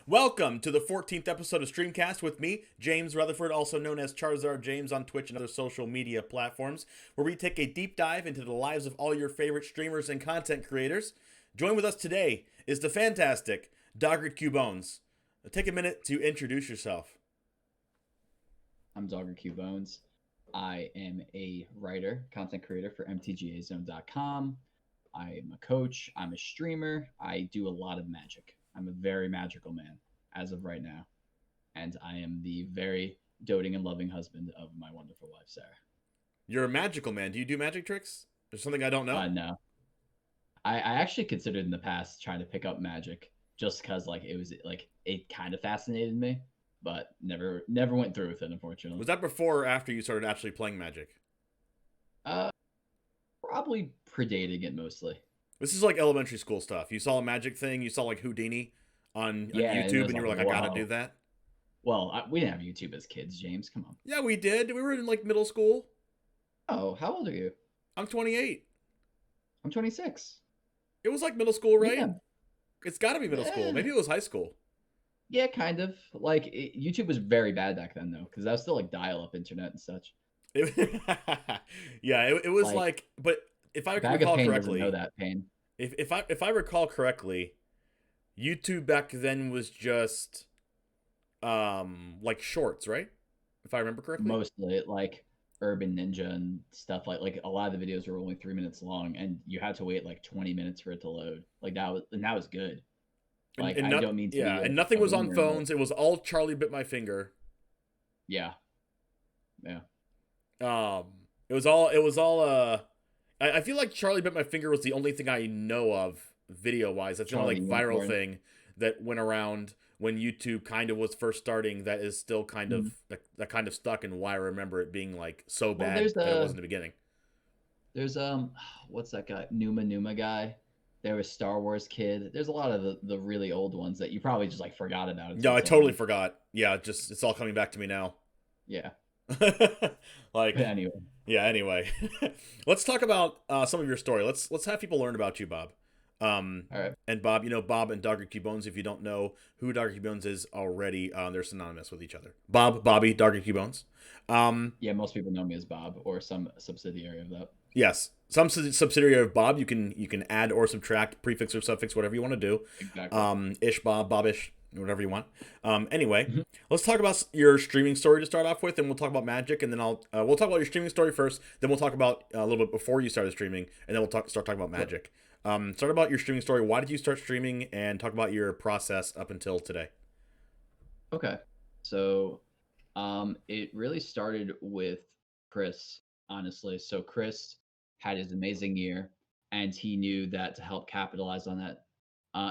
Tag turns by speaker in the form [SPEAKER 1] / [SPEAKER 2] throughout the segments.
[SPEAKER 1] Welcome to the 14th episode of StreamCast with me, James Rutherford, also known as Charizard James on Twitch and other social media platforms, where we take a deep dive into the lives of all your favorite streamers and content creators. Join with us today is the fantastic DoggertQBones. Take a minute to introduce yourself.
[SPEAKER 2] I'm DoggertQBones. I am a writer, content creator for mtgazone.com. I am a coach. I'm a streamer. I do a lot of magic. I'm a very magical man as of right now. And I am the very doting and loving husband of my wonderful wife, Sarah.
[SPEAKER 1] You're a magical man. Do you do magic tricks? There's something I don't know.
[SPEAKER 2] No. I actually considered in the past trying to pick up magic just because it kind of fascinated me, but never went through with it, unfortunately.
[SPEAKER 1] Was that before or after you started actually playing magic?
[SPEAKER 2] Probably predating it mostly.
[SPEAKER 1] This is like elementary school stuff. You saw a magic thing, you saw like Houdini on YouTube, and you were like, I gotta do that.
[SPEAKER 2] Well, we didn't have YouTube as kids, James. Come on.
[SPEAKER 1] Yeah, we did. We were in like middle school.
[SPEAKER 2] Oh, how old are you?
[SPEAKER 1] I'm 28.
[SPEAKER 2] I'm 26.
[SPEAKER 1] It was like middle school, right?
[SPEAKER 2] Yeah.
[SPEAKER 1] It's gotta be middle school. Maybe it was high school.
[SPEAKER 2] Yeah, kind of. YouTube was very bad back then, though, because that was still like dial-up internet and such.
[SPEAKER 1] Yeah, it was like, but if I recall correctly,
[SPEAKER 2] know that pain.
[SPEAKER 1] If I recall correctly, YouTube back then was just like shorts, right? If I remember correctly.
[SPEAKER 2] Mostly like Urban Ninja and stuff like a lot of the videos were only 3 minutes long, and you had to wait like 20 minutes for it to load. Like that was good. Like I don't mean to.
[SPEAKER 1] Yeah, and nothing was on phones. It was all Charlie Bit My Finger.
[SPEAKER 2] Yeah.
[SPEAKER 1] It was all I feel like Charlie Bit My Finger was the only thing I know of video wise. That's the only like viral thing that went around when YouTube kind of was first starting. That is still kind of that kind of stuck, and why I remember it being like so bad that it was in the beginning.
[SPEAKER 2] There's what's that guy? Numa guy. There was Star Wars Kid. There's a lot of the really old ones that you probably just like forgot about.
[SPEAKER 1] Yeah, I totally forgot. Yeah, just it's all coming back to me now.
[SPEAKER 2] Yeah.
[SPEAKER 1] Anyway, let's talk about some of your story. Let's have people learn about you, Bob.
[SPEAKER 2] All right.
[SPEAKER 1] And Bob, Bob and DoggertQBones. If you don't know who DoggertQBones is already, they're synonymous with each other. Bobby, DoggertQBones.
[SPEAKER 2] Yeah, most people know me as Bob or some subsidiary of that.
[SPEAKER 1] Yes, some subsidiary of Bob. You can add or subtract, prefix or suffix, whatever you want to do.
[SPEAKER 2] Exactly.
[SPEAKER 1] Ish Bob, Bobish, whatever you want. Anyway, let's talk about your streaming story to start off with, and we'll talk about magic, and then we'll talk about your streaming story first. Then we'll talk about a little bit before you started streaming, and then we'll start talking about magic. Start about your streaming story. Why did you start streaming, and talk about your process up until today?
[SPEAKER 2] Okay, so it really started with Chris, honestly. So Chris had his amazing year, and he knew that to help capitalize on that.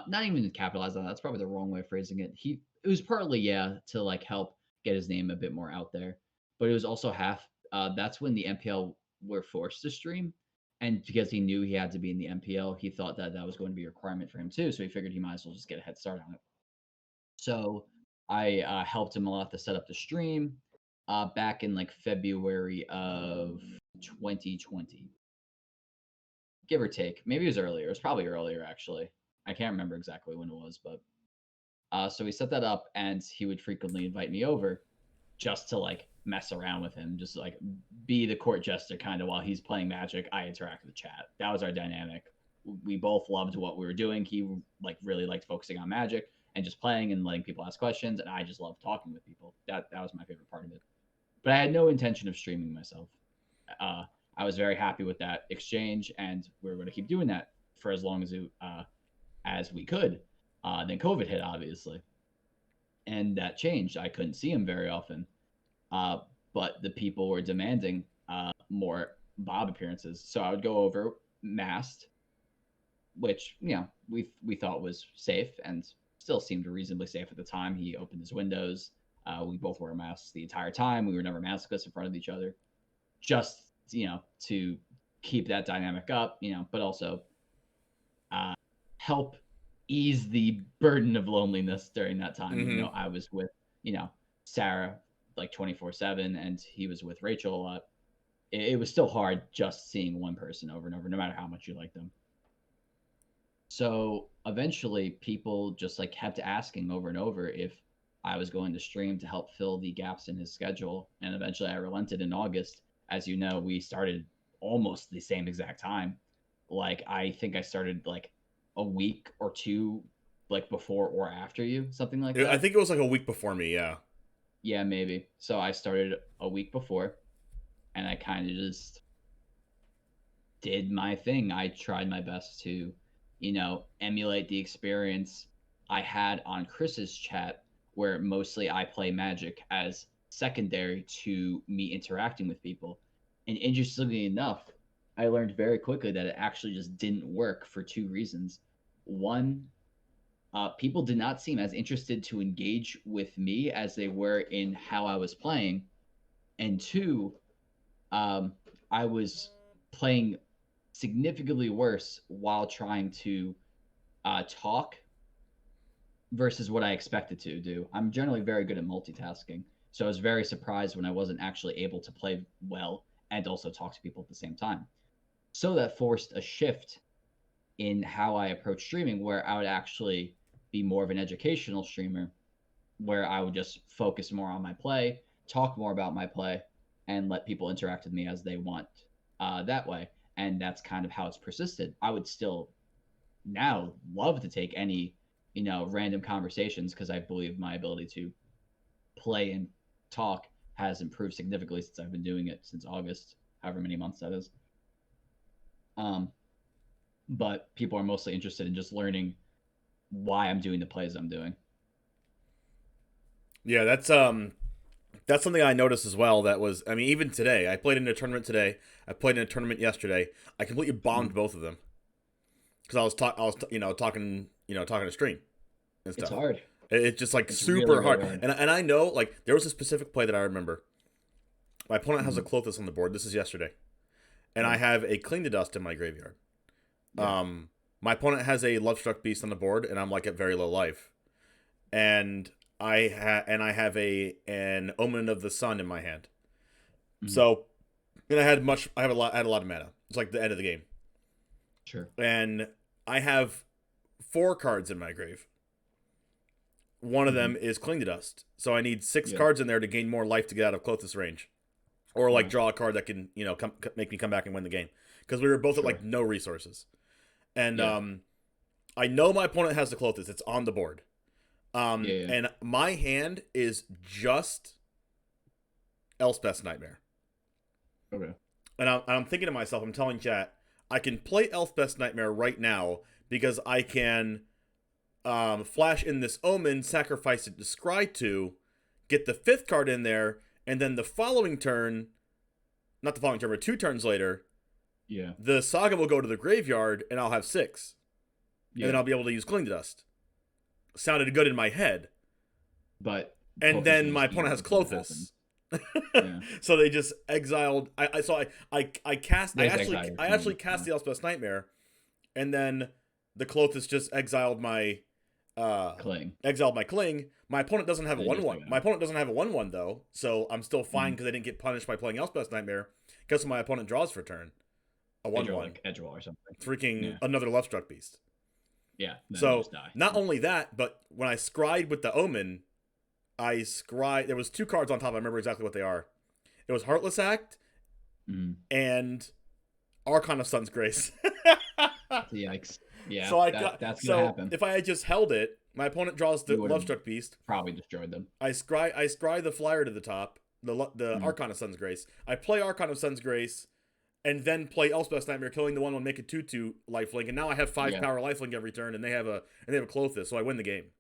[SPEAKER 2] Not even to capitalize on that. That's probably the wrong way of phrasing it. It was partly to like help get his name a bit more out there, but it was also half. That's when the MPL were forced to stream, and because he knew he had to be in the MPL, he thought that was going to be a requirement for him too. So he figured he might as well just get a head start on it. So I helped him a lot to set up the stream back in like February of 2020, give or take. Maybe it was earlier. It was probably earlier actually. I can't remember exactly when it was, but so we set that up, and he would frequently invite me over just to like mess around with him, just like be the court jester kind of while he's playing Magic. I interact with the chat. That was our dynamic. We both loved what we were doing. He like really liked focusing on Magic and just playing and letting people ask questions, and I just loved talking with people. That was my favorite part of it. But I had no intention of streaming myself. I was very happy with that exchange, and we were going to keep doing that for as long as we could. Then COVID hit, obviously, and that changed. I couldn't see him very often, but the people were demanding more Bob appearances. So I would go over masked, which we thought was safe and still seemed reasonably safe at the time. He opened his windows. We both wore masks the entire time. We were never maskless in front of each other, just to keep that dynamic up, but also help ease the burden of loneliness during that time. I was with Sarah like 24/7, and he was with Rachel a lot. It was still hard just seeing one person over and over, no matter how much you like them. So eventually, people just like kept asking over and over if I was going to stream to help fill the gaps in his schedule. And eventually, I relented in August. As you know, we started almost the same exact time. Like, I think I started like a week or two, like before or after you, something like
[SPEAKER 1] I
[SPEAKER 2] that.
[SPEAKER 1] think it was like a week before me. Yeah.
[SPEAKER 2] Yeah, maybe. So I started a week before, and I kind of just did my thing. I tried my best to, emulate the experience I had on Chris's chat, where mostly I play Magic as secondary to me interacting with people. And interestingly enough, I learned very quickly that it actually just didn't work for two reasons. One, people did not seem as interested to engage with me as they were in how I was playing. And two, um, I was playing significantly worse while trying to talk versus what I expected to do. I'm generally very good at multitasking, so I was very surprised when I wasn't actually able to play well and also talk to people at the same time. So that forced a shift in how I approach streaming, where I would actually be more of an educational streamer, where I would just focus more on my play, talk more about my play, and let people interact with me as they want that way. And that's kind of how it's persisted. I would still now love to take any, random conversations because I believe my ability to play and talk has improved significantly since I've been doing it since August, however many months that is. Um, but people are mostly interested in just learning why I'm doing the plays I'm doing.
[SPEAKER 1] Yeah, that's something I noticed as well. That was, I mean, even today, I played in a tournament today. I played in a tournament yesterday. I completely bombed both of them because talking, talking to stream and
[SPEAKER 2] It's
[SPEAKER 1] stuff.
[SPEAKER 2] hard.
[SPEAKER 1] It's just like
[SPEAKER 2] It's really,
[SPEAKER 1] super
[SPEAKER 2] really
[SPEAKER 1] hard.
[SPEAKER 2] hard.
[SPEAKER 1] And I know, like, there was a specific play that I remember. My opponent has a
[SPEAKER 2] Mhm.
[SPEAKER 1] Clothis on the board. This is yesterday, and I
[SPEAKER 2] Yeah.
[SPEAKER 1] have a Cling to Dust in my graveyard.
[SPEAKER 2] Yeah.
[SPEAKER 1] My opponent has a Lovestruck Beast on the board, and I'm like at very low life, and I have an Omen of the Sun in my hand.
[SPEAKER 2] Mhm.
[SPEAKER 1] So, and I had a lot of mana. It's like the end of the game,
[SPEAKER 2] Sure.
[SPEAKER 1] and I have 4 cards in my grave. One of
[SPEAKER 2] Hmm.
[SPEAKER 1] them is Cling to Dust, so I need 6
[SPEAKER 2] Yeah.
[SPEAKER 1] cards in there to gain more life to get out of Clothis range, or like
[SPEAKER 2] Right.
[SPEAKER 1] draw a card that can make me come back and win the game, because we were both at
[SPEAKER 2] Sure.
[SPEAKER 1] like no resources, and
[SPEAKER 2] Yeah.
[SPEAKER 1] I know my opponent has the Clothis. It's on the board.
[SPEAKER 2] Yeah. Yeah.
[SPEAKER 1] And my hand is just Elspeth's Nightmare.
[SPEAKER 2] Okay.
[SPEAKER 1] And I'm thinking to myself, I'm telling chat, I can play Elspeth's Nightmare right now because I can flash in this Omen, sacrifice it to Scry 2, get the 5th card in there, and then the following turn, not the following turn, but 2 turns later,
[SPEAKER 2] Yeah.
[SPEAKER 1] the Saga will go to the graveyard and I'll have 6. And then
[SPEAKER 2] Yeah.
[SPEAKER 1] I'll be able to use Cling to Dust. Sounded good in my head.
[SPEAKER 2] But
[SPEAKER 1] And
[SPEAKER 2] Clovis
[SPEAKER 1] then
[SPEAKER 2] will
[SPEAKER 1] my
[SPEAKER 2] just eat
[SPEAKER 1] opponent
[SPEAKER 2] it
[SPEAKER 1] has
[SPEAKER 2] before it happens.
[SPEAKER 1] Clothis.
[SPEAKER 2] Yeah.
[SPEAKER 1] So they just exiled. I cast.
[SPEAKER 2] There's Exile
[SPEAKER 1] I actually
[SPEAKER 2] King.
[SPEAKER 1] cast
[SPEAKER 2] Yeah.
[SPEAKER 1] the Elspeth's Nightmare, and then the Clothis just
[SPEAKER 2] Cling.
[SPEAKER 1] exiled my Cling. My opponent doesn't have a
[SPEAKER 2] And just
[SPEAKER 1] 1/1.
[SPEAKER 2] took it
[SPEAKER 1] My
[SPEAKER 2] out.
[SPEAKER 1] opponent doesn't have a 1/1 though, so I'm still fine
[SPEAKER 2] Mhm.
[SPEAKER 1] because I didn't get punished by playing Elspeth's Nightmare. Guess what my opponent draws for turn? A
[SPEAKER 2] They draw
[SPEAKER 1] 1/1.
[SPEAKER 2] like edge wall or something.
[SPEAKER 1] Freaking
[SPEAKER 2] Yeah.
[SPEAKER 1] another Lovestruck Beast.
[SPEAKER 2] Yeah. Then you
[SPEAKER 1] So
[SPEAKER 2] just die.
[SPEAKER 1] not
[SPEAKER 2] Yeah.
[SPEAKER 1] only that, but when I scried with the Omen, I scry. There was 2 cards on top. I remember exactly what they are. It was Heartless Act
[SPEAKER 2] Mhm.
[SPEAKER 1] and Archon of Sun's Grace.
[SPEAKER 2] Yikes. Yeah.
[SPEAKER 1] So
[SPEAKER 2] That's gonna
[SPEAKER 1] so
[SPEAKER 2] happen.
[SPEAKER 1] if I had just held it, my opponent draws the
[SPEAKER 2] You would have
[SPEAKER 1] Lovestruck Beast.
[SPEAKER 2] probably destroyed them.
[SPEAKER 1] I scry the flyer to the top, the
[SPEAKER 2] Mhm.
[SPEAKER 1] Archon of Sun's Grace. I play Archon of Sun's Grace, and then play Elspeth's Nightmare, killing the 1/1, make it 2/2 lifelink, and now I have 5
[SPEAKER 2] Yeah.
[SPEAKER 1] power lifelink every turn, and they have a Clothis, so I win the game.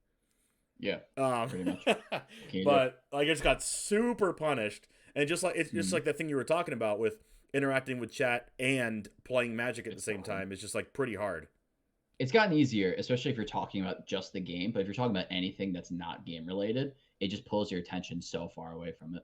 [SPEAKER 2] Yeah.
[SPEAKER 1] Um,
[SPEAKER 2] Pretty much. Can you do?
[SPEAKER 1] but I just got super punished, and it's just
[SPEAKER 2] Mhm.
[SPEAKER 1] like that thing you were talking about with interacting with chat and playing Magic at the
[SPEAKER 2] It's
[SPEAKER 1] same
[SPEAKER 2] hard.
[SPEAKER 1] time. It's just like pretty hard.
[SPEAKER 2] It's gotten easier, especially if you're talking about just the game. But if you're talking about anything that's not game related, it just pulls your attention so far away from it.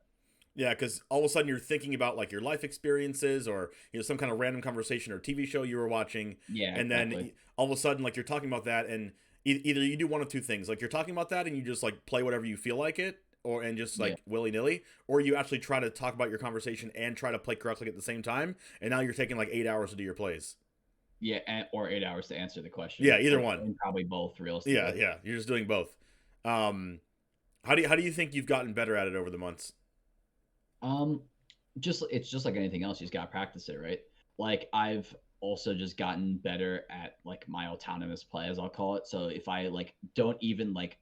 [SPEAKER 1] Yeah, because all of a sudden you're thinking about like your life experiences, or some kind of random conversation or TV show you were watching,
[SPEAKER 2] Yeah,
[SPEAKER 1] and
[SPEAKER 2] exactly.
[SPEAKER 1] then all of a sudden like you're talking about that, and either you do one of 2 things, like you're talking about that and you just like play whatever you feel like it, and just
[SPEAKER 2] Yeah.
[SPEAKER 1] like willy nilly, or you actually try to talk about your conversation and try to play correctly at the same time, and now you're taking like 8 hours to do your plays.
[SPEAKER 2] Yeah, or 8 hours to answer the question.
[SPEAKER 1] Yeah, either one.
[SPEAKER 2] And probably both,
[SPEAKER 1] Yeah,
[SPEAKER 2] realistically.
[SPEAKER 1] yeah. You're just doing both. Um, how do you think you've gotten better at it over the months?
[SPEAKER 2] Um, it's just like anything else. You just gotta practice it, right? Like I've also just gotten better at like my autonomous play, as I'll call it. So if I like don't even like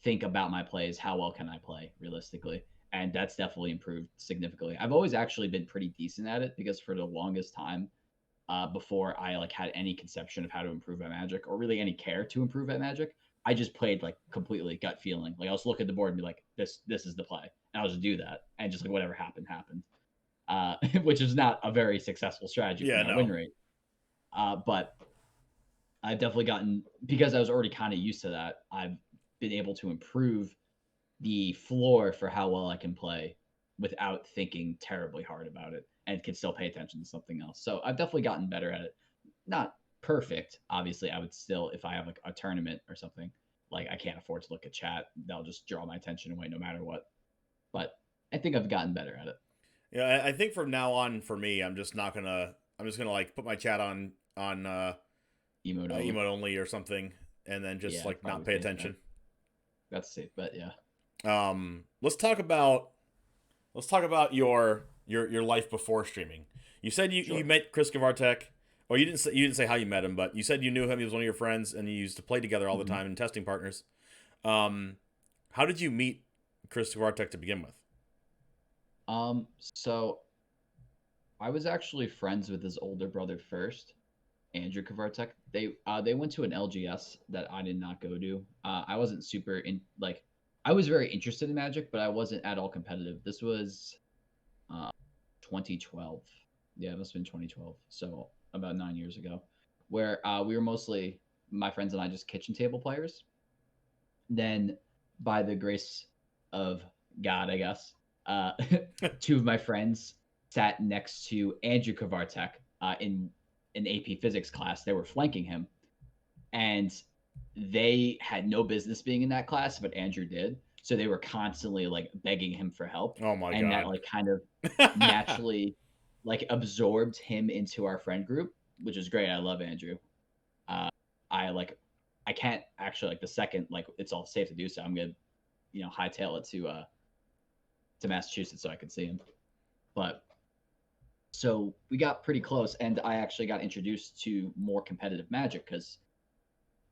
[SPEAKER 2] think about my plays, how well can I play realistically? And that's definitely improved significantly. I've always actually been pretty decent at it because for the longest time, before I like had any conception of how to improve at Magic or really any care to improve at Magic, I just played like completely gut feeling. Like I'll just look at the board and be like, this is the play, and I'll just do that, and just like whatever happened happened, which is not a very successful strategy for
[SPEAKER 1] Yeah,
[SPEAKER 2] my
[SPEAKER 1] no.
[SPEAKER 2] win rate. But I've definitely gotten because I was already kind of used to that. I've been able to improve the floor for how well I can play without thinking terribly hard about it and can still pay attention to something else. So I've definitely gotten better at it. Not perfect. Obviously, I would still, if I have like a tournament or something, like I can't afford to look at chat. They'll just draw my attention away no matter what. But I think I've gotten better at it.
[SPEAKER 1] Yeah, I think from now on, for me, I'm just not gonna. I'm just gonna like put my chat on
[SPEAKER 2] Emote only.
[SPEAKER 1] emote only or something, and then just
[SPEAKER 2] Yeah,
[SPEAKER 1] like not
[SPEAKER 2] probably
[SPEAKER 1] pay
[SPEAKER 2] safe bet.
[SPEAKER 1] attention.
[SPEAKER 2] That's safe bet, yeah.
[SPEAKER 1] Let's talk about your life before streaming. You said you
[SPEAKER 2] Sure.
[SPEAKER 1] met Chris Kavartek. Or you didn't say how you met him, but you said you knew him. He was one of your friends, and you used to play together all the
[SPEAKER 2] Mhm.
[SPEAKER 1] time and testing partners. Um, how did you meet Chris Kavartek to begin with?
[SPEAKER 2] So I was actually friends with his older brother first, Andrew Kavartek. They went to an LGS that I did not go to. I wasn't super in like I was very interested in Magic, but I wasn't at all competitive. This was uh 2012. Yeah, it must have been 2012. So about 9 years ago, where we were mostly my friends and I just kitchen table players. Then, by the grace of God, I guess, uh, two of my friends sat next to Andrew Kavartek in an AP Physics class. They were flanking him, and they had no business being in that class, but Andrew did. So they were constantly like begging him for help,
[SPEAKER 1] Oh my
[SPEAKER 2] and that
[SPEAKER 1] god.
[SPEAKER 2] like kind of naturally like absorbed him into our friend group, which is great. I love Andrew. Uh, I like I can't actually like the second like it's all safe to do so. I'm gonna hightail it to Massachusetts so I could see him. But so we got pretty close, and I actually got introduced to more competitive Magic because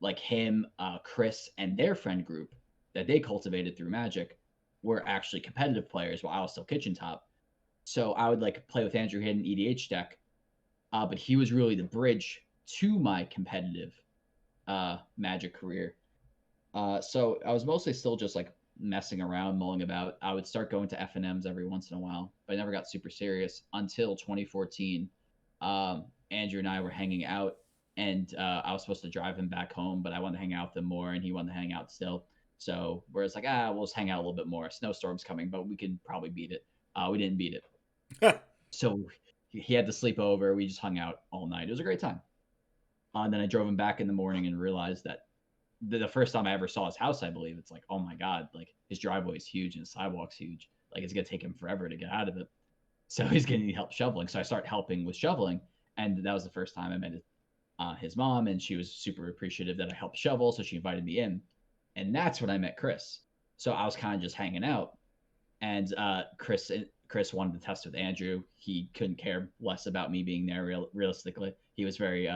[SPEAKER 2] like him, Chris, and their friend group that they cultivated through Magic were actually competitive players while I was still kitchen top. So I would like play with Andrew. He had an EDH deck, but he was really the bridge to my competitive Magic career. So I was mostly still just like messing around, mulling about. I would start going to FNMs every once in a while, but I never got super serious until 2014. Andrew and I were hanging out, and I was supposed to drive him back home, but I wanted to hang out with him more, and he wanted to hang out still. So whereas like we'll just hang out a little bit more. Snowstorm's coming, but we could probably beat it. We didn't beat it, so he had to sleep over. We just hung out all night. It was a great time. And then I drove him back in the morning and realized that the first time I ever saw his house, I believe it's like, oh my god, like his driveway is huge and his sidewalk's huge. Like it's gonna take him forever to get out of it. So he's gonna need help shoveling. So I start helping with shoveling, and that was the first time I met his mom, and she was super appreciative that I helped shovel. So she invited me in, and that's when I met Chris. So I was kind of just hanging out, and Chris wanted to test with Andrew. He couldn't care less about me being there. Realistically, he was very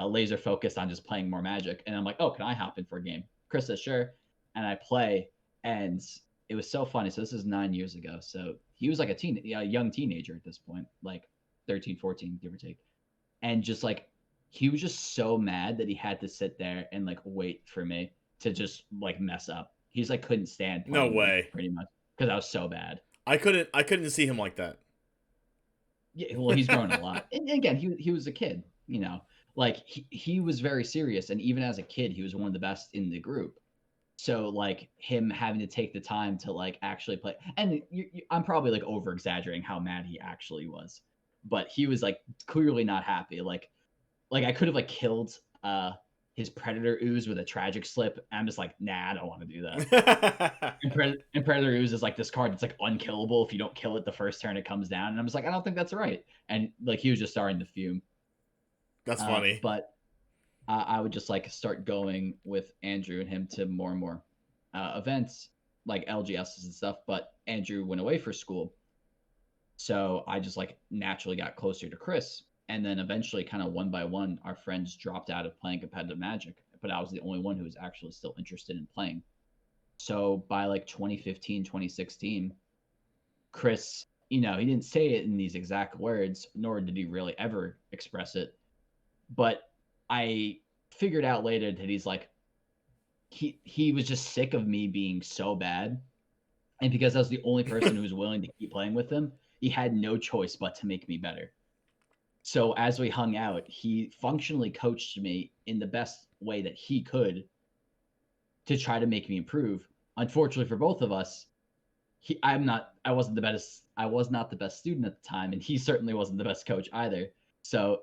[SPEAKER 2] laser focused on just playing more Magic. And I'm like, oh, can I hop in for a game? Chris says, sure. And I play. And it was so funny. So this is 9 years ago. So he was like a young teenager at this point, like 13, 14, give or take. And just like, he was just so mad that he had to sit there and like wait for me to just like mess up. He's like, couldn't stand
[SPEAKER 1] No
[SPEAKER 2] playing me
[SPEAKER 1] way.
[SPEAKER 2] pretty much because I was so bad.
[SPEAKER 1] I couldn't see him like that.
[SPEAKER 2] Yeah, well, he's grown a lot. And again, he was a kid, like he was very serious, and even as a kid, he was one of the best in the group. So like him having to take the time to like actually play, and I'm probably like over exaggerating how mad he actually was, but he was like clearly not happy. Like I could have like killed his predator ooze with a tragic slip. And I'm just like, nah, I don't want to do that. And Predator Ooze is like this card that's like unkillable if you don't kill it the first turn it comes down. And I'm just like, I don't think that's right. And like he was just starting to fume.
[SPEAKER 1] That's funny.
[SPEAKER 2] But I would just like start going with Andrew and him to more and more events like LGSs and stuff. But Andrew went away for school, so I just like naturally got closer to Chris. And then eventually, kind of one by one, our friends dropped out of playing competitive Magic. But I was the only one who was actually still interested in playing. So by like 2015, 2016, Chris, he didn't say it in these exact words, nor did he really ever express it. But I figured out later that he's like, he was just sick of me being so bad. And because I was the only person who was willing to keep playing with him, he had no choice but to make me better. So as we hung out, he functionally coached me in the best way that he could to try to make me improve. Unfortunately for both of us, I was not the best student at the time, and he certainly wasn't the best coach either. So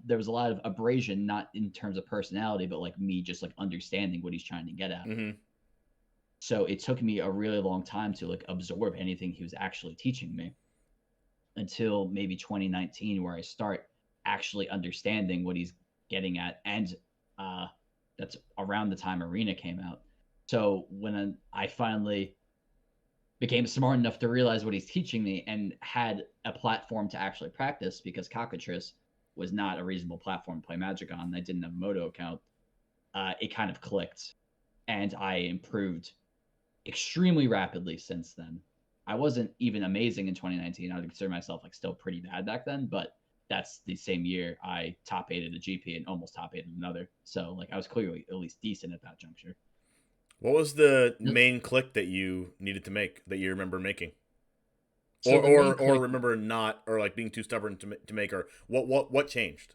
[SPEAKER 2] there was a lot of abrasion, not in terms of personality, but like me just like understanding what he's trying to get at.
[SPEAKER 1] Mm-hmm.
[SPEAKER 2] So it took me a really long time to like absorb anything he was actually teaching me, until maybe 2019, where I start actually understanding what he's getting at. And that's around the time Arena came out. So when I finally became smart enough to realize what he's teaching me and had a platform to actually practice, because Cockatrice was not a reasonable platform to play Magic on. I didn't have a Moto account. It kind of clicked, and I improved extremely rapidly since then. I wasn't even amazing in 2019. I would consider myself like still pretty bad back then, but that's the same year I top 8'd a GP and almost top 8'd another. So like I was clearly at least decent at that juncture.
[SPEAKER 1] What was the main click that you needed to make, that you remember making?
[SPEAKER 2] So
[SPEAKER 1] or remember not, or like being too stubborn to make, or what changed?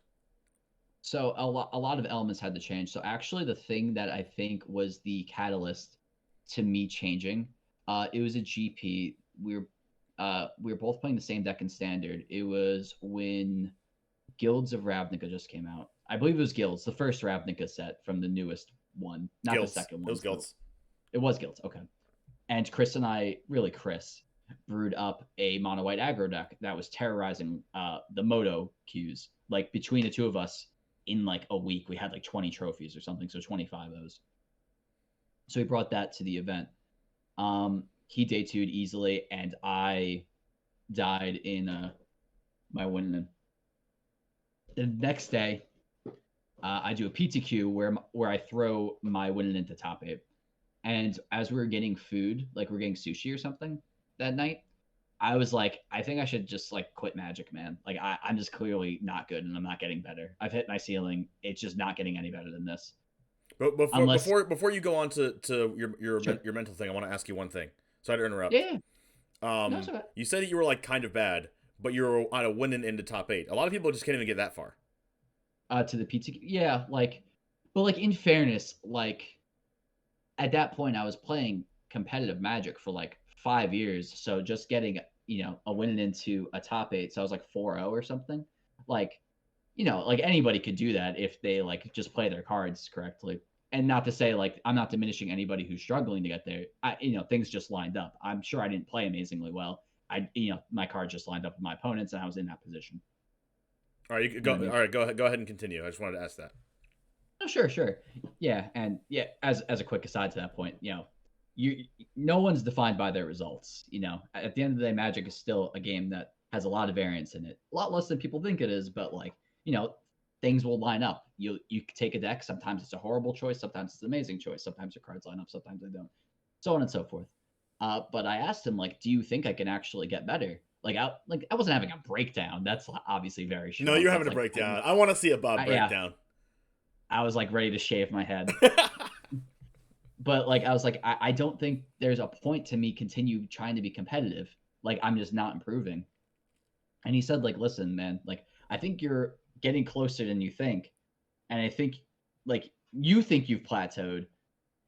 [SPEAKER 2] So a lot of elements had to change. So actually the thing that I think was the catalyst to me changing, it was a GP. We were both playing the same deck in Standard. It was when Guilds of Ravnica just came out. I believe it was Guilds, the first Ravnica set from the newest one, not
[SPEAKER 1] Guilds.
[SPEAKER 2] the second one.
[SPEAKER 1] It was Guilds.
[SPEAKER 2] It was Guilds, okay. And Chris and I, really Chris, brewed up a mono white aggro deck that was terrorizing the Moto queues. Like between the two of us, in like a week, we had like 20 trophies or something, so 25 of those. So he brought that to the event. He day 2'd easily, and I died in my win. The next day, I do a PTQ where I throw my win into top 8. And as we were getting food, like we're getting sushi or something that night, I was like, I think I should just like quit Magic, man. Like I'm just clearly not good, and I'm not getting better. I've hit my ceiling. It's just not getting any better than this.
[SPEAKER 1] But before you go on to your mental thing, I want to ask you one thing. Sorry to interrupt.
[SPEAKER 2] Yeah. No, it's okay.
[SPEAKER 1] You said that you were like kind of bad, but you were on a winning into top 8. A lot of people just can't even get that far.
[SPEAKER 2] To the PTQ, yeah. But like in fairness, like at that point I was playing competitive Magic for like 5 years, so just getting a win into a top 8, so I was like 4-0 or something. Like like anybody could do that if they like just play their cards correctly. And not to say like I'm not diminishing anybody who's struggling to get there. Things just lined up. I'm sure I didn't play amazingly well. My cards just lined up with my opponents, and I was in that position.
[SPEAKER 1] All right, you go. All right, go ahead and continue. I just wanted to ask that.
[SPEAKER 2] Oh, sure. Yeah, and yeah, as a quick aside to that point, no one's defined by their results. At the end of the day, Magic is still a game that has a lot of variance in it. A lot less than people think it is, but like, things will line up. You take a deck, sometimes it's a horrible choice, sometimes it's an amazing choice, sometimes your cards line up, sometimes they don't. So on and so forth. But I asked him, like, do you think I can actually get better? I wasn't having a breakdown. That's obviously very strong.
[SPEAKER 1] No, you're having a breakdown. I want to see a Bob breakdown.
[SPEAKER 2] I was like ready to shave my head. But like I was like, I don't think there's a point to me continue trying to be competitive. Like I'm just not improving. And he said, like, listen, man, like I think you're getting closer than you think. And I think like you think you've plateaued,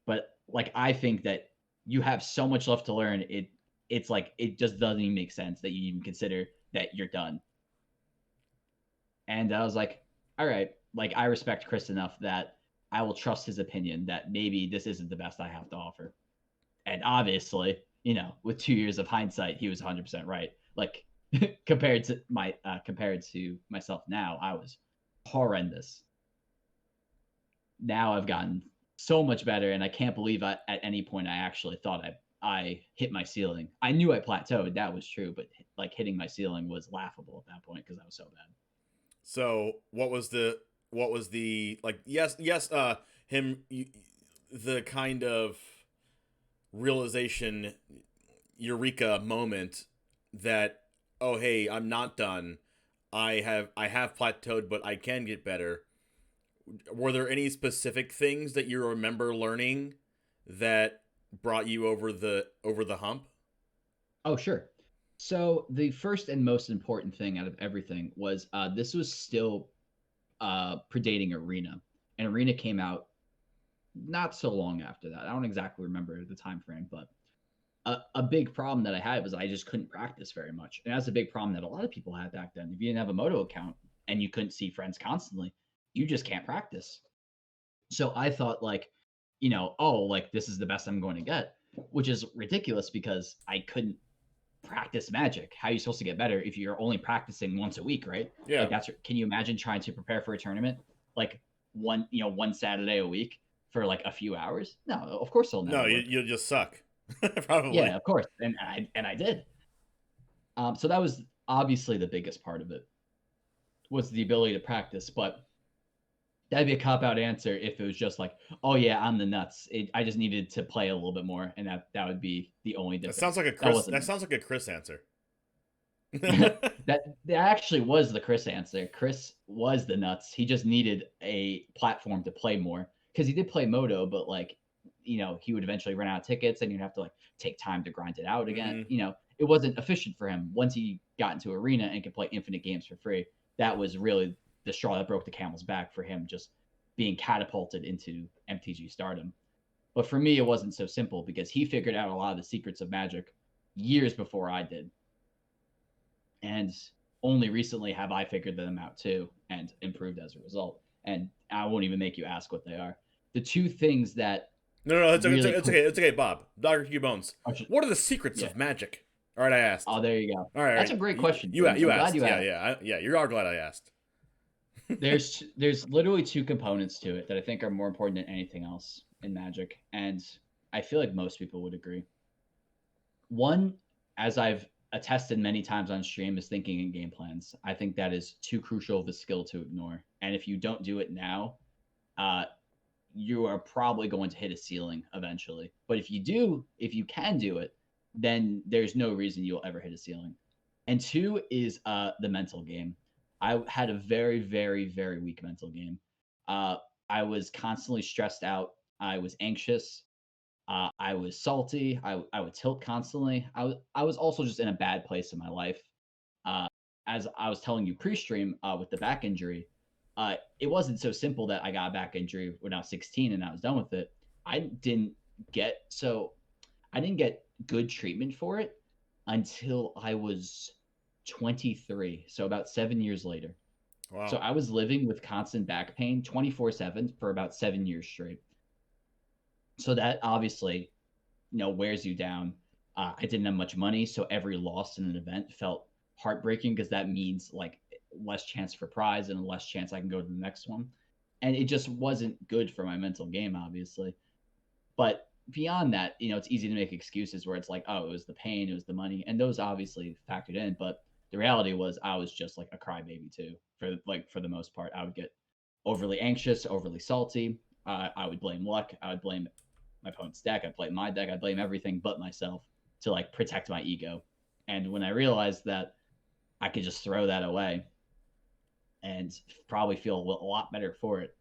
[SPEAKER 2] but like I think that you have so much left to learn. It's like it just doesn't even make sense that you even consider that you're done. And I was like, all right, like I respect Chris enough that I will trust his opinion that maybe this isn't the best I have to offer. And obviously, with 2 years of hindsight, he was 100% right. Like compared to myself now, I was horrendous. Now I've gotten so much better, and I can't believe at any point I actually thought I hit my ceiling. I knew I plateaued, that was true, but like hitting my ceiling was laughable at that point because I was so bad.
[SPEAKER 1] So what was the like? Yes, him the kind of realization, eureka moment that, oh hey, I'm not done. I have plateaued, but I can get better. Were there any specific things that you remember learning that brought you over the hump?
[SPEAKER 2] Oh, sure. So the first and most important thing out of everything was this was still predating Arena, and Arena came out not so long after that. I don't exactly remember the time frame, but a big problem that I had was I just couldn't practice very much, and that's a big problem that a lot of people had back then. If you didn't have a Moto account and you couldn't see friends constantly, you just can't practice. So I thought like, oh, like this is the best I'm going to get, which is ridiculous because I couldn't practice Magic. How are you supposed to get better if you're only practicing once a week, right?
[SPEAKER 1] Yeah.
[SPEAKER 2] Like can you imagine trying to prepare for a tournament like one Saturday a week for like a few hours? No, of course it'll never
[SPEAKER 1] No,
[SPEAKER 2] work.
[SPEAKER 1] you'll just suck. Probably.
[SPEAKER 2] Yeah, of course. And I did. So that was obviously the biggest part of it was the ability to practice, but that'd be a cop-out answer if it was just like, oh yeah, I'm the nuts. I just needed to play a little bit more, and that would be the only difference.
[SPEAKER 1] That sounds like a Chris answer.
[SPEAKER 2] that actually was the Chris answer. Chris was the nuts. He just needed a platform to play more because he did play Moto, but like, he would eventually run out of tickets, and you'd have to like take time to grind it out again.
[SPEAKER 1] Mm-hmm.
[SPEAKER 2] It wasn't efficient for him. Once he got into Arena and could play infinite games for free, that was really the straw that broke the camel's back for him, just being catapulted into MTG stardom. But for me, it wasn't so simple because he figured out a lot of the secrets of Magic years before I did. And only recently have I figured them out too and improved as a result. And I won't even make you ask what they are. The two things that
[SPEAKER 1] No, it's okay, Bob. DoggertQBones. What are the secrets of Magic? All right, I asked.
[SPEAKER 2] Oh, there you go.
[SPEAKER 1] All right,
[SPEAKER 2] that's a great question.
[SPEAKER 1] You asked.
[SPEAKER 2] Glad you
[SPEAKER 1] asked. Yeah, you are glad I asked.
[SPEAKER 2] There's literally two components to it that I think are more important than anything else in Magic, and I feel like most people would agree. One, as I've attested many times on stream, is thinking in game plans. I think that is too crucial of a skill to ignore, and if you don't do it now, you are probably going to hit a ceiling eventually. But if you can do it, then there's no reason you'll ever hit a ceiling. And two is the mental game. I had a very, very, very weak mental game. I was constantly stressed out. I was anxious. I was salty. I would tilt constantly. I was also just in a bad place in my life. As I was telling you pre-stream with the back injury, it wasn't so simple that I got a back injury when I was 16 and I was done with it. I didn't get good treatment for it until I was 23, so about 7 years later.
[SPEAKER 1] Wow.
[SPEAKER 2] So I was living with constant back pain 24/7 for about 7 years straight. So that obviously, wears you down. I didn't have much money, so every loss in an event felt heartbreaking because that means like less chance for prize and less chance I can go to the next one. And it just wasn't good for my mental game, obviously. But beyond that, it's easy to make excuses where it's like, oh, it was the pain, it was the money, and those obviously factored in. But the reality was I was just like a crybaby too. For the most part, I would get overly anxious, overly salty. I would blame luck. I would blame my opponent's deck. I'd blame my deck. I'd blame everything but myself to like protect my ego. And when I realized that I could just throw that away and probably feel a lot better for it,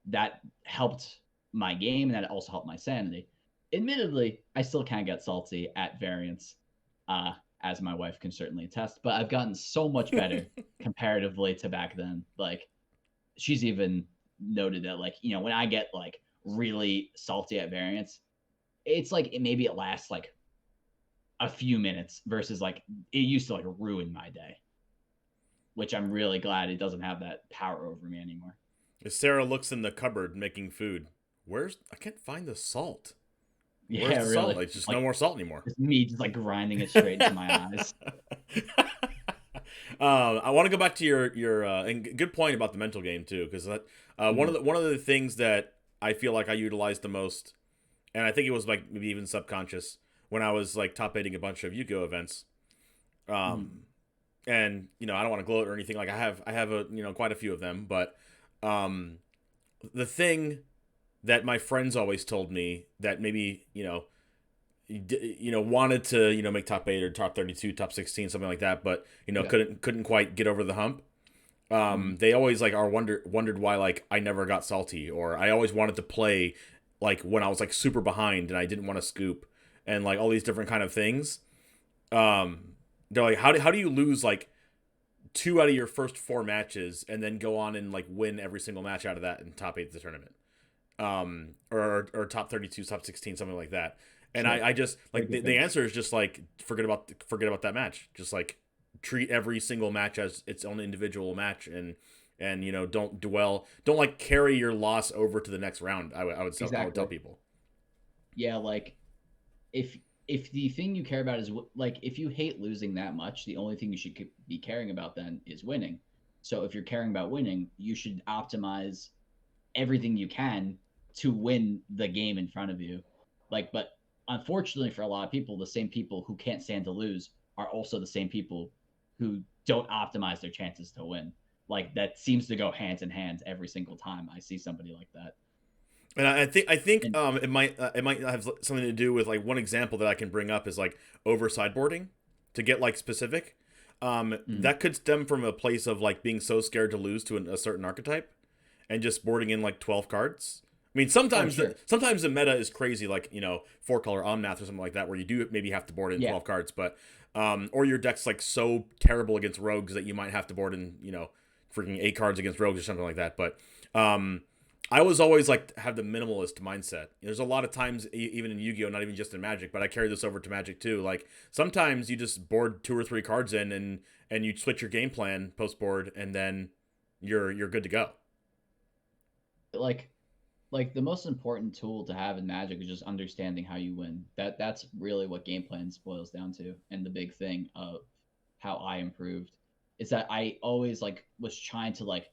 [SPEAKER 2] that helped my game, and that also helped my sanity. Admittedly, I still can't get salty at variance, as my wife can certainly attest, but I've gotten so much better comparatively to back then. Like, she's even noted that, like, when I get like really salty at variance, it's like maybe it lasts like a few minutes versus like it used to like ruin my day, which I'm really glad it doesn't have that power over me anymore.
[SPEAKER 1] As Sarah looks in the cupboard making food, I can't find the salt.
[SPEAKER 2] Yeah,
[SPEAKER 1] Where's the
[SPEAKER 2] really.
[SPEAKER 1] salt? It's just like, no more salt anymore.
[SPEAKER 2] It's me just like grinding it straight into my eyes.
[SPEAKER 1] I want to go back to your and good point about the mental game too, because that one of the things that I feel like I utilized the most, and I think it was like maybe even subconscious when I was like top aiding a bunch of Yu-Gi-Oh events. And I don't want to gloat or anything. Like I have a quite a few of them, but the thing that my friends always told me that maybe wanted to make top 8 or top 32, top 16, something like that, but couldn't quite get over the hump. They always like wondered why like I never got salty, or I always wanted to play like when I was like super behind and I didn't want to scoop, and like all these different kind of things. They're like, how do you lose like 2 out of your first 4 matches and then go on and like win every single match out of that in top 8 of the tournament, or top 32, top 16, something like that. And sure. I just like the answer is just like forget about that match. Just like treat every single match as its own individual match, and don't like carry your loss over to the next round. I would tell people.
[SPEAKER 2] Yeah, like if the thing you care about is like if you hate losing that much, the only thing you should be caring about then is winning. So if you're caring about winning, you should optimize everything you can to win the game in front of you. Like, but unfortunately for a lot of people, the same people who can't stand to lose are also the same people who don't optimize their chances to win. Like that seems to go hand in hand every single time I see somebody like that.
[SPEAKER 1] And I think it might have something to do with like one example that I can bring up is like over sideboarding, to get like specific. That could stem from a place of like being so scared to lose to a certain archetype, and just boarding in like 12 cards. I mean, sometimes sometimes the meta is crazy, like 4-color Omnath or something like that, where you do maybe have to board in 12 cards, but or your deck's like so terrible against rogues that you might have to board in freaking 8 cards against rogues or something like that. But I was always like have the minimalist mindset. There's a lot of times, even in Yu-Gi-Oh, not even just in Magic, but I carry this over to Magic too. Like sometimes you just board 2 or 3 cards in, and you switch your game plan post board, and then you're good to go.
[SPEAKER 2] Like the most important tool to have in Magic is just understanding how you win. That's really what game plans boils down to. And the big thing of how I improved is that I always like was trying to like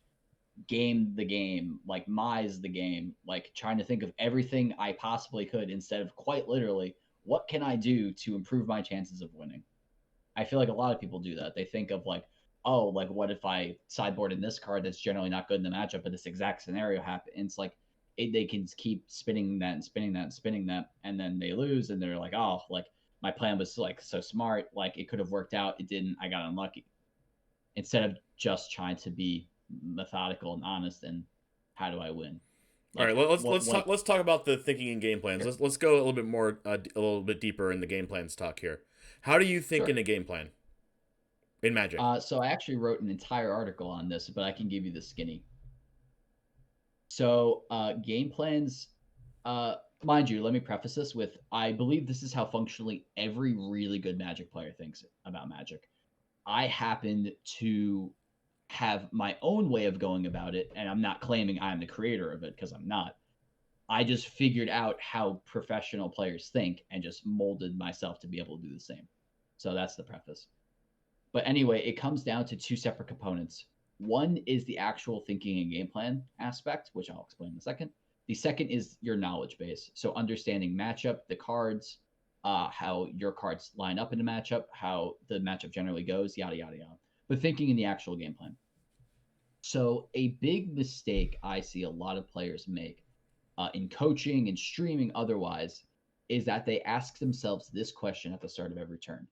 [SPEAKER 2] game the game, like mise the game, like trying to think of everything I possibly could instead of quite literally, what can I do to improve my chances of winning? I feel like a lot of people do that. They think of like, oh, like what if I sideboard in this card that's generally not good in the matchup, but this exact scenario happens. It's like they can keep spinning that and spinning that and spinning that, and then they lose, and they're like, oh, like my plan was like so smart, like it could have worked out, it didn't, I got unlucky. Instead of just trying to be methodical and honest and how do I win?
[SPEAKER 1] Like, all right, let's talk about the thinking and game plans. Let's go a little bit more a little bit deeper in the game plans talk here. How do you think in a game plan in Magic?
[SPEAKER 2] So I actually wrote an entire article on this, but I can give you the skinny. So game plans, mind you, let me preface this with I believe this is how functionally every really good Magic player thinks about Magic. I happened to have my own way of going about it, and I'm not claiming I'm the creator of it because I'm not. I just figured out how professional players think and just molded myself to be able to do the same. So that's the preface. But anyway, it comes down to 2 separate components. One is the actual thinking and game plan aspect, which I'll explain in a second. The second is your knowledge base. So understanding matchup, the cards, how your cards line up in a matchup, how the matchup generally goes, yada, yada, yada. But thinking in the actual game plan. So a big mistake I see a lot of players make in coaching and streaming otherwise is that they ask themselves this question at the start of every turn.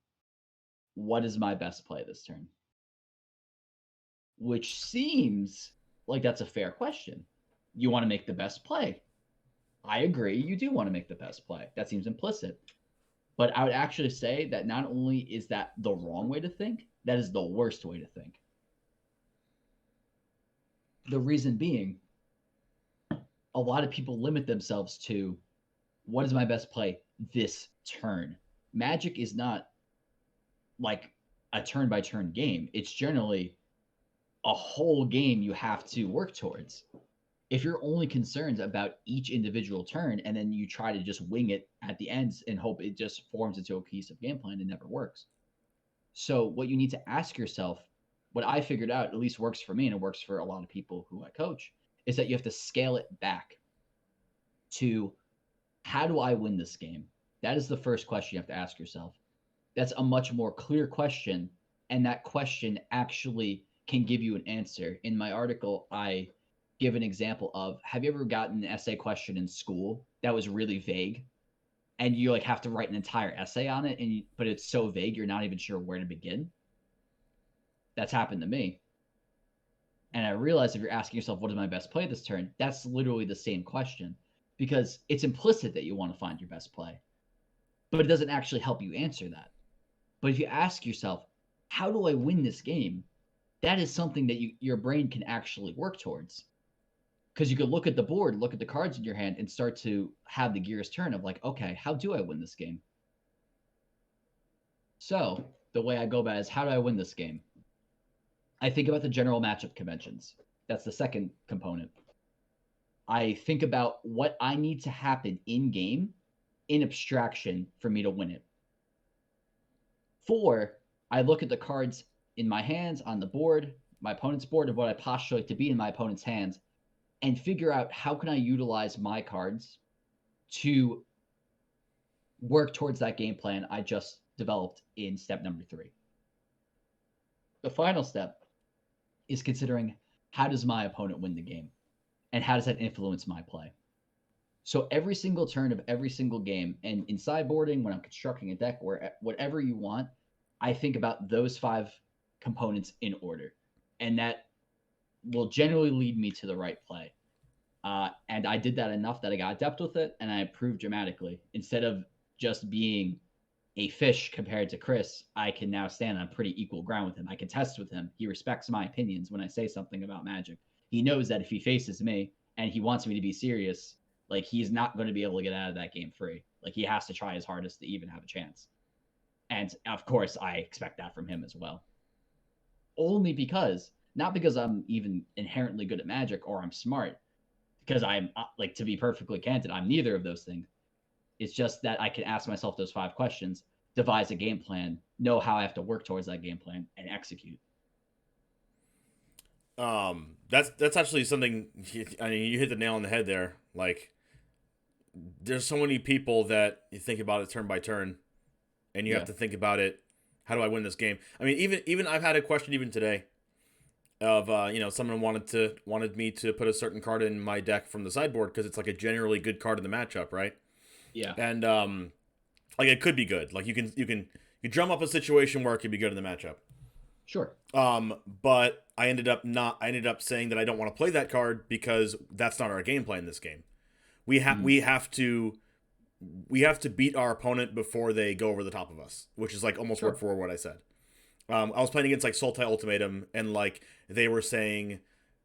[SPEAKER 2] What is my best play this turn? Which seems like that's a fair question. You want to make the best play. I agree, you do want to make the best play. That seems implicit. But I would actually say that not only is that the wrong way to think, that is the worst way to think. The reason being, a lot of people limit themselves to what is my best play this turn. Magic is not like a turn-by-turn game. It's generally a whole game you have to work towards. If you're only concerned about each individual turn and then you try to just wing it at the end and hope it just forms into a piece of game plan, it never works. So what you need to ask yourself, what I figured out, at least works for me and it works for a lot of people who I coach, is that you have to scale it back to how do I win this game? That is the first question you have to ask yourself. That's a much more clear question, and that question actually can give you an answer. In my article, I give an example of, have you ever gotten an essay question in school that was really vague and you like have to write an entire essay on it, but it's so vague you're not even sure where to begin? That's happened to me. And I realized if you're asking yourself, what is my best play this turn? That's literally the same question, because it's implicit that you want to find your best play, but it doesn't actually help you answer that. But if you ask yourself, how do I win this game? That is something that your brain can actually work towards. Because you could look at the board, look at the cards in your hand, and start to have the gears turn of like, okay, how do I win this game? So the way I go about it is, how do I win this game? I think about the general matchup conventions. That's the second component. I think about what I need to happen in game, in abstraction, for me to win it. 4, I look at the cards in my hands, on the board, my opponent's board, and what I postulate to be in my opponent's hands, and figure out how can I utilize my cards to work towards that game plan I just developed in step number 3. The final step is considering, how does my opponent win the game? And how does that influence my play? So every single turn of every single game, and in sideboarding, when I'm constructing a deck, or whatever you want, I think about those 5 components in order. And that will generally lead me to the right play. And I did that enough that I got adept with it, and I improved dramatically. Instead of just being a fish compared to Chris, I can now stand on pretty equal ground with him. I can test with him. He respects my opinions when I say something about Magic. He knows that if he faces me and he wants me to be serious, like, he's not going to be able to get out of that game free. Like, he has to try his hardest to even have a chance. And of course, I expect that from him as well. Only because, not because I'm even inherently good at Magic or I'm smart, because I'm, like, to be perfectly candid, I'm neither of those things. It's just that I can ask myself those 5 questions, devise a game plan, know how I have to work towards that game plan, and execute.
[SPEAKER 1] That's actually something. I mean, you hit the nail on the head there. Like, there's so many people that you think about it turn by turn, and you have to think about it. How do I win this game? I mean, even I've had a question even today of someone wanted me to put a certain card in my deck from the sideboard because it's like a generally good card in the matchup, right?
[SPEAKER 2] Yeah.
[SPEAKER 1] And like, it could be good. Like, you drum up a situation where it could be good in the matchup.
[SPEAKER 2] Sure.
[SPEAKER 1] But I ended up saying that I don't want to play that card because that's not our game plan in this game. We have to beat our opponent before they go over the top of us, which is like almost word for word what I said. I was playing against like Sultai Ultimatum, and like they were saying,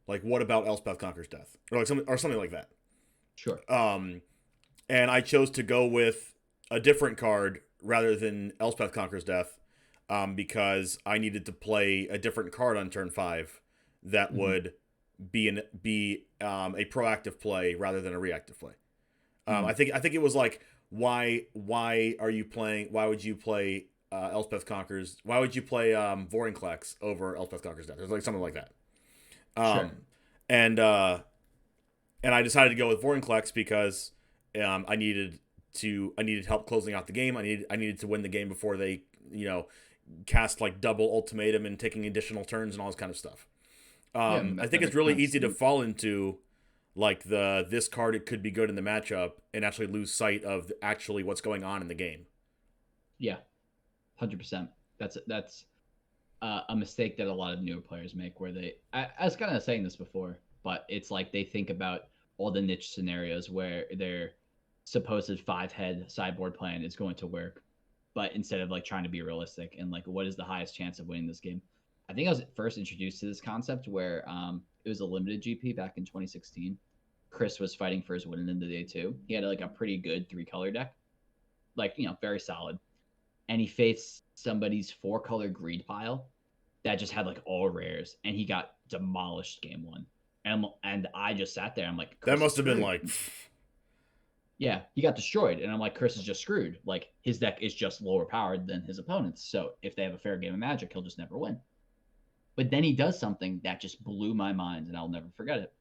[SPEAKER 1] like, what about Elspeth Conquers Death, or like something like that.
[SPEAKER 2] Sure.
[SPEAKER 1] And I chose to go with a different card rather than Elspeth Conquers Death, because I needed to play a different card on turn 5 that would be a proactive play rather than a reactive play. I think it was like, why would you play Elspeth Conquers? Why would you play Vorinclex over Elspeth Conquers Death? There's like something like that.
[SPEAKER 2] Sure.
[SPEAKER 1] And I decided to go with Vorinclex because I needed help closing out the game. I needed to win the game before they cast like double ultimatum and taking additional turns and all this kind of stuff. I think it's really easy to fall into like this card, it could be good in the matchup, and actually lose sight of actually what's going on in the game.
[SPEAKER 2] Yeah, 100%. That's a mistake that a lot of newer players make, where I was kind of saying this before, but it's like they think about all the niche scenarios where their supposed 5-head sideboard plan is going to work, but instead of like trying to be realistic and like, what is the highest chance of winning this game? I think I was first introduced to this concept where it was a limited GP back in 2016. Chris was fighting for his win in the day 2. He had like a pretty good 3-color deck, like, very solid. And he faced somebody's 4-color greed pile that just had like all rares, and he got demolished game 1. And I just sat there. I'm like,
[SPEAKER 1] that must have been like,
[SPEAKER 2] yeah, he got destroyed. And I'm like, Chris is just screwed. Like, his deck is just lower powered than his opponent's. So if they have a fair game of Magic, he'll just never win. But then he does something that just blew my mind, and I'll never forget it.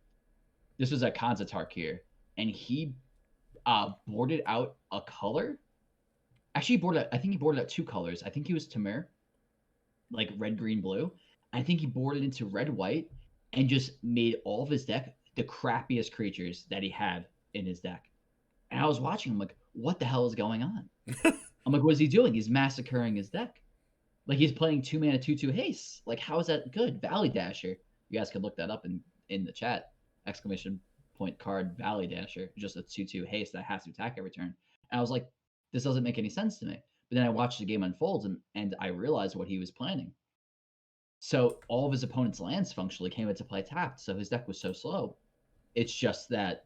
[SPEAKER 2] This was at Kanzatark here, and he boarded out a color. Actually, I think he boarded out two colors. I think he was Tamir, like red, green, blue. I think he boarded into red, white, and just made all of his deck the crappiest creatures that he had in his deck. And I was watching him like, what the hell is going on? I'm like, what is he doing? He's massacring his deck. Like he's playing 2-mana 2/2 haste. Like how is that good? Valley Dasher. You guys can look that up in the chat. Exclamation point card Valley Dasher. Just a 2/2 haste that has to attack every turn. And I was like, this doesn't make any sense to me. But then I watched the game unfold and I realized what he was planning. So all of his opponent's lands functionally came into play tapped. So his deck was so slow. It's just that,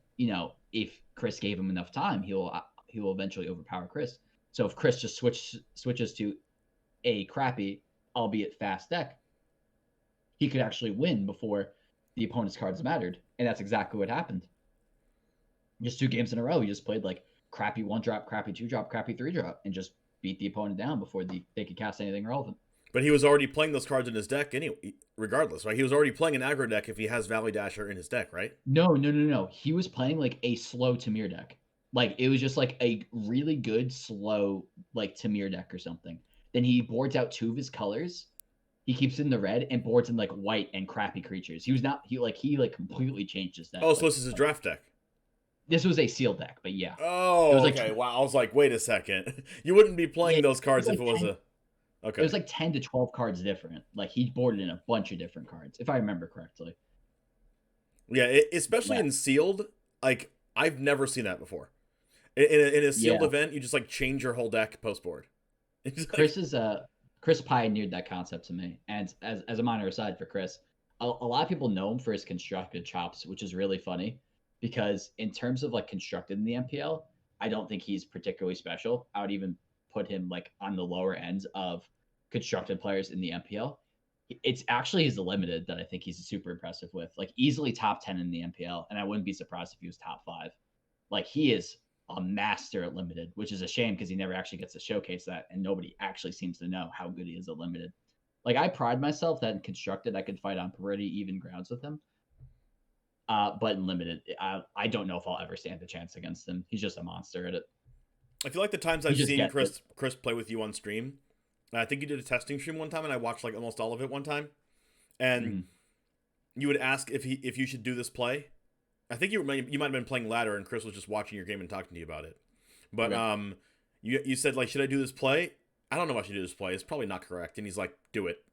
[SPEAKER 2] if Chris gave him enough time, he will eventually overpower Chris. So if Chris just switches to a crappy, albeit fast deck, he could actually win before the opponent's cards mattered. And that's exactly what happened. Just 2 games in a row, he just played like crappy 1-drop, crappy 2-drop, crappy 3-drop, and just beat the opponent down before they could cast anything relevant.
[SPEAKER 1] But he was already playing those cards in his deck anyway, regardless, right? He was already playing an aggro deck if he has Valley Dasher in his deck, right?
[SPEAKER 2] No. He was playing like a slow Tamir deck. Like it was just like a really good slow like Tamir deck or something. Then he boards out 2 of his colors. He keeps in the red and boards in like white and crappy creatures. He completely changed his deck.
[SPEAKER 1] Oh, so this is his draft deck.
[SPEAKER 2] This was a sealed deck, but yeah.
[SPEAKER 1] Oh, okay. Wow. I was like, wait a second. You wouldn't be playing those cards if it was a... Okay.
[SPEAKER 2] It was like 10 to 12 cards different. Like he boarded in a bunch of different cards, if I remember correctly.
[SPEAKER 1] Yeah, especially in sealed. Like I've never seen that before. In a sealed event, you just like change your whole deck post board.
[SPEAKER 2] Chris pioneered that concept to me, and as a minor aside for Chris, a lot of people know him for his constructed chops, which is really funny because in terms of like constructed in the MPL, I don't think he's particularly special. I would even put him like on the lower ends of constructed players in the MPL. It's actually his limited that I think he's super impressive with, like easily top 10 in the MPL, and I wouldn't be surprised if he was top 5. Like he is a master at limited, which is a shame because he never actually gets to showcase that, and nobody actually seems to know how good he is at limited. Like I pride myself that in constructed I could fight on pretty even grounds with him. But in limited, I don't know if I'll ever stand a chance against him. He's just a monster at it.
[SPEAKER 1] I feel like the times I've seen Chris play with you on stream, I think you did a testing stream one time, and I watched like almost all of it one time, and you would ask if you should do this play. I think you might have been playing ladder, and Chris was just watching your game and talking to you about it. But you said like, should I do this play? I don't know if I should do this play. It's probably not correct. And he's like, do it.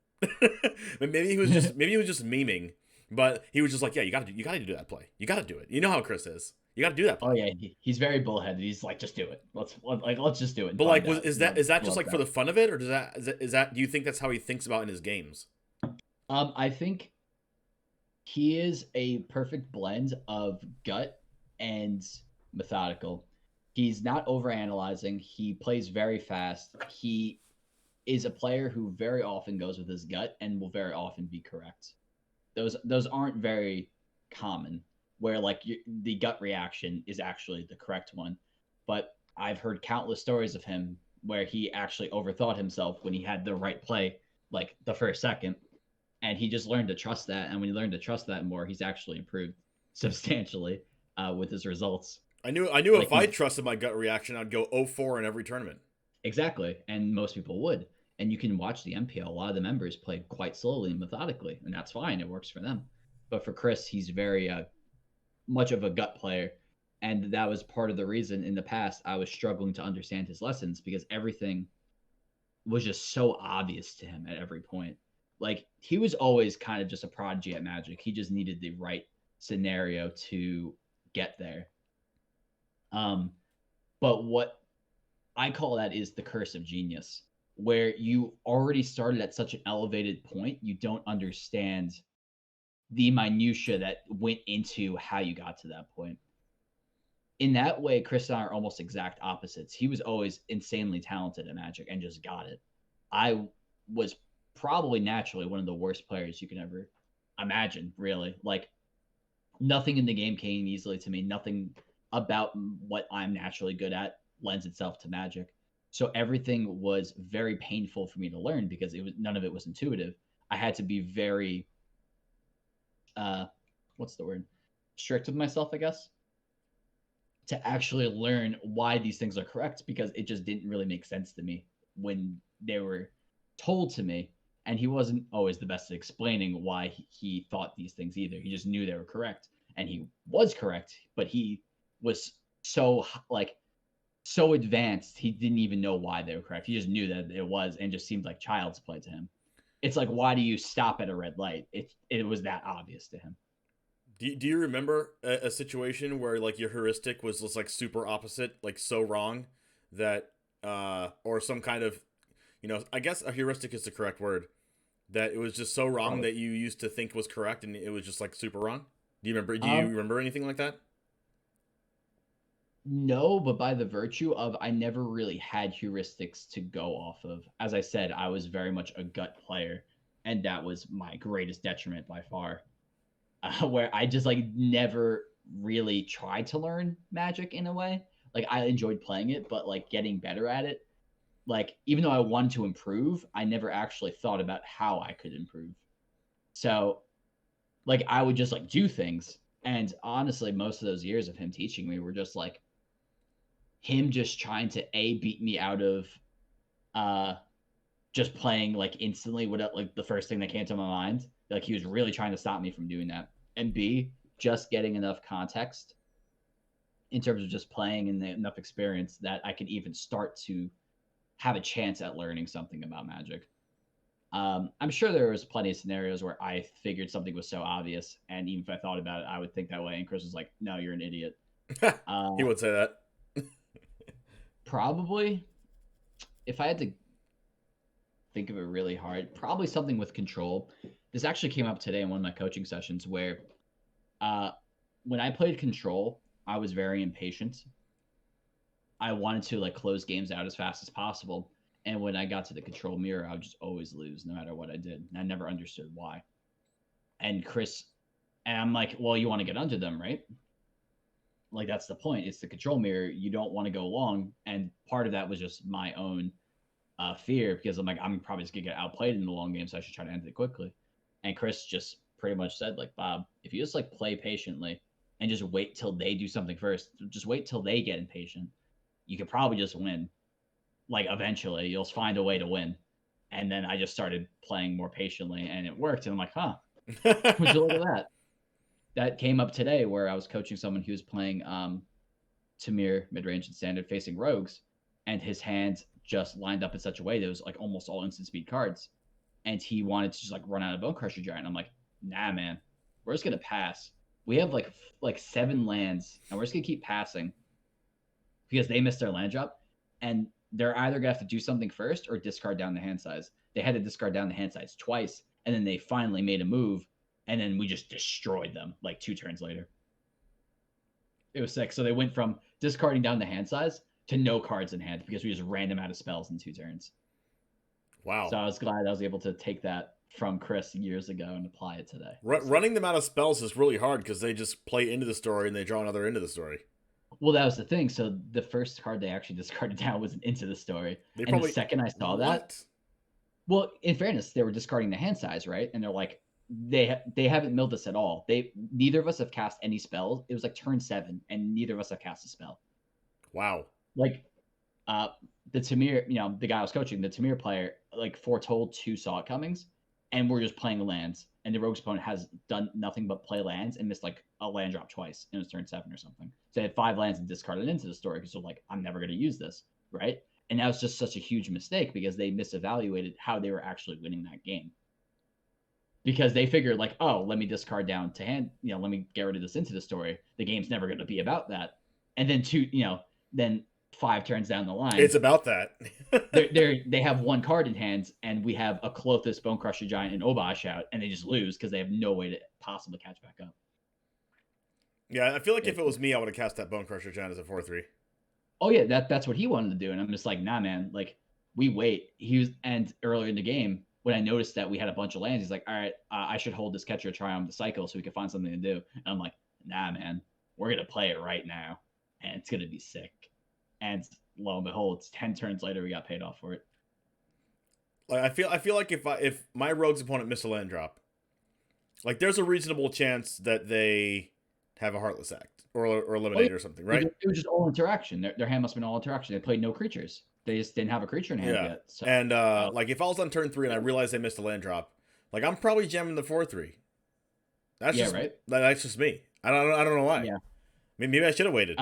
[SPEAKER 1] But maybe he was just memeing. But he was just like, yeah, you got to do that play. You got to do it. You know how Chris is. You got to do that play.
[SPEAKER 2] Oh yeah, he's very bullheaded. He's like, just do it. Let's just do it.
[SPEAKER 1] But like, is that just like for the fun of it, or is that do you think that's how he thinks about in his games?
[SPEAKER 2] I think he is a perfect blend of gut and methodical. He's not overanalyzing. He plays very fast. He is a player who very often goes with his gut and will very often be correct. Those aren't very common, where like the gut reaction is actually the correct one. But I've heard countless stories of him where he actually overthought himself when he had the right play, like the first second. And he just learned to trust that. And when he learned to trust that more, he's actually improved substantially with his results.
[SPEAKER 1] I knew like if I trusted my gut reaction, I'd go 0-4 in every tournament.
[SPEAKER 2] Exactly. And most people would. And you can watch the MPL. A lot of the members play quite slowly and methodically, and that's fine. It works for them. But for Chris, he's very much of a gut player. And that was part of the reason in the past I was struggling to understand his lessons, because everything was just so obvious to him at every point. Like, he was always kind of just a prodigy at Magic. He just needed the right scenario to get there. But what I call that is the curse of genius, where you already started at such an elevated point, you don't understand the minutia that went into how you got to that point. In that way, Chris and I are almost exact opposites. He was always insanely talented at Magic and just got it. I was probably naturally one of the worst players you can ever imagine, really. Like, nothing in the game came easily to me. Nothing about what I'm naturally good at lends itself to Magic. So everything was very painful for me to learn because none of it was intuitive. I had to be very, what's the word? Strict with myself, I guess, to actually learn why these things are correct, because it just didn't really make sense to me when they were told to me. And he wasn't always the best at explaining why he thought these things either. He just knew they were correct, and he was correct, but he was so like so advanced, he didn't even know why they were correct. He just knew that it was, and just seemed like child's play to him. It's like, why do you stop at a red light? It was that obvious to him.
[SPEAKER 1] Do you remember a situation where like your heuristic was just like super opposite, like so wrong that or some kind of, I guess a heuristic is the correct word, that it was just so wrong that you used to think was correct and it was just like super wrong? Do you remember anything like that?
[SPEAKER 2] No, but by the virtue of, I never really had heuristics to go off of. As I said, I was very much a gut player, and that was my greatest detriment by far. Where I just like never really tried to learn Magic in a way. Like, I enjoyed playing it, but like getting better at it, like even though I wanted to improve, I never actually thought about how I could improve. So like I would just like do things, and honestly, most of those years of him teaching me were just like him just trying to beat me out of uh just playing like instantly without like the first thing that came to my mind. Like he was really trying to stop me from doing that. And B, just getting enough context in terms of just playing and enough experience that I could even start to have a chance at learning something about Magic. I'm sure there was plenty of scenarios where I figured something was so obvious, and even if I thought about it, I would think that way. And Chris was like, "No, you're an idiot."
[SPEAKER 1] He would say that.
[SPEAKER 2] Probably, if I had to think of it really hard, probably something with control. This actually came up today in one of my coaching sessions where uh, when I played control, I was very impatient. I wanted to like close games out as fast as possible. And when I got to the control mirror, I would just always lose no matter what I did. And I never understood why. And Chris, and I'm like, well, you want to get under them, right? Like, that's the point. It's the control mirror. You don't want to go long. And part of that was just my own fear, because I'm like, I'm probably just gonna get outplayed in the long game, so I should try to end it quickly. And Chris just pretty much said, like, Bob, if you just like play patiently and just wait till they do something first, just wait till they get impatient, you could probably just win. Like eventually, you'll find a way to win. And then I just started playing more patiently, and it worked. And I'm like, huh, would you look at that? That came up today where I was coaching someone who was playing Tamir mid-range and standard facing rogues, and his hand just lined up in such a way that it was like almost all instant speed cards, and he wanted to just like run out of Bone Crusher Giant. I'm like, nah, man, we're just gonna pass. We have like 7 lands, and we're just gonna keep passing because they missed their land drop, and they're either gonna have to do something first or discard down the hand size. They had to discard down the hand size twice, and then they finally made a move, and then we just destroyed them like 2 turns later. It was sick. So they went from discarding down the hand size to no cards in hand because we just ran them out of spells in 2 turns.
[SPEAKER 1] Wow.
[SPEAKER 2] So I was glad I was able to take that from Chris years ago and apply it today.
[SPEAKER 1] Running them out of spells is really hard because they just play into the story and they draw another into the story.
[SPEAKER 2] Well, that was the thing. So the first card they actually discarded down was Into the Story. And the second I saw that, well, in fairness, they were discarding the hand size, right? And they're like, they haven't milled us at all. Neither of us have cast any spells. It was like turn 7, and neither of us have cast a spell.
[SPEAKER 1] Wow.
[SPEAKER 2] Like, the Tamir, the guy I was coaching, the Tamir player, like foretold 2 Saw It Comings, and we're just playing lands. And the Rogue's opponent has done nothing but play lands and missed like a land drop twice, and it was turn 7 or something. So they had 5 lands and discarded Into the Story because they're like, I'm never going to use this, right? And that was just such a huge mistake because they misevaluated how they were actually winning that game. Because they figured like, oh, let me discard down to hand, let me get rid of this Into the Story. The game's never going to be about that. And then then 5 turns down the line,
[SPEAKER 1] it's about that.
[SPEAKER 2] they have 1 card in hand, and we have a Clothis, Bone Crusher Giant, and Obosh out, and they just lose because they have no way to possibly catch back up.
[SPEAKER 1] Yeah, I feel like if it was me, I would have cast that Bone Crusher Giant as a 4/3.
[SPEAKER 2] Oh yeah, that's what he wanted to do, and I'm just like, nah, man. Like, we wait. And earlier in the game, when I noticed that we had a bunch of lands, he's like, all right, I should hold this Catcher Triumph the cycle so we can find something to do. And I'm like, nah, man, we're gonna play it right now, and it's gonna be sick. And lo and behold, it's 10 turns later, we got paid off for it.
[SPEAKER 1] Like I feel like if my rogue's opponent missed a land drop, like there's a reasonable chance that they have a Heartless Act or
[SPEAKER 2] Oh, yeah.
[SPEAKER 1] eliminate or something, right?
[SPEAKER 2] It was just all interaction. Their hand must have been all interaction. They played no creatures. They just didn't have a creature in hand
[SPEAKER 1] Yeah.
[SPEAKER 2] yet. So,
[SPEAKER 1] And
[SPEAKER 2] uh,
[SPEAKER 1] like if I was on turn 3 and I realized they missed a land drop, like I'm probably jamming the 4/3.
[SPEAKER 2] yeah, right.
[SPEAKER 1] That's just me. I don't know why.
[SPEAKER 2] Yeah.
[SPEAKER 1] Maybe I should have waited.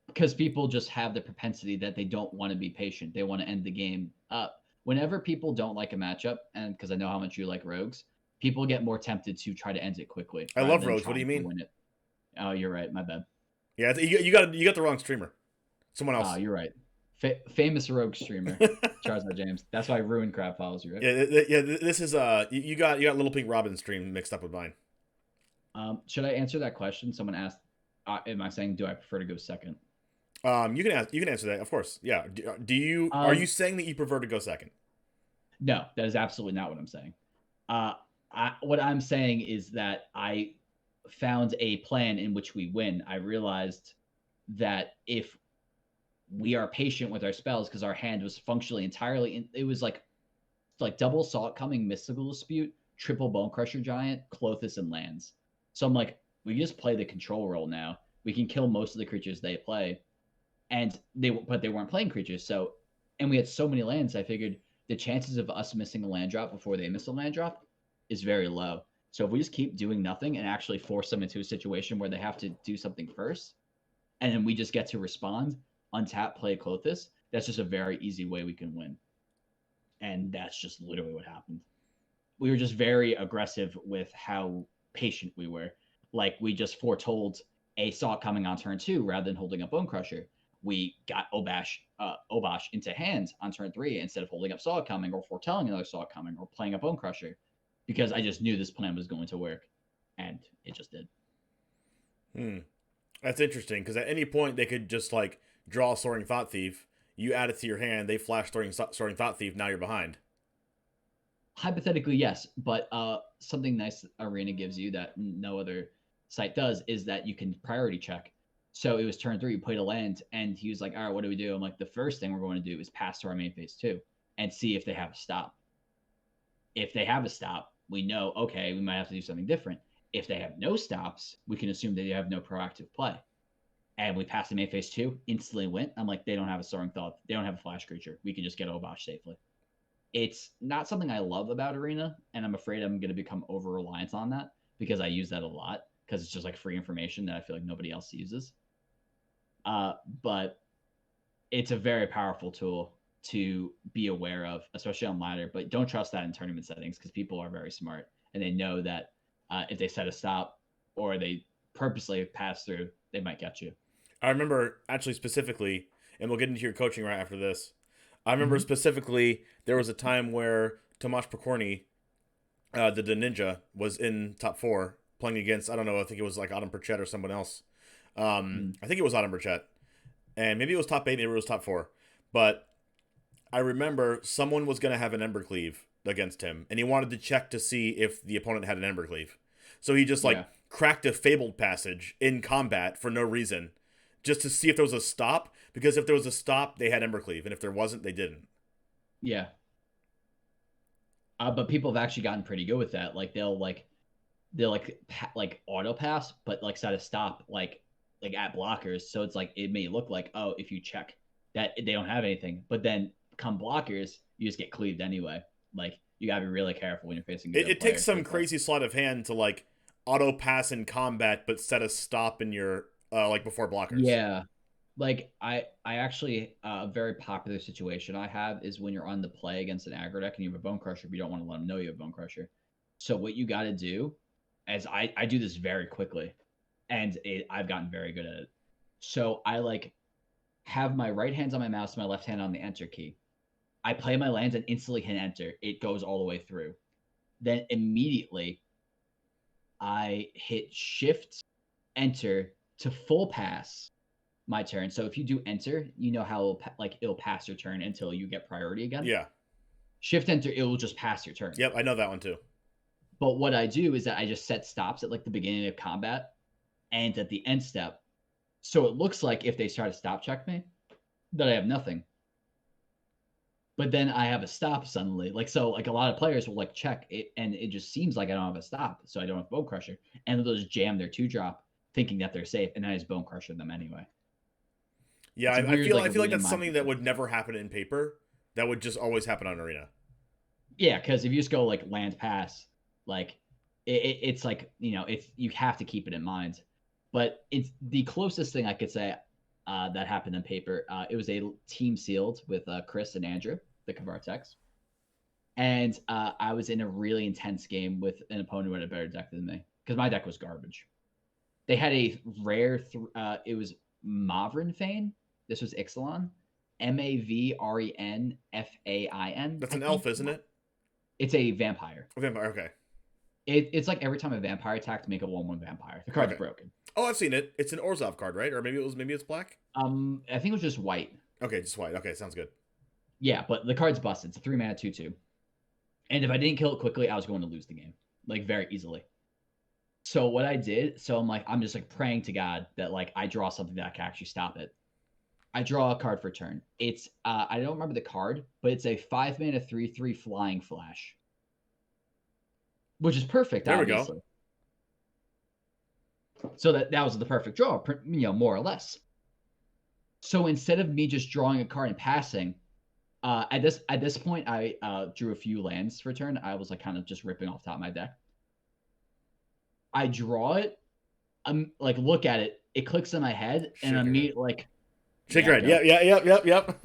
[SPEAKER 2] Because people just have the propensity that they don't want to be patient. They want to end the game. Whenever people don't like a matchup, and because I know how much you like rogues, people get more tempted to try to end it quickly.
[SPEAKER 1] I
[SPEAKER 2] rather
[SPEAKER 1] love
[SPEAKER 2] than
[SPEAKER 1] rogues. What do you
[SPEAKER 2] trying to
[SPEAKER 1] mean?
[SPEAKER 2] win it. Oh, you're right. My bad.
[SPEAKER 1] Yeah, you got the wrong streamer. Someone
[SPEAKER 2] Oh,
[SPEAKER 1] else.
[SPEAKER 2] you're right. Famous rogue streamer, Charizard James. That's why Ruin Crab follows you, right?
[SPEAKER 1] Yeah. This is you got Little Pink Robin stream mixed up with mine.
[SPEAKER 2] Should I answer that question? Someone asked, am I saying, do I prefer to go second?
[SPEAKER 1] You can answer that, of course. Yeah. Do you are you saying that you prefer to go second?
[SPEAKER 2] No, that is absolutely not what I'm saying. What I'm saying is that I found a plan in which we win. I realized that if we are patient with our spells, because our hand was functionally entirely, it was like double Salt Coming, Mystical Dispute, triple Bone Crusher Giant, Clothis, and lands. So I'm like, we just play the control role now. We can kill most of the creatures they play, but they weren't playing creatures. So, and we had so many lands. I figured the chances of us missing a land drop before they miss a land drop is very low. So if we just keep doing nothing and actually force them into a situation where they have to do something first, and then we just get to respond, untap, play Clothis, that's just a very easy way we can win. And that's just literally what happened. We were just very aggressive with how patient we were. Like we just foretold a Saw coming on turn 2 rather than holding up Bone Crusher. We got Obosh into hand on turn 3 instead of holding up Saw coming or foretelling another Saw coming or playing a Bone Crusher, because I just knew this plan was going to work, and it just did.
[SPEAKER 1] That's interesting because at any point they could just like draw Soaring Thought Thief. You add it to your hand. They flash Soaring Thought Thief. Now you're behind.
[SPEAKER 2] Hypothetically, yes, but something nice Arena gives you that no other site does is that you can priority check. So it was turn 3, you played a land, and he was like, all right, what do we do? I'm like, the first thing we're going to do is pass to our main phase 2 and see if they have a stop. If they have a stop, we know, okay, we might have to do something different. If they have no stops, we can assume that they have no proactive play. And we passed the main phase 2, instantly went. I'm like, they don't have a Soaring Thought. They don't have a flash creature. We can just get Obosh safely. It's not something I love about Arena, and I'm afraid I'm going to become over-reliant on that because I use that a lot because it's just like free information that I feel like nobody else uses. But it's a very powerful tool to be aware of, especially on ladder. But don't trust that in tournament settings because people are very smart and they know that if they set a stop or they purposely pass through, they might get you.
[SPEAKER 1] I remember actually specifically, and we'll get into your coaching right after this. I remember specifically there was a time where Tomasz Pokorny, the ninja, was in top 4 playing against, I don't know, I think it was like Autumn Burchett or someone else. I think it was Autumn Burchett. And maybe it was top 8, maybe it was top 4. But I remember someone was going to have an Embercleave against him, and he wanted to check to see if the opponent had an Embercleave. So he just cracked a Fabled Passage in combat for no reason, just to see if there was a stop, because if there was a stop, they had Embercleave, and if there wasn't, they didn't.
[SPEAKER 2] Yeah. But people have actually gotten pretty good with that. Like they'll auto pass, but like set a stop like at blockers. So it's like it may look like, oh, if you check that they don't have anything, but then come blockers, you just get cleaved anyway. Like you gotta be really careful when you're facing.
[SPEAKER 1] It takes some crazy sleight of hand to like auto pass in combat, but set a stop in your like before blockers.
[SPEAKER 2] Yeah, like I actually a very popular situation I have is when you're on the play against an aggro deck and you have a Bone Crusher, but you don't want to let them know you have Bone Crusher. So what you got to do, as I do this very quickly, and I've gotten very good at it. So I like have my right hand on my mouse, my left hand on the enter key. I play my lands and instantly hit enter. It goes all the way through. Then immediately I hit shift enter to full pass my turn. So if you do enter, you know how it'll pass your turn until you get priority again.
[SPEAKER 1] Yeah.
[SPEAKER 2] Shift enter, it will just pass your turn.
[SPEAKER 1] Yep, I know that one too.
[SPEAKER 2] But what I do is that I just set stops at like the beginning of combat and at the end step. So it looks like if they try to stop check me, that I have nothing. but then I have a stop suddenly. Like, so like a lot of players will like check it and it just seems like I don't have a stop. So I don't have Bone Crusher. And they'll just jam their 2-drop thinking that they're safe. And then I just Bone Crusher them anyway.
[SPEAKER 1] Yeah,
[SPEAKER 2] It's weird,
[SPEAKER 1] I feel like that's
[SPEAKER 2] mind
[SPEAKER 1] something that
[SPEAKER 2] control.
[SPEAKER 1] would never happen in paper. That would just always happen on Arena.
[SPEAKER 2] Yeah, because if you just go like land pass, like it's like, if you have to keep it in mind. But it's the closest thing I could say that happened in paper. It was a team sealed with Chris and Andrew, the Kavartex. And I was in a really intense game with an opponent who had a better deck than me because my deck was garbage. They had a rare, it was Mavren Fane. This was Ixalan. Mavrenfain.
[SPEAKER 1] That's an elf, isn't it?
[SPEAKER 2] It's a vampire.
[SPEAKER 1] A vampire, okay.
[SPEAKER 2] It's like every time a vampire attacked, make a 1/1 vampire. The card's broken.
[SPEAKER 1] Oh, I've seen it. It's an Orzhov card, right? Or maybe it's black?
[SPEAKER 2] I think it was just white.
[SPEAKER 1] Okay, just white. Okay, sounds good.
[SPEAKER 2] Yeah, but the card's busted. It's a 3-mana 2/2. And if I didn't kill it quickly, I was going to lose the game. Like, very easily. So what I did, I'm just like praying to God that like I draw something that can actually stop it. I draw a card for turn. It's I don't remember the card, but it's a 5-mana 3/3 flying flash. Which is perfect,
[SPEAKER 1] there
[SPEAKER 2] obviously.
[SPEAKER 1] We go.
[SPEAKER 2] So that was the perfect draw, more or less. So instead of me just drawing a card and passing, at this point, I drew a few lands for turn. I was like kind of just ripping off top of my deck. I draw it. I'm like, look at it. It clicks in my head, and I'm like,
[SPEAKER 1] shake your head. Yep.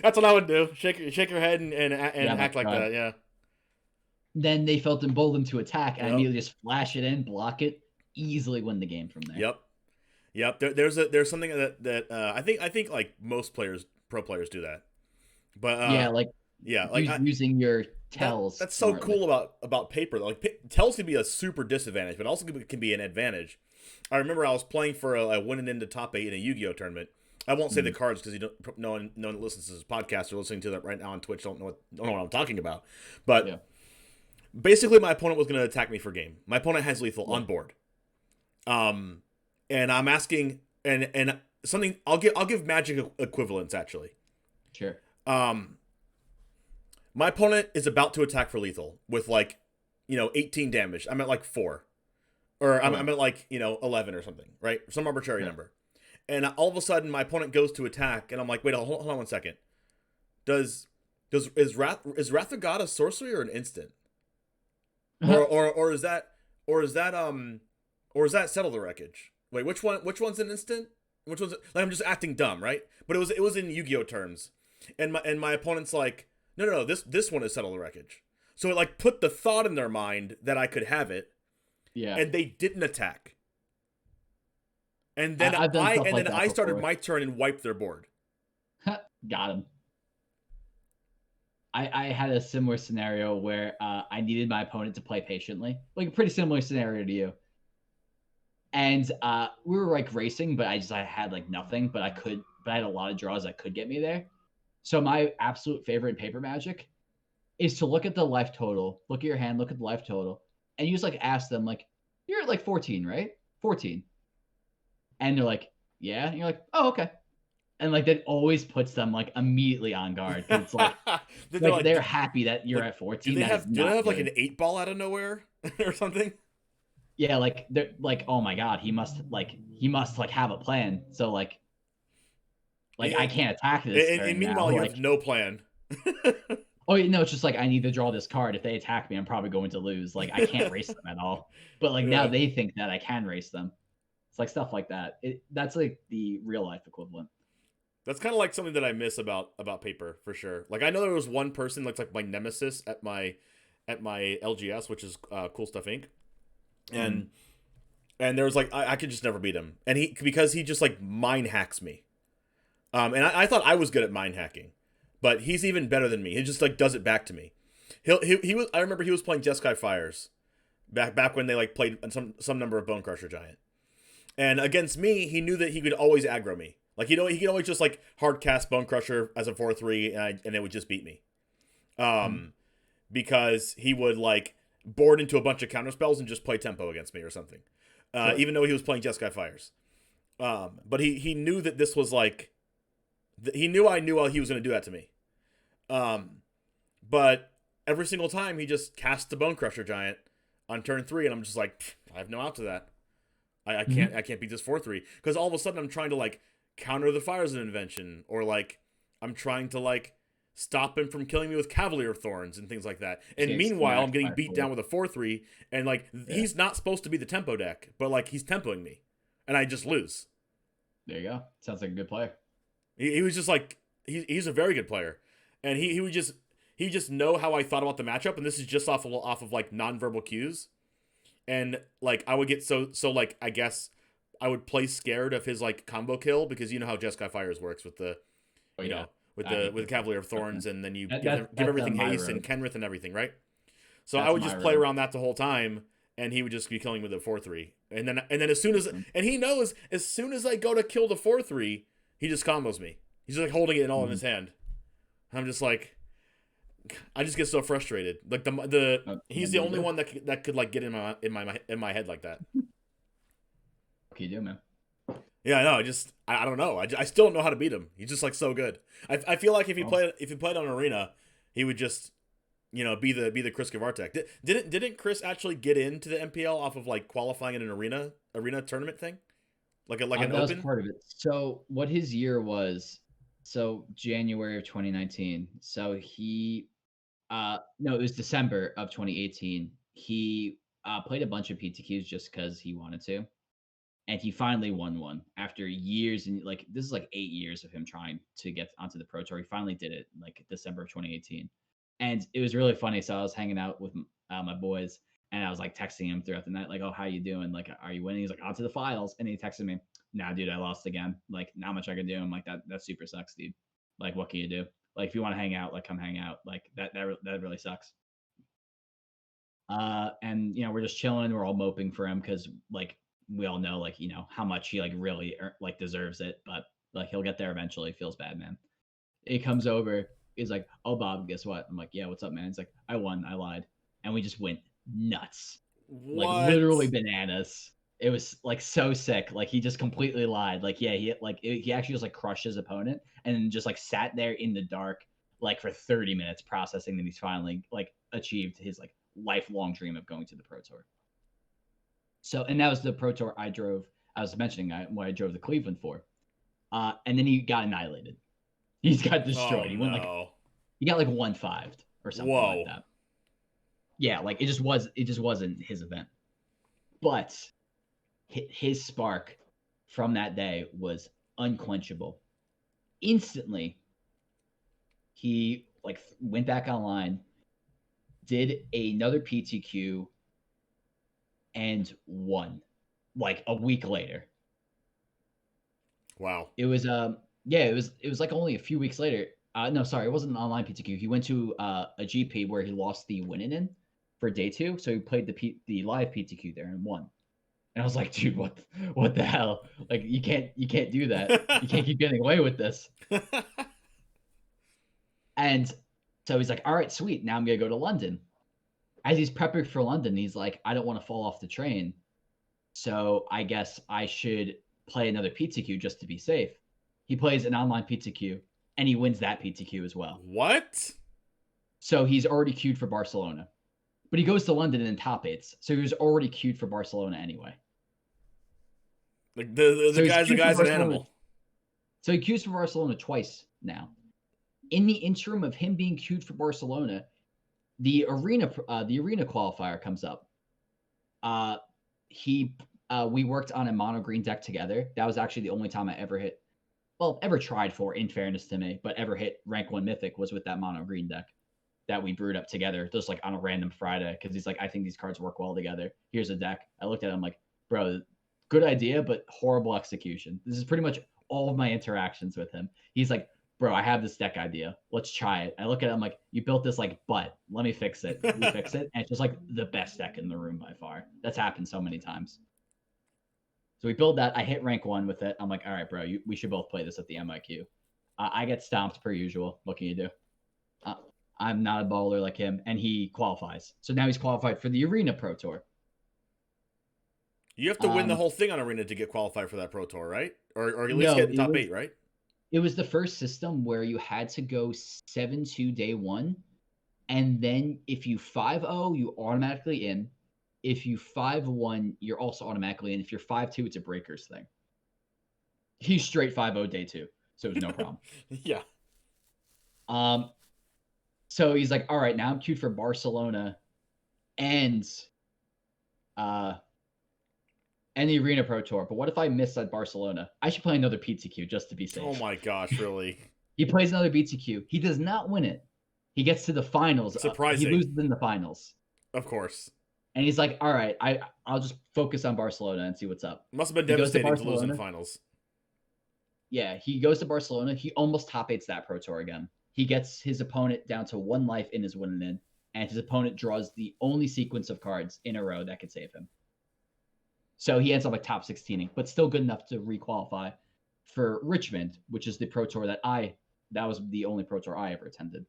[SPEAKER 1] That's what I would do. Shake your head and act like that. Yeah.
[SPEAKER 2] Then they felt emboldened to attack, and I immediately just flash it in, block it, easily win the game from there.
[SPEAKER 1] Yep. There's something that I think like most pro players do that. But
[SPEAKER 2] using your tells.
[SPEAKER 1] That's so cool about paper. Like tells can be a super disadvantage, but also can be an advantage. I remember I was playing for a winning into top 8 in a Yu-Gi-Oh tournament. I won't say the cards because no one that listens to this podcast or listening to that right now on Twitch don't know what I'm talking about. But basically, my opponent was going to attack me for game. My opponent has lethal on board. And I'm asking and something I'll give magic equivalents actually.
[SPEAKER 2] Sure.
[SPEAKER 1] My opponent is about to attack for lethal with 18 damage. I'm at 4. Or I'm at 11 or something, right? Some arbitrary number. And all of a sudden my opponent goes to attack and I'm like, wait, hold on 1 second. Is Wrath of God a sorcery or an instant? Or is that Settle the Wreckage? Wait, which one's an instant? Which one's I'm just acting dumb, right? But it was in Yu-Gi-Oh terms. And my opponent's like, no, this one is Settle the Wreckage. So it put the thought in their mind that I could have it.
[SPEAKER 2] Yeah.
[SPEAKER 1] And they didn't attack. And then I started my turn and wiped their board.
[SPEAKER 2] Got him. I had a similar scenario where I needed my opponent to play patiently. Like a pretty similar scenario to you. And we were racing, but I had nothing, but I had a lot of draws that could get me there. So my absolute favorite in Paper Magic is to look at the life total, look at your hand, look at the life total, and you just ask them you're at 14, right? 14. And they're like, yeah. And you're like, oh, okay. And that always puts them immediately on guard. It's they're happy that you're at 14.
[SPEAKER 1] Do they have an 8-ball out of nowhere or something?
[SPEAKER 2] Yeah, they're oh my god, he must have a plan. So I can't attack this.
[SPEAKER 1] And meanwhile, you have no plan.
[SPEAKER 2] Oh no, it's just I need to draw this card. If they attack me, I'm probably going to lose. I can't race them at all. But now they think that I can race them. It's stuff like that. That's the real life equivalent.
[SPEAKER 1] That's kind of something that I miss about paper for sure. I know there was one person that's my nemesis at my LGS, which is Cool Stuff Inc. And there was I could just never beat him, and because he just mind hacks me. And I thought I was good at mind hacking, but he's even better than me. He just does it back to me. He was. I remember he was playing Jeskai Fires, back when they played some number of Bone Crusher Giant, and against me he knew that he could always aggro me. He could always just hard cast Bone Crusher as a 4/3 and it would just beat me, because he would board into a bunch of counter spells and just play tempo against me or something, sure. Even though he was playing Jeskai Fires, but he knew that this was he knew I knew he was going to do that to me. But every single time he just casts the Bone Crusher Giant on turn 3, and I'm just like, I have no out to that. I can't beat this 4-3 because all of a sudden I'm trying to like counter the Fire as an Invention, or like I'm trying to like stop him from killing me with Cavalier Thorns and things like that. And meanwhile, I'm getting beat down with a 4-3, and like he's not supposed to be the tempo deck, but like he's tempoing me, and I just lose.
[SPEAKER 2] There you go. Sounds like a good player.
[SPEAKER 1] He was just like he's a very good player, and he would just know how I thought about the matchup, and this is just off of like nonverbal cues, and like I would get so like I guess I would play scared of his like combo kill, because you know how Jeskai Fires works with the you know with the Cavalier of Thorns, and then you give everything haste and Kenrith and everything, right? So I would just play around that the whole time, and he would just be killing with a 4-3, and then as soon as and he knows as soon as I go to kill the 4-3, he just combos me. He's just like holding it all in his hand. I'm just like, I just get so frustrated. Like he's the only one that could like get in my head like that.
[SPEAKER 2] What can you do, man?
[SPEAKER 1] Yeah, I know. I don't know. I still don't know how to beat him. He's just like so good. I feel like if he played on Arena, he would just be the Chris Gavartek. Didn't Chris actually get into the MPL off of like qualifying in an arena tournament thing, like an
[SPEAKER 2] that
[SPEAKER 1] open?
[SPEAKER 2] was part of it. So what his year was? So January of 2019. So he, no, it was December of 2018. He played a bunch of PTQs just because he wanted to. And he finally won one after years, and like this is like 8 years of him trying to get onto the Pro Tour. He finally did it like December of 2018, and it was really funny. So I was hanging out with my boys, and I was like texting him throughout the night, like, "Oh, how you doing? Like, are you winning?" He's like, "Onto the finals," and he texted me, "Nah, dude, I lost again. Like, not much I can do." I'm like, "That super sucks, dude. Like, what can you do? Like, if you want to hang out, like, come hang out. Like, that really sucks." And we're just chilling. We're all moping for him because like we all know like how much he like really like deserves it, but like he'll get there eventually. Feels bad, man. He comes over. He's like, "Oh, Bob, guess what?" I'm like, "Yeah, what's up, man?" He's like, "I won. I lied," and we just went nuts,
[SPEAKER 1] What?
[SPEAKER 2] like literally bananas. It was like so sick. Like he just completely lied. Like he actually just like crushed his opponent and just like sat there in the dark like for 30 minutes processing that he's finally like achieved his like lifelong dream of going to the Pro Tour. So, and that was the Pro Tour I was mentioning what I drove to Cleveland for. And then he got annihilated. He's got destroyed. He went he got like 1-5 or something like that. Yeah, like it just wasn't his event. But his spark from that day was unquenchable. Instantly, he like went back online, did another PTQ, and won like a week later.
[SPEAKER 1] Wow.
[SPEAKER 2] It was it was like only a few weeks later. No, sorry, it wasn't an online PTQ. He went to a GP where he lost the win-in for day 2, so he played the live PTQ there and won. And I was like, dude, what the hell? Like you can't do that. You can't keep getting away with this. And so he's like, all right, sweet. Now I'm gonna go to London. As he's prepping for London, he's like, I don't want to fall off the train. So I guess I should play another PTQ just to be safe. He plays an online PTQ and he wins that PTQ as well.
[SPEAKER 1] What?
[SPEAKER 2] So he's already queued for Barcelona. But he goes to London and top 8s. So he was already queued for Barcelona anyway.
[SPEAKER 1] Like the guy's an animal.
[SPEAKER 2] So he queues for Barcelona twice now. In the interim of him being queued for Barcelona, the arena qualifier comes up. We worked on a mono green deck together. That was actually the only time I ever tried for, in fairness to me, but ever hit rank 1 mythic was with that mono green deck that we brewed up together, just like on a random Friday. Because he's like, I think these cards work well together. Here's a deck. I looked at it, I'm like, bro, good idea, but horrible execution. This is pretty much all of my interactions with him. He's like, bro, I have this deck idea. Let's try it. I look at it, I'm like, you built this like butt. Let me fix it. We fix it. And it's just like the best deck in the room by far. That's happened so many times. So we build that. I hit rank 1 with it. I'm like, all right, bro, we should both play this at the MIQ. I get stomped per usual. What can you do? I'm not a baller like him, and he qualifies. So now he's qualified for the Arena Pro Tour.
[SPEAKER 1] You have to win the whole thing on Arena to get qualified for that Pro Tour, right? Or at least get in top 8, right?
[SPEAKER 2] It was the first system where you had to go 7-2 day one, and then if you 5-0, you automatically in. If you 5-1, you're also automatically in. If you're 5-2, it's a breakers thing. He's straight 5-0 day two, so it was no problem.
[SPEAKER 1] Yeah.
[SPEAKER 2] So he's like, all right, now I'm queued for Barcelona and the Arena Pro Tour. But what if I miss at Barcelona? I should play another PTQ just to be safe.
[SPEAKER 1] Oh my gosh, really?
[SPEAKER 2] He plays another BTQ. He does not win it. He gets to the finals.
[SPEAKER 1] Surprising.
[SPEAKER 2] He loses in the finals.
[SPEAKER 1] Of course.
[SPEAKER 2] And he's like, all right, I'll just focus on Barcelona and see what's up.
[SPEAKER 1] Must have been devastating to lose in finals.
[SPEAKER 2] Yeah, he goes to Barcelona. He almost top 8s that Pro Tour again. He gets his opponent down to 1 life in his winning in, and his opponent draws the only sequence of cards in a row that could save him. So he ends up like top 16ing, but still good enough to requalify for Richmond, which is the Pro Tour that was the only Pro Tour I ever attended.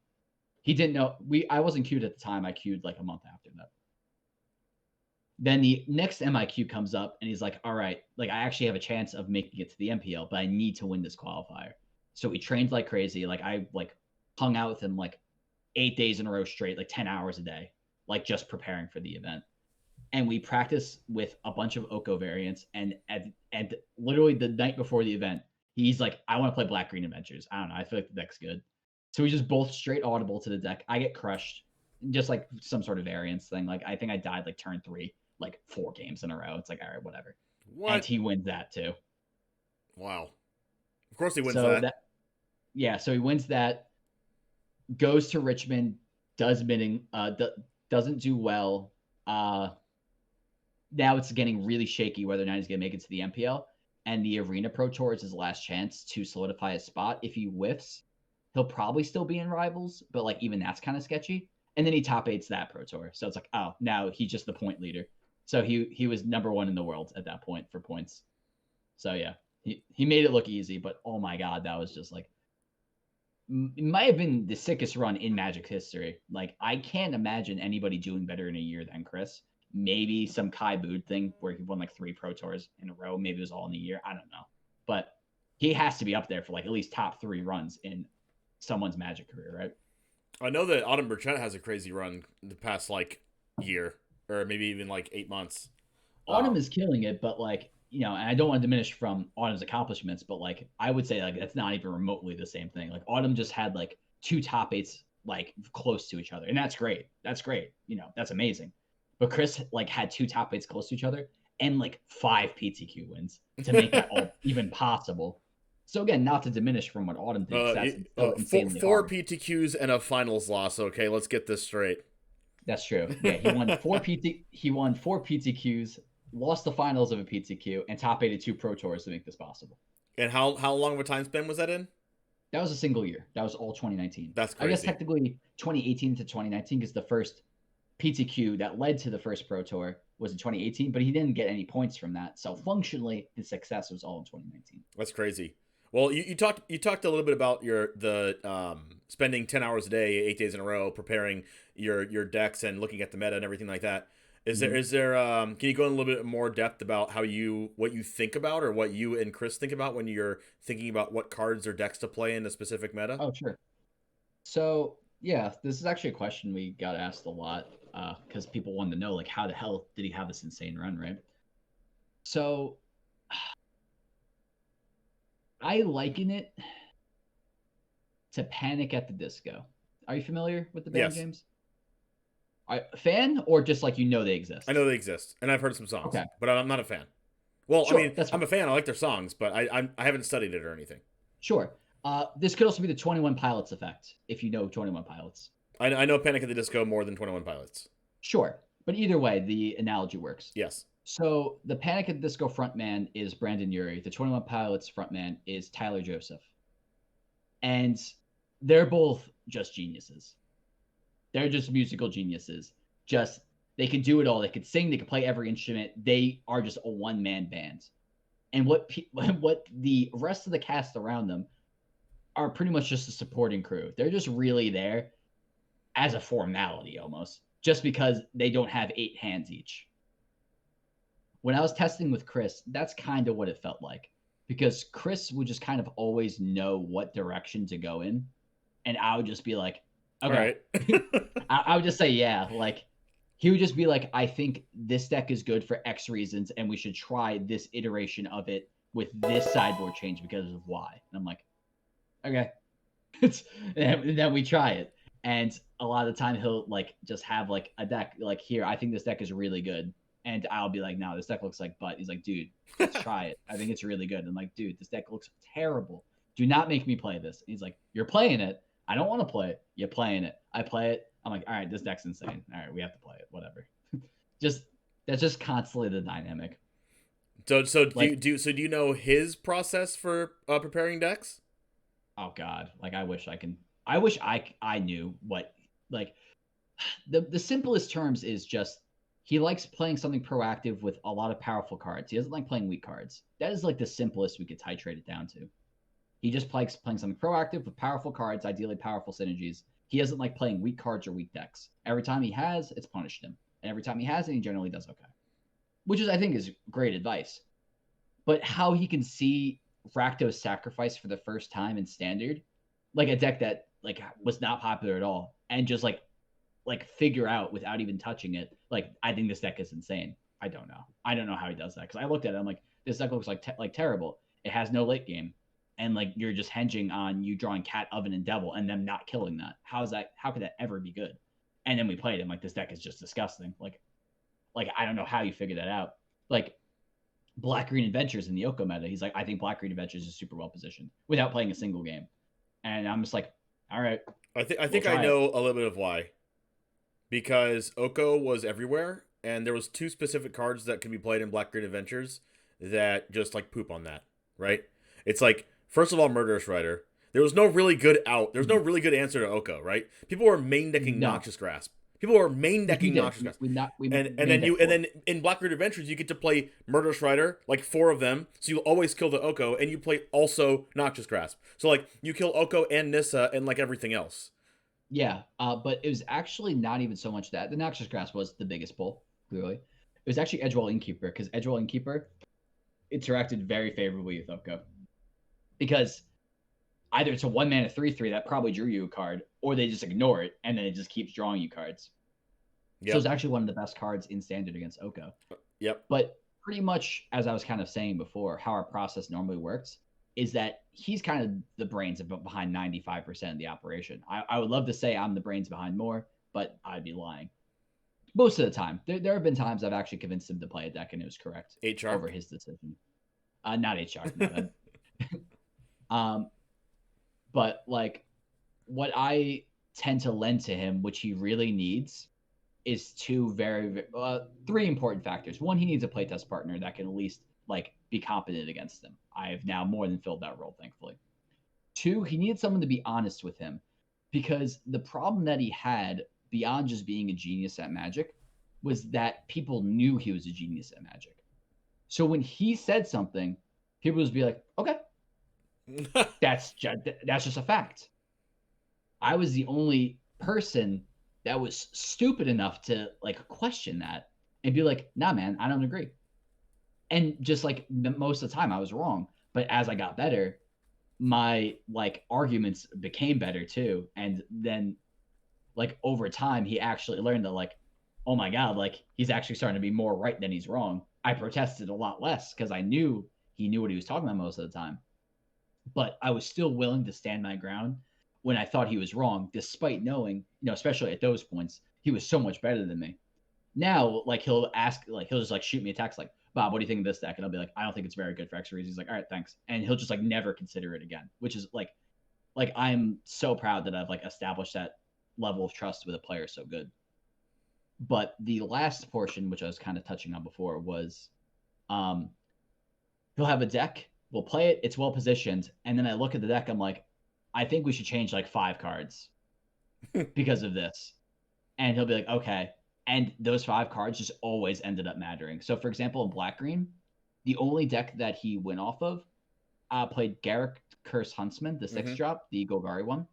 [SPEAKER 2] He didn't know I wasn't queued at the time. I queued like a month after that. Then the next MIQ comes up and he's like, all right, like I actually have a chance of making it to the MPL, but I need to win this qualifier. So he trained like crazy. Like I hung out with him like 8 days in a row straight, like 10 hours a day, like just preparing for the event. And we practiced with a bunch of Oko variants. And literally the night before the event, he's like, I want to play Black Green Adventures. I don't know. I feel like the deck's good. So we just both straight audible to the deck. I get crushed, just like some sort of variance thing. Like I think I died like turn 3, like 4 games in a row. It's like, all right, whatever.
[SPEAKER 1] What?
[SPEAKER 2] And he wins that too.
[SPEAKER 1] Wow. Of course he wins that.
[SPEAKER 2] Yeah, so he wins that, goes to Richmond, does bidding, doesn't do well. Now it's getting really shaky whether or not he's going to make it to the MPL. And the Arena Pro Tour is his last chance to solidify his spot. If he whiffs, he'll probably still be in Rivals, but like even that's kind of sketchy. And then he top 8s that Pro Tour. So it's like, oh, now he's just the point leader. So he was number 1 in the world at that point for points. So yeah, he made it look easy, but oh my God, that was just like, it might have been the sickest run in Magic history. Like I can't imagine anybody doing better in a year than Chris. Maybe some Kai Bood thing where he won like 3 Pro Tours in a row. Maybe it was all in a year. I don't know. But he has to be up there for like at least top 3 runs in someone's Magic career, right?
[SPEAKER 1] I know that Autumn Burchett has a crazy run the past like year or maybe even like 8 months.
[SPEAKER 2] Autumn is killing it, but like, you know, and I don't want to diminish from Autumn's accomplishments, but like I would say like that's not even remotely the same thing. Like Autumn just had like 2 top 8s like close to each other, and that's great. That's great. You know, that's amazing. But Chris like had 2 top 8s close to each other and like 5 PTQ wins to make that all even possible. So again, not to diminish from what Autumn did. That's
[SPEAKER 1] 4 PTQs and a finals loss. Okay, let's get this straight.
[SPEAKER 2] That's true. Yeah, he won 4 PTQs, lost the finals of a PTQ, and top 82 Pro Tours to make this possible.
[SPEAKER 1] And how long of a time span was that in?
[SPEAKER 2] That was a single year. That was all 2019.
[SPEAKER 1] That's crazy.
[SPEAKER 2] I guess technically 2018 to 2019 is the first PTQ that led to the first Pro Tour was in 2018, but he didn't get any points from that. So functionally, the success was all in 2019.
[SPEAKER 1] That's crazy. Well, you talked a little bit about the spending 10 hours a day, 8 days in a row, preparing your decks and looking at the meta and everything like that. Is there can you go in a little bit more depth about what you think about or what you and Chris think about when you're thinking about what cards or decks to play in a specific meta?
[SPEAKER 2] Oh, sure. So yeah, this is actually a question we got asked a lot because people wanted to know like how the hell did he have this insane run, right? So I liken it to Panic at the Disco. Are you familiar with the band,
[SPEAKER 1] Yes.
[SPEAKER 2] James? A fan or just like they exist?
[SPEAKER 1] I know they exist, and I've heard some songs,
[SPEAKER 2] okay,
[SPEAKER 1] but I'm not a fan. Well,
[SPEAKER 2] sure,
[SPEAKER 1] I mean, I'm a fan. I like their songs, but I haven't studied it or anything.
[SPEAKER 2] Sure. This could also be the 21 Pilots effect, if you know 21 Pilots.
[SPEAKER 1] I know Panic at the Disco more than 21 Pilots.
[SPEAKER 2] Sure. But either way, the analogy works.
[SPEAKER 1] Yes.
[SPEAKER 2] So the Panic at the Disco frontman is Brandon Urie. The 21 Pilots frontman is Tyler Joseph. And they're both just geniuses. They're just musical geniuses. Just, they can do it all. They can sing. They can play every instrument. They are just a one-man band. And what the rest of the cast around them are pretty much just a supporting crew. They're just really there as a formality almost, just because they don't have 8 hands each. When I was testing with Chris, that's kind of what it felt like. because Chris would just kind of always know what direction to go in, and I would just be like,
[SPEAKER 1] All
[SPEAKER 2] okay.
[SPEAKER 1] right.
[SPEAKER 2] I would just say yeah. Like he would just be like, I think this deck is good for X reasons, and we should try this iteration of it with this sideboard change because of Y. And I'm like, okay. And then we try it. And a lot of the time he'll like just have like a deck like here, I think this deck is really good. And I'll be like, no, this deck looks like butt. He's like, dude, let's try it. I think it's really good. And I'm like, dude, this deck looks terrible. Do not make me play this. And he's like, you're playing it. I don't want to play it. You're playing it. I play it. I'm like, all right, this deck's insane. All right, we have to play it. Whatever. That's just constantly the dynamic.
[SPEAKER 1] So
[SPEAKER 2] Like,
[SPEAKER 1] do you know his process for preparing decks?
[SPEAKER 2] oh God, like I wish I knew what, like, the simplest terms is just he likes playing something proactive with a lot of powerful cards. He doesn't like playing weak cards. That is like the simplest we could titrate it down to. He just likes playing something proactive with powerful cards, ideally powerful synergies. He doesn't like playing weak cards or weak decks. Every time he has, it's punished him. And every time he has it, he generally does okay. Which is, I think, is great advice. But how he can see Rakdos Sacrifice for the first time in Standard, like a deck that like was not popular at all, and just like figure out without even touching it, like, I think this deck is insane. I don't know how he does that, because I looked at it, I'm like, this deck looks like terrible. It has no late game, and like you're just hinging on you drawing Cat, Oven, and Devil, and them not killing that. How could that ever be good? And then we played it, I'm like, this deck is just disgusting. Like I don't know how you figure that out. Like Black Green Adventures in the Oko meta, he's like, I think Black Green Adventures is super well positioned without playing a single game. And I'm just like, all right.
[SPEAKER 1] I think I know a little bit of why. Because Oko was everywhere, and there was two specific cards that could be played in Black Green Adventures that just like poop on that, right? It's like, first of all, Murderous Rider. There was no really good out. There's no really good answer to Oko, right? People were main decking
[SPEAKER 2] No.
[SPEAKER 1] Noxious Grasp. People were main decking Noxious Grasp. And then in Black Green Adventures you get to play Murderous Rider, like 4 of them, so you always kill the Oko, and you play also Noxious Grasp. So like you kill Oko and Nissa and like everything else.
[SPEAKER 2] Yeah, but it was actually not even so much that. The Noxious Grasp was the biggest pull, clearly. It was actually Edgewall Innkeeper, because Edgewall Innkeeper interacted very favorably with Oko. Because either it's a 1-mana 3/3 that probably drew you a card, or they just ignore it, and then it just keeps drawing you cards. Yep. So it's actually one of the best cards in Standard against Oko.
[SPEAKER 1] Yep.
[SPEAKER 2] But pretty much, as I was kind of saying before, how our process normally works is that he's kind of the brains behind 95% of the operation. I would love to say I'm the brains behind more, but I'd be lying. Most of the time. There have been times I've actually convinced him to play a deck, and it was correct.
[SPEAKER 1] 8 sharp?
[SPEAKER 2] Over his decision. Not 8 sharp. But like what I tend to lend to him, which he really needs, is 3 important factors. 1, he needs a playtest partner that can at least like be competent against him. I have now more than filled that role, thankfully. 2, he needs someone to be honest with him, because the problem that he had beyond just being a genius at Magic was that people knew he was a genius at Magic. So when he said something, people would just be like, okay, that's just a fact. I was the only person that was stupid enough to like question that and be like, nah, man, I don't agree. And just like most of the time I was wrong. But as I got better, my like arguments became better too. And then like over time, he actually learned that like, oh my God, like he's actually starting to be more right than he's wrong. I protested a lot less because I knew he knew what he was talking about most of the time. But I was still willing to stand my ground when I thought he was wrong, despite knowing, especially at those points, he was so much better than me. Now, like he'll just like shoot me a text like, Bob, what do you think of this deck? And I'll be like, I don't think it's very good for X reasons. He's like, all right, thanks. And he'll just like never consider it again, which is like I'm so proud that I've like established that level of trust with a player so good. But the last portion, which I was kind of touching on before, was he'll have a deck, we'll play it, it's well positioned, and then I look at the deck, I'm like, I think we should change like 5 cards because of this. And he'll be like, okay. And those 5 cards just always ended up mattering. So for example, in Black Green, the only deck that he went off of played Garruk Curse Huntsman, the 6-drop, the Golgari one.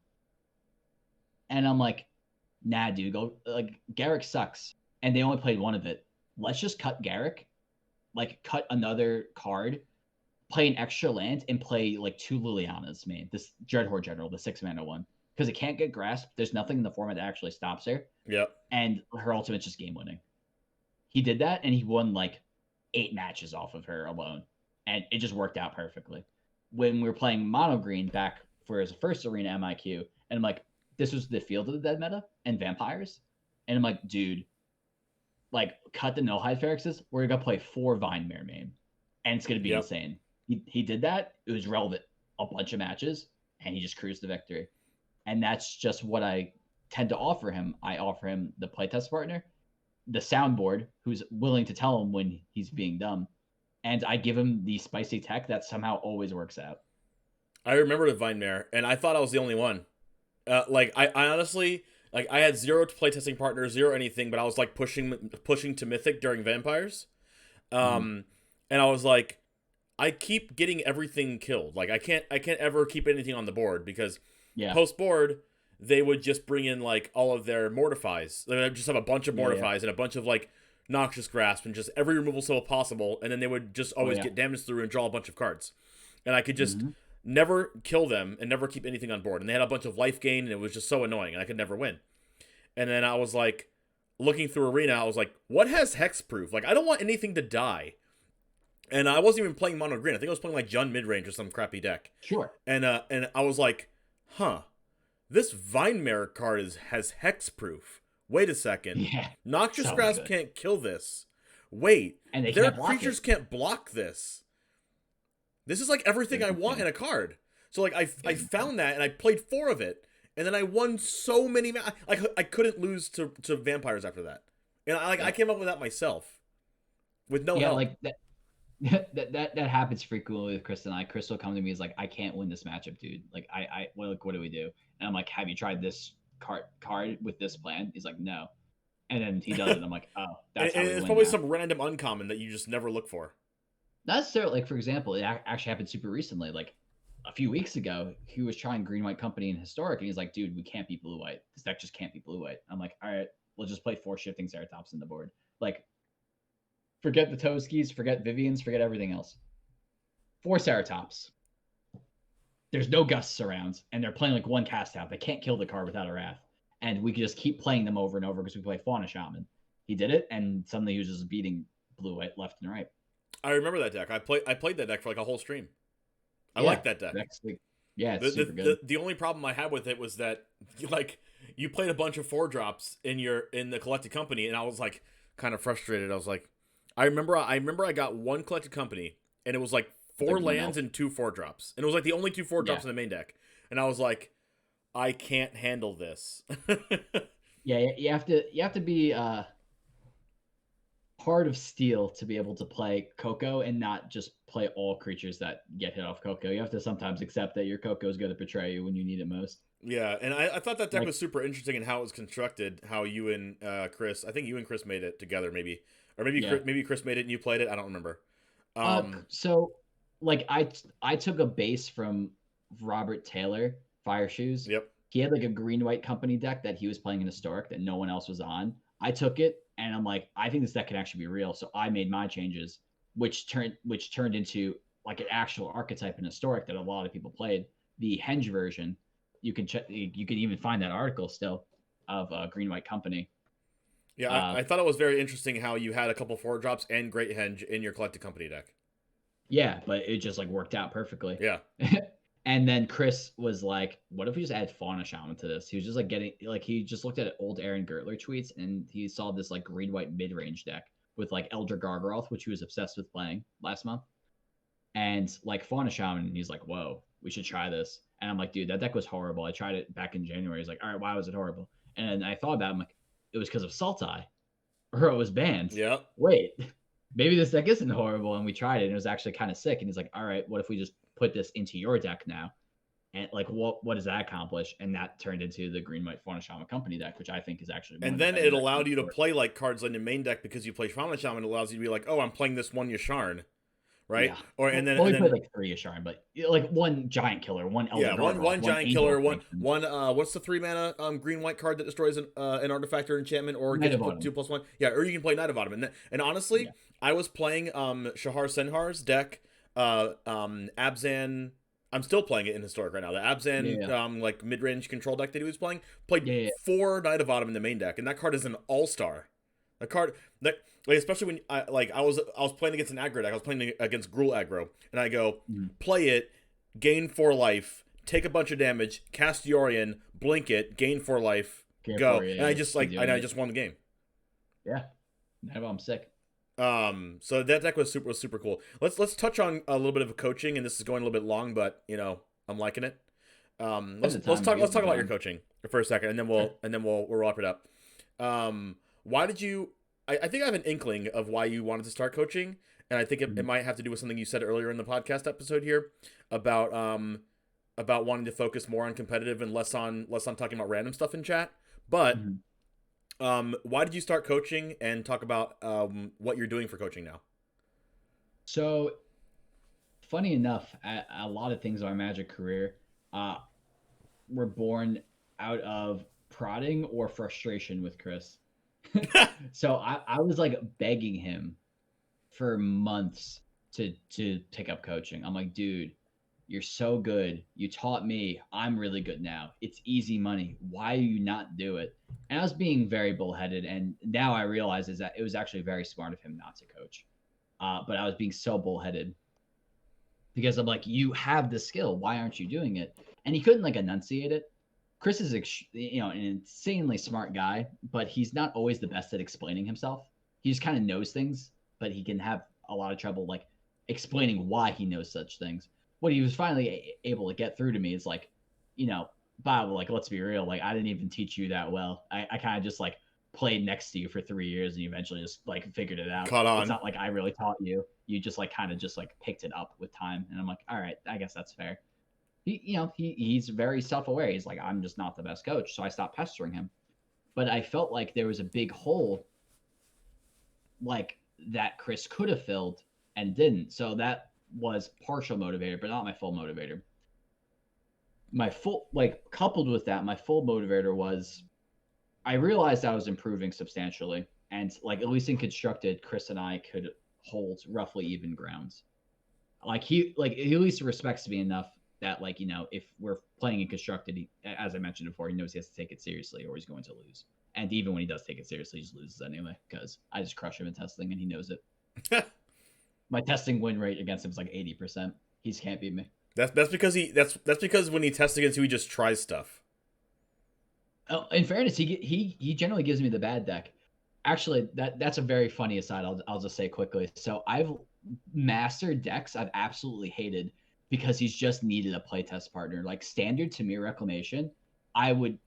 [SPEAKER 2] And I'm like, nah, dude, Garruk sucks. And they only played one of it. Let's just cut Garruk, like cut another card play an extra land and play like 2 Lilianas main. This Dreadhorde General, the 6-mana one, because it can't get grasped. There's nothing in the format that actually stops her.
[SPEAKER 1] Yep.
[SPEAKER 2] And her ultimate's just game winning. He did that, and he won like 8 matches off of her alone, and it just worked out perfectly. When we were playing mono green back for his first arena MIQ, and I'm like, this was the Field of the Dead meta and vampires, and I'm like, dude, like cut the no hide Phyrexes. We're gonna play 4 Vinemare main, and it's gonna be insane. He did that. It was relevant a bunch of matches, and he just cruised to victory. And that's just what I tend to offer him. I offer him the playtest partner, the soundboard, who's willing to tell him when he's being dumb, and I give him the spicy tech that somehow always works out.
[SPEAKER 1] I remember the Vinemare, and I thought I was the only one. Like I honestly, like I had 0 playtesting partners, 0 anything, but I was like pushing to Mythic during Vampires, and I was like, I keep getting everything killed. Like I can't ever keep anything on the board because post board they would just bring in like all of their mortifies. They would just have a bunch of mortifies and a bunch of like Noxious Grasp and just every removal spell possible, and then they would just always get damage through and draw a bunch of cards. And I could just never kill them and never keep anything on board. And they had a bunch of life gain, and it was just so annoying, and I could never win. And then I was like, looking through Arena, I was like, what has hexproof? Like, I don't want anything to die. And I wasn't even playing mono green. I think I was playing like Jund midrange or some crappy deck.
[SPEAKER 2] Sure.
[SPEAKER 1] And I was like, huh, this Vinemare card has hexproof. Wait a second.
[SPEAKER 2] Yeah.
[SPEAKER 1] Noxious Grasp can't kill this. Wait.
[SPEAKER 2] And
[SPEAKER 1] their creatures can't block this. This is like everything I want in a card. So like I found that and I played 4 of it. And then I won so many I couldn't lose to vampires after that. And I came up with that myself. With no help.
[SPEAKER 2] Like that. that happens frequently with Chris and I. Chris will come to me, he's like, I can't win this matchup, dude. Like what do we do? And I'm like, have you tried this card with this plan? He's like, no. And then he does it, and I'm like, oh, that's how we
[SPEAKER 1] it's
[SPEAKER 2] win
[SPEAKER 1] probably
[SPEAKER 2] now.
[SPEAKER 1] some random uncommon that you just never look for.
[SPEAKER 2] Not necessarily. Like, for example, it actually happened super recently. Like a few weeks ago, he was trying Green White Company in Historic, and he's like, dude, we can't beat Blue White. This deck just can't beat Blue White. I'm like, all right, we'll just play 4 Shifting Ceratops in the board. Like, forget the Toskis, forget Vivians, forget everything else. 4 Ceratops. There's no gusts around, and they're playing like 1 cast out. They can't kill the card without a Wrath. And we could just keep playing them over and over because we play Fauna Shaman. He did it, and suddenly he was just beating Blue White left and right.
[SPEAKER 1] I remember that deck. I played that deck for like a whole stream. I like that deck.
[SPEAKER 2] Yeah, it's super good.
[SPEAKER 1] The only problem I had with it was that you played a bunch of 4-drops in the Collected Company, and I was like kind of frustrated. I was like, I remember I got 1 Collected Company, and it was like 4 lands and 2 4-drops, and it was like the only 2 4-drops in the main deck, and I was like, I can't handle this.
[SPEAKER 2] You have to be Heart of Steel to be able to play Coco and not just play all creatures that get hit off Coco. You have to sometimes accept that your Coco is going to betray you when you need it most.
[SPEAKER 1] Yeah, and I thought that deck was super interesting in how it was constructed, how you and Chris, I think you and Chris made it together maybe. Or maybe Chris made it and you played it, I don't remember.
[SPEAKER 2] So like I took a base from Robert Taylor, Fire Shoes.
[SPEAKER 1] Yep.
[SPEAKER 2] He had like a Green White Company deck that he was playing in Historic that no one else was on. I took it and I'm like, I think this deck can actually be real. So I made my changes, which turned into like an actual archetype in Historic that a lot of people played. The Henge version, you can check. You can even find that article still of Green White Company.
[SPEAKER 1] Yeah, I thought it was very interesting how you had a couple 4-drops and Great Henge in your Collected Company deck.
[SPEAKER 2] Yeah, but it just like worked out perfectly.
[SPEAKER 1] Yeah.
[SPEAKER 2] And then Chris was like, what if we just add Fauna Shaman to this? He was just like he just looked at old Aaron Gertler tweets and he saw this like green white mid-range deck with like Elder Gargaroth, which he was obsessed with playing last month. And like Fauna Shaman, and he's like, whoa, we should try this. And I'm like, dude, that deck was horrible. I tried it back in January. He's like, all right, why was it horrible? And I thought about it, I'm like, it was because of Sultai. Or it was banned.
[SPEAKER 1] Yeah.
[SPEAKER 2] Wait, maybe this deck isn't horrible. And we tried it and it was actually kind of sick. And he's like, all right, what if we just put this into your deck now? And like, what does that accomplish? And that turned into the Green White Fauna Shaman Company deck, which I think is actually.
[SPEAKER 1] And then it allowed you to play like cards in your main deck because you play Fauna Shaman. It allows you to be like, oh, I'm playing this one Yasharn, right?
[SPEAKER 2] Yeah.
[SPEAKER 1] And then
[SPEAKER 2] played like 3 Yasharn, but like 1 giant killer, 1 Elder.
[SPEAKER 1] Yeah, one giant killer, one. What's the 3-mana green white card that destroys an artifact or enchantment or gets 2/+1? Yeah, or you can play Knight of Autumn. And honestly, I was playing Shahar Senhar's deck Abzan. I'm still playing it in Historic right now. The
[SPEAKER 2] Yeah,
[SPEAKER 1] Abzan,
[SPEAKER 2] yeah,
[SPEAKER 1] like mid-range control deck that he was played
[SPEAKER 2] yeah, yeah.
[SPEAKER 1] 4 Knight of Autumn in the main deck, and that card is an all-star. The card that, like, especially when I was playing against an aggro deck. I was playing against Gruul aggro, and I go
[SPEAKER 2] Mhm.
[SPEAKER 1] play it, gain 4 life, take a bunch of damage, cast Yorion, blink it, gain 4 life,
[SPEAKER 2] Care
[SPEAKER 1] go,
[SPEAKER 2] for you.
[SPEAKER 1] and I
[SPEAKER 2] Yeah,
[SPEAKER 1] just
[SPEAKER 2] keep
[SPEAKER 1] like, and
[SPEAKER 2] doing
[SPEAKER 1] I
[SPEAKER 2] it.
[SPEAKER 1] just won the game.
[SPEAKER 2] Yeah, now I'm sick.
[SPEAKER 1] So that deck was super cool. Let's touch on a little bit of coaching, and this is going a little bit long, but I'm liking it.
[SPEAKER 2] At
[SPEAKER 1] Let's
[SPEAKER 2] the
[SPEAKER 1] let's
[SPEAKER 2] time,
[SPEAKER 1] talk
[SPEAKER 2] you
[SPEAKER 1] let's
[SPEAKER 2] have the
[SPEAKER 1] talk about your
[SPEAKER 2] time.
[SPEAKER 1] coaching for a second, and then
[SPEAKER 2] Sure.
[SPEAKER 1] we'll wrap it up. Why did you? I think I have an inkling of why you wanted to start coaching, and I think it
[SPEAKER 2] Mhm.
[SPEAKER 1] might have to do with something you said earlier in the podcast episode here about wanting to focus more on competitive and less on talking about random stuff in chat. But
[SPEAKER 2] Mhm.
[SPEAKER 1] why did you start coaching, and talk about what you're doing for coaching now?
[SPEAKER 2] So funny enough, a lot of things in my Magic career uh, were born out of prodding or frustration with Chris. So I was like begging him for months to pick up coaching. I'm like, dude, you're so good. You taught me. I'm really good now. It's easy money. Why do you not do it? And I was being very bullheaded. And now I realize is that it was actually very smart of him not to coach. But I was being so bullheaded because I'm like, you have the skill. Why aren't you doing it? And he couldn't like enunciate it. Chris is, an insanely smart guy, but he's not always the best at explaining himself. He just kind of knows things, but he can have a lot of trouble like explaining why he knows such things. What he was finally able to get through to me is like, Bob, like, let's be real. Like, I didn't even teach you that well. I kind of just like played next to you for 3 years and you eventually just like figured it out.
[SPEAKER 1] Caught
[SPEAKER 2] It's
[SPEAKER 1] on.
[SPEAKER 2] not like I really taught you. You just like kind of just like picked it up with time. And I'm like, all right, I guess that's fair. He's very self-aware. He's like, I'm just not the best coach. So I stopped pestering him. But I felt like there was a big hole like that Chris could have filled and didn't. So that was partial motivator, but not my full motivator. My full, like, coupled with that, my full motivator was I realized I was improving substantially. And like at least in constructed, Chris and I could hold roughly even grounds. He at least respects me enough that if we're playing in constructed, as I mentioned before, he knows he has to take it seriously or he's going to lose. And even when he does take it seriously, he just loses anyway because I just crush him in testing and he knows it. My testing win rate against him is like 80%. He just can't beat me.
[SPEAKER 1] That's because that's because when he tests against you, he just tries stuff.
[SPEAKER 2] Oh, in fairness, he generally gives me the bad deck. Actually, that's a very funny aside. I'll just say quickly. So I've mastered decks I've absolutely hated because he's just needed a playtest partner. Like standard Tamir Reclamation, I would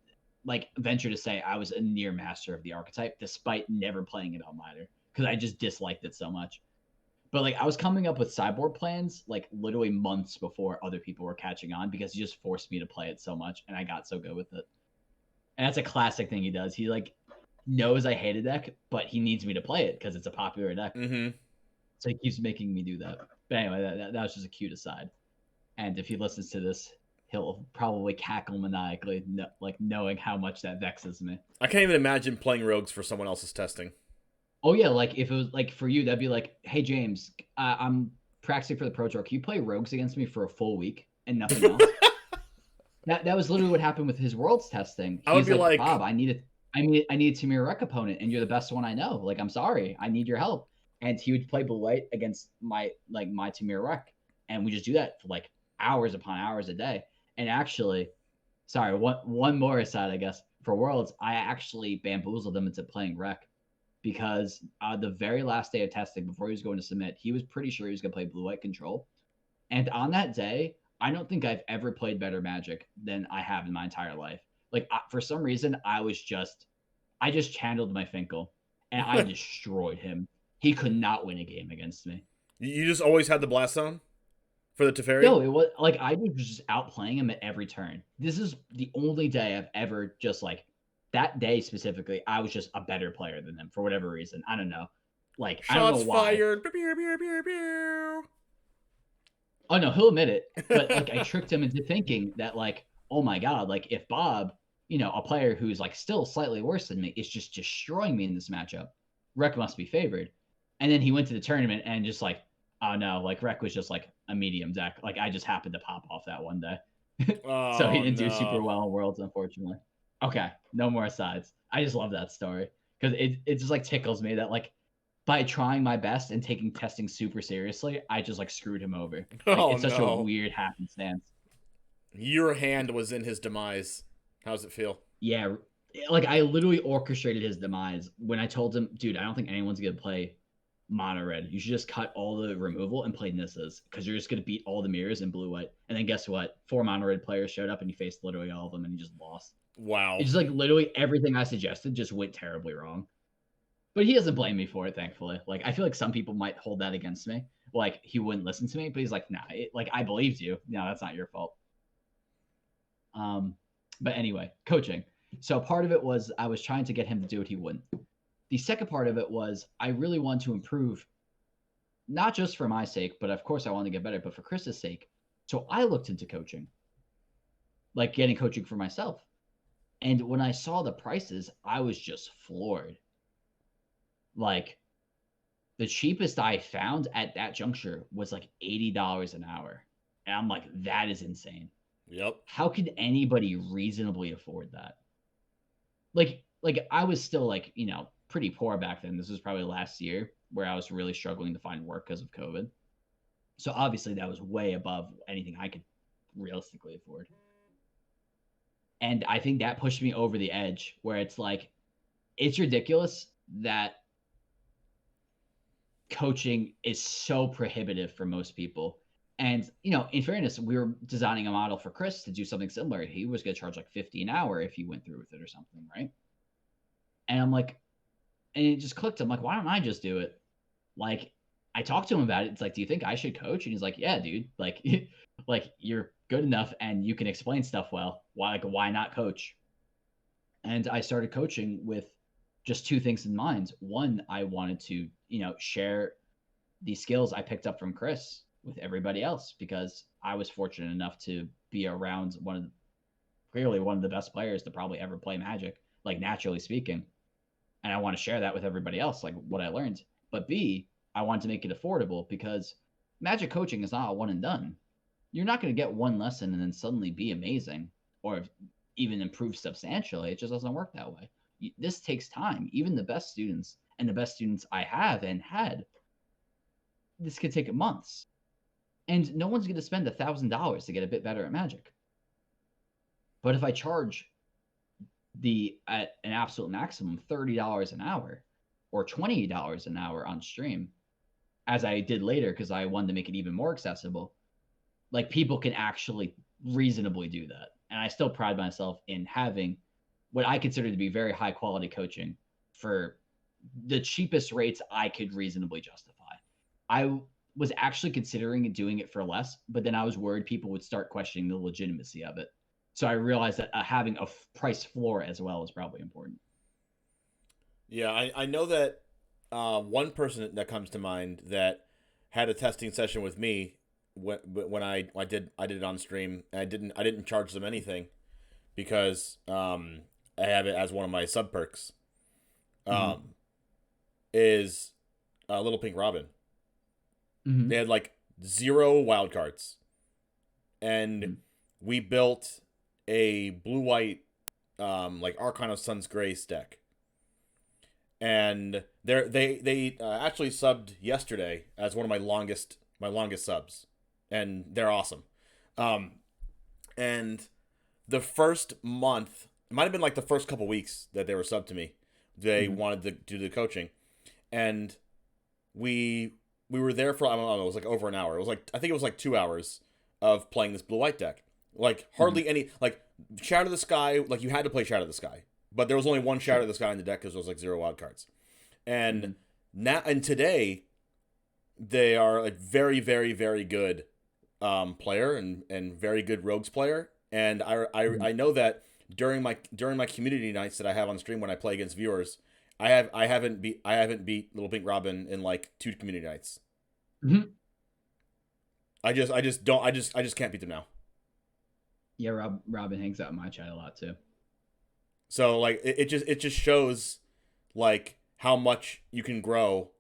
[SPEAKER 2] like venture to say I was a near master of the archetype despite never playing it on ladder because I just disliked it so much. But like I was coming up with sideboard plans like literally months before other people were catching on because he just forced me to play it so much and I got so good with it. And that's a classic thing he does. He like knows I hate a deck, but he needs me to play it because it's a popular deck.
[SPEAKER 1] Mm-hmm.
[SPEAKER 2] So he keeps making me do that. But anyway, that was just a cute aside. And if he listens to this, he'll probably cackle maniacally, like knowing how much that vexes me.
[SPEAKER 1] I can't even imagine playing rogues for someone else's testing.
[SPEAKER 2] Oh yeah, like if it was like for you, that'd be like, hey James, I'm practicing for the Pro Tour. Can you play rogues against me for a full week and nothing else? That was literally what happened with his worlds testing.
[SPEAKER 1] I would
[SPEAKER 2] He's
[SPEAKER 1] be like,
[SPEAKER 2] Bob, I need a Tamir Rec opponent, and you're the best one I know. Like, I'm sorry, I need your help. And he would play Blue White against my Tamir Rec, and we just do that for like hours upon hours a day. And actually, sorry, one more aside, I guess for Worlds, I actually bamboozled him into playing Rec because the very last day of testing, before he was going to submit, he was pretty sure he was going to play Blue White Control, and on that day, I don't think I've ever played better Magic than I have in my entire life. Like for some reason, I just channeled my Finkel and I destroyed him. He could not win a game against me.
[SPEAKER 1] you just always had the blast zone for the Teferi?
[SPEAKER 2] No, it was like I was just outplaying him at every turn. This is the only day I've ever just like that day specifically. I was just a better player than him for whatever reason. I don't know. Like I don't know
[SPEAKER 1] Shots
[SPEAKER 2] why.
[SPEAKER 1] fired. Pew, pew, pew, pew.
[SPEAKER 2] Oh no, he'll admit it. But like I tricked him into thinking that like, oh my god, like if Bob, a player who's like still slightly worse than me, is just destroying me in this matchup, Rec must be favored. And then he went to the tournament and just like Oh no, like Rec was just like a medium deck. Like I just happened to pop off that one day. So he
[SPEAKER 1] Oh
[SPEAKER 2] didn't do super
[SPEAKER 1] no.
[SPEAKER 2] well in Worlds, unfortunately. Okay, no more sides. I just love that story because it just like tickles me that like by trying my best and taking testing super seriously, I just like screwed him over. Like
[SPEAKER 1] Oh
[SPEAKER 2] it's such a
[SPEAKER 1] no.
[SPEAKER 2] weird happenstance.
[SPEAKER 1] Your hand was in his demise. How's it feel?
[SPEAKER 2] Yeah, like I literally orchestrated his demise when I told him, dude, I don't think anyone's gonna play mono red. You should just cut all the removal and play Nissa's because you're just gonna beat all the mirrors in blue white. And then guess what? 4 mono red players showed up and you faced literally all of them and you just lost.
[SPEAKER 1] Wow.
[SPEAKER 2] It's just like literally everything I suggested just went terribly wrong. But he doesn't blame me for it, thankfully. Like I feel like some people might hold that against me. Like he wouldn't listen to me, but he's like, nah, like I believed you. No, that's not your fault. Um, but anyway, coaching. So part of it was I was trying to get him to do what he wouldn't. The second part of it was I really want to improve, not just for my sake, but of course I want to get better, but for Chris's sake. So I looked into coaching, like getting coaching for myself. And when I saw the prices, I was just floored. Like the cheapest I found at that juncture was like $80 an hour. And I'm like, that is insane.
[SPEAKER 1] Yep.
[SPEAKER 2] How could anybody reasonably afford that? Like I was still like, pretty poor back then. This was probably last year where I was really struggling to find work because of COVID. So obviously that was way above anything I could realistically afford. And I think that pushed me over the edge where it's like, it's ridiculous that coaching is so prohibitive for most people. And, in fairness, we were designing a model for Chris to do something similar. He was going to charge like 50 an hour if he went through with it or something, right? And I'm like, and it just clicked. I'm like, why don't I just do it? Like, I talked to him about it. It's like, do you think I should coach? And he's like, yeah, dude. Like, like you're good enough and you can explain stuff well. Why not coach? And I started coaching with just two things in mind. One, I wanted to, share the skills I picked up from Chris with everybody else because I was fortunate enough to be around clearly one of the best players to probably ever play Magic, like naturally speaking. And I want to share that with everybody else, like what I learned. But B, I want to make it affordable because Magic coaching is not a one and done. You're not going to get one lesson and then suddenly be amazing or even improve substantially. It just doesn't work that way. This takes time. Even the best students and the best students I have and had, this could take months. And no one's going to spend $1,000 to get a bit better at Magic. But if I charge at an absolute maximum $30 an hour or $20 an hour on stream, as I did later because I wanted to make it even more accessible, like people can actually reasonably do that. And I still pride myself in having what I consider to be very high quality coaching for the cheapest rates I could reasonably justify. I was actually considering doing it for less, but then I was worried people would start questioning the legitimacy of it. So I realized that having a price floor as well is probably important.
[SPEAKER 1] Yeah, I know that one person that comes to mind that had a testing session with me when I did it on stream. And I didn't charge them anything because I have it as one of my sub perks. Is Little Pink Robin.
[SPEAKER 2] Mm-hmm.
[SPEAKER 1] They had like 0 wild cards, and we built a blue white like Archon of Sun's Grace deck. And they actually subbed yesterday as one of my longest subs, and they're awesome. And the first month, it might have been like the first couple weeks that they were subbed to me. They wanted to do the coaching, and we were there for, I don't know, it was like over an hour. It was like, I think it was like 2 hours of playing this blue white deck. Like hardly any, like Shadow of the Sky, like you had to play Shadow of the Sky, but there was only one Shadow of the Sky in the deck because there was like 0 wild cards. And now and today, they are a very, very, very good player and very good rogues player. And I know that during my community nights that I have on stream when I play against viewers, I haven't beat Little Pink Robin in like 2 community nights.
[SPEAKER 2] Mm-hmm.
[SPEAKER 1] I just can't beat them now.
[SPEAKER 2] Yeah, Robin hangs out in my chat a lot too.
[SPEAKER 1] So like it just shows like how much you can grow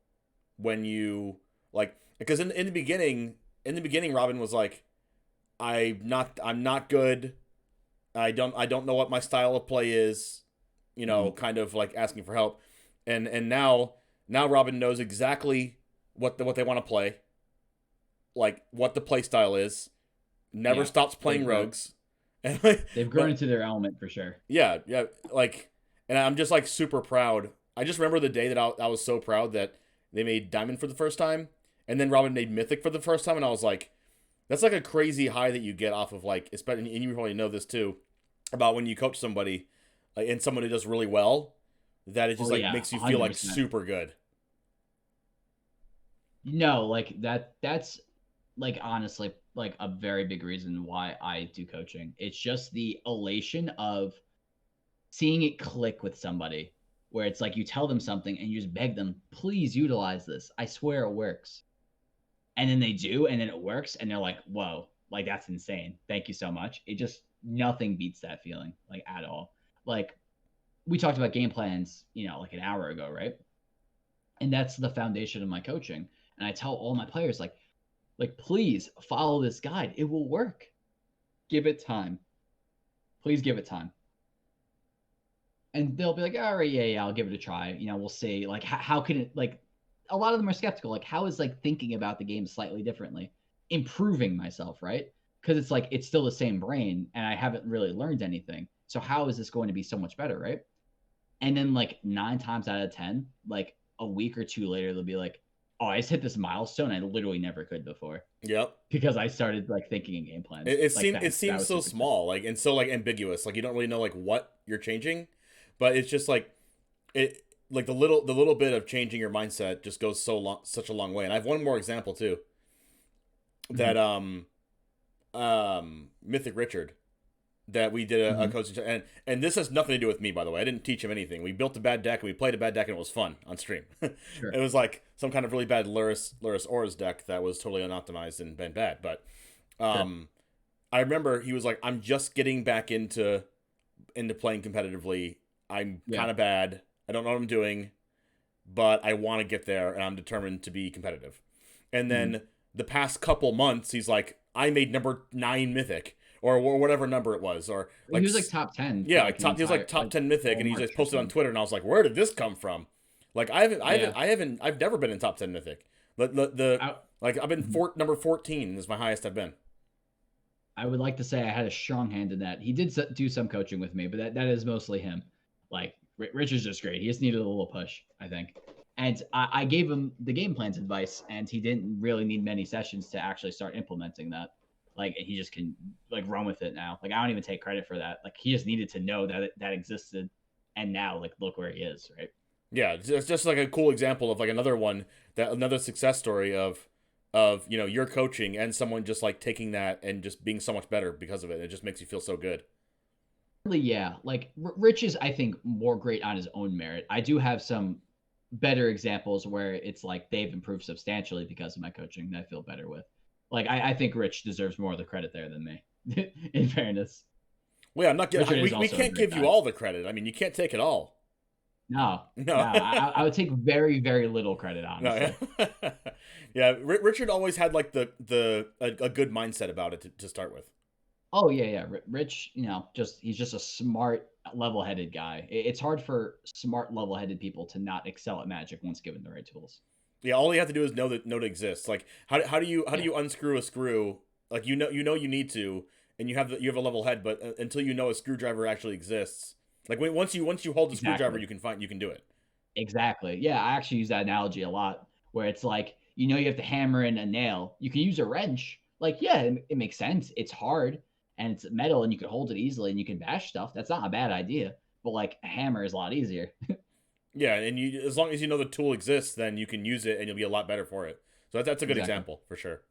[SPEAKER 1] when you like because in the beginning, Robin was like, I'm not good. I don't know what my style of play is. You know, kind of like asking for help, and now Robin knows exactly what they want to play, like what the play style is. Never
[SPEAKER 2] Yeah,
[SPEAKER 1] stops playing
[SPEAKER 2] they've grown.
[SPEAKER 1] rogues, and
[SPEAKER 2] They've grown
[SPEAKER 1] but
[SPEAKER 2] into their element for sure.
[SPEAKER 1] yeah, yeah, like, and I'm just like super proud. I just remember the day that I was so proud that they made Diamond for the first time, and then Robin made Mythic for the first time, and I was like, that's like a crazy high that you get off of like, especially, and you probably know this too, about when you coach somebody, and someone who does really well, that it just
[SPEAKER 2] Oh
[SPEAKER 1] like
[SPEAKER 2] yeah,
[SPEAKER 1] makes you feel like
[SPEAKER 2] 100%.
[SPEAKER 1] super good.
[SPEAKER 2] No, like that's like honestly like a very big reason why I do coaching. It's just the elation of seeing it click with somebody where it's like you tell them something and you just beg them, please utilize this. I swear it works. And then they do, and then it works, and they're like, whoa, like that's insane. Thank you so much. It just nothing beats that feeling, like at all. Like we talked about game plans, like an hour ago, right? And that's the foundation of my coaching. And I tell all my players, like please follow this guide. It will work. Give it time. Please give it time. And they'll be like, all right, yeah, I'll give it a try. We'll see. Like, how can it, like, a lot of them are skeptical. Like, how is, like, thinking about the game slightly differently improving myself, right? Because it's like, it's still the same brain and I haven't really learned anything. So, how is this going to be so much better, right? And then, like, 9 times out of 10, like, a week or two later, they'll be like, oh, I just hit this milestone I literally never could before
[SPEAKER 1] Yep.
[SPEAKER 2] because I started, like, thinking in game plans. Like,
[SPEAKER 1] It
[SPEAKER 2] that
[SPEAKER 1] seems
[SPEAKER 2] was
[SPEAKER 1] so
[SPEAKER 2] super exciting.
[SPEAKER 1] small, like, and so like ambiguous. Like you don't really know like what you're changing, but it's just like it like the little bit of changing your mindset just goes such a long way. And I have one more example too. That
[SPEAKER 2] Mm-hmm.
[SPEAKER 1] Mythic Richard, that we did a
[SPEAKER 2] Mm-hmm.
[SPEAKER 1] coaching, and this has nothing to do with me, by the way. I didn't teach him anything. We built a bad deck and we played a bad deck and it was fun on stream. It
[SPEAKER 2] Sure.
[SPEAKER 1] was like some kind of really bad Luris Auras deck that was totally unoptimized and been bad. But
[SPEAKER 2] Sure.
[SPEAKER 1] um, I remember he was like, "I'm just getting back into playing competitively. I'm
[SPEAKER 2] Yeah.
[SPEAKER 1] kind of bad. I don't know what I'm doing, but I want to get there, and I'm determined to be competitive." And
[SPEAKER 2] Mm-hmm.
[SPEAKER 1] then the past couple months, he's like, "I made number 9 mythic, or whatever number it was, or
[SPEAKER 2] He
[SPEAKER 1] like
[SPEAKER 2] was like top 10 for
[SPEAKER 1] yeah,
[SPEAKER 2] like
[SPEAKER 1] like
[SPEAKER 2] an
[SPEAKER 1] top. He was like
[SPEAKER 2] entire
[SPEAKER 1] top
[SPEAKER 2] like
[SPEAKER 1] 10 mythic,
[SPEAKER 2] all
[SPEAKER 1] and he
[SPEAKER 2] March
[SPEAKER 1] just
[SPEAKER 2] or
[SPEAKER 1] posted on
[SPEAKER 2] something.
[SPEAKER 1] Twitter, and I was like, "Where did this come from?" Like
[SPEAKER 2] Yeah.
[SPEAKER 1] I've never been in top 10 mythic. The
[SPEAKER 2] I,
[SPEAKER 1] like I've been
[SPEAKER 2] mhm.
[SPEAKER 1] number 14 is my highest I've been.
[SPEAKER 2] I would like to say I had a strong hand in that. He did do some coaching with me, but that is mostly him. Like Rich is just great. He just needed a little push, I think. And I gave him the game plans advice, and he didn't really need many sessions to actually start implementing that. Like he just can like run with it now. Like I don't even take credit for that. Like he just needed to know that that existed, and now like look where he is, right?
[SPEAKER 1] Yeah, it's just like a cool example of like another success story of your coaching and someone just like taking that and just being so much better because of it. It just makes you feel so good.
[SPEAKER 2] Really, yeah. Like Rich is, I think, more great on his own merit. I do have some better examples where it's like they've improved substantially because of my coaching that I feel better with. Like I think Rich deserves more of the credit there than me. In fairness,
[SPEAKER 1] Well, yeah, I'm not
[SPEAKER 2] Richard
[SPEAKER 1] getting.
[SPEAKER 2] is
[SPEAKER 1] We
[SPEAKER 2] also a
[SPEAKER 1] can't
[SPEAKER 2] great
[SPEAKER 1] give you
[SPEAKER 2] guy.
[SPEAKER 1] all the credit. I mean, you can't take it all.
[SPEAKER 2] No, no,
[SPEAKER 1] No,
[SPEAKER 2] I would take very, very little credit,
[SPEAKER 1] no,
[SPEAKER 2] honestly.
[SPEAKER 1] yeah, yeah. Richard always had like a good mindset about it to start with.
[SPEAKER 2] Oh yeah, yeah. Rich, just he's just a smart, level-headed guy. It's hard for smart, level-headed people to not excel at Magic once given the right tools.
[SPEAKER 1] Yeah, all you have to do is know it exists. Like how do
[SPEAKER 2] Yeah,
[SPEAKER 1] you unscrew a screw? Like you need to, and you have a level head, but until you know a screwdriver actually exists, like once you hold the screwdriver,
[SPEAKER 2] exactly.
[SPEAKER 1] you can do it.
[SPEAKER 2] Exactly. Yeah, I actually use that analogy a lot where it's like, you have to hammer in a nail. You can use a wrench. Like, yeah, it makes sense. It's hard and it's metal and you can hold it easily and you can bash stuff. That's not a bad idea. But like a hammer is a lot easier.
[SPEAKER 1] Yeah, and you as long as you know the tool exists, then you can use it and you'll be a lot better for it. So that's a good
[SPEAKER 2] Exactly.
[SPEAKER 1] example for sure.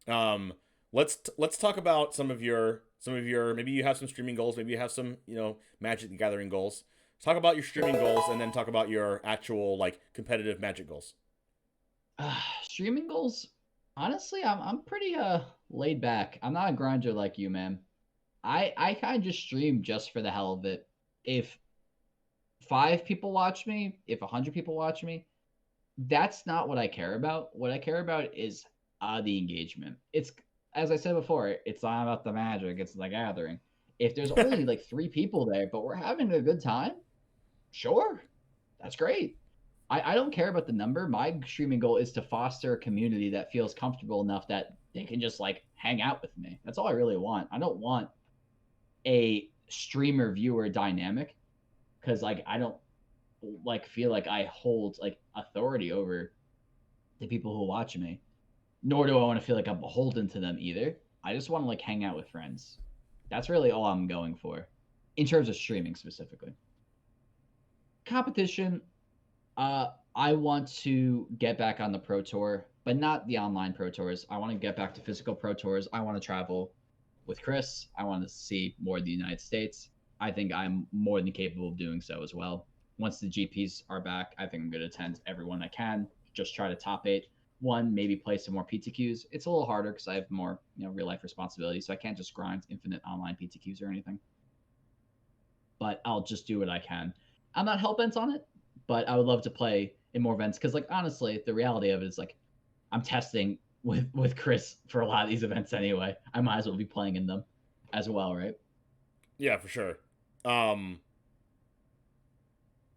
[SPEAKER 1] Um, let's talk about some of your maybe you have some streaming goals, maybe you have some Magic the Gathering goals. Talk about your streaming goals and then talk about your actual like competitive Magic goals.
[SPEAKER 2] Streaming goals, honestly, I'm pretty laid back. I'm not a grinder like you, man. I kind of just stream just for the hell of it. If 5 people watch me, if 100 people watch me, that's not what I care about. What I care about is the engagement. It's, as I said before, it's not about the magic, it's the gathering. If there's only like 3 people there, but we're having a good time, sure, that's great. I don't care about the number. My streaming goal is to foster a community that feels comfortable enough that they can just like hang out with me. That's all I really want. I don't want a streamer viewer dynamic, because like I don't like feel like I hold like authority over the people who watch me, nor do I want to feel like I'm beholden to them either. I just want to like hang out with friends. That's really all I'm going for in terms of streaming specifically. Competition, I want to get back on the Pro Tour, but not the online Pro Tours. I want to get back to physical Pro Tours. I want to travel with Chris. I want to see more of the United States. I think I'm more than capable of doing so as well. Once the GPs are back, I think I'm going to attend everyone I can. Just try to top 8. One, maybe play some more PTQs. It's a little harder because I have more, real life responsibilities, so I can't just grind infinite online PTQs or anything. But I'll just do what I can. I'm not hell bent on it, but I would love to play in more events because, like, honestly, the reality of it is like I'm testing with Chris for a lot of these events anyway. I might as well be playing in them as well, right?
[SPEAKER 1] Yeah, for sure.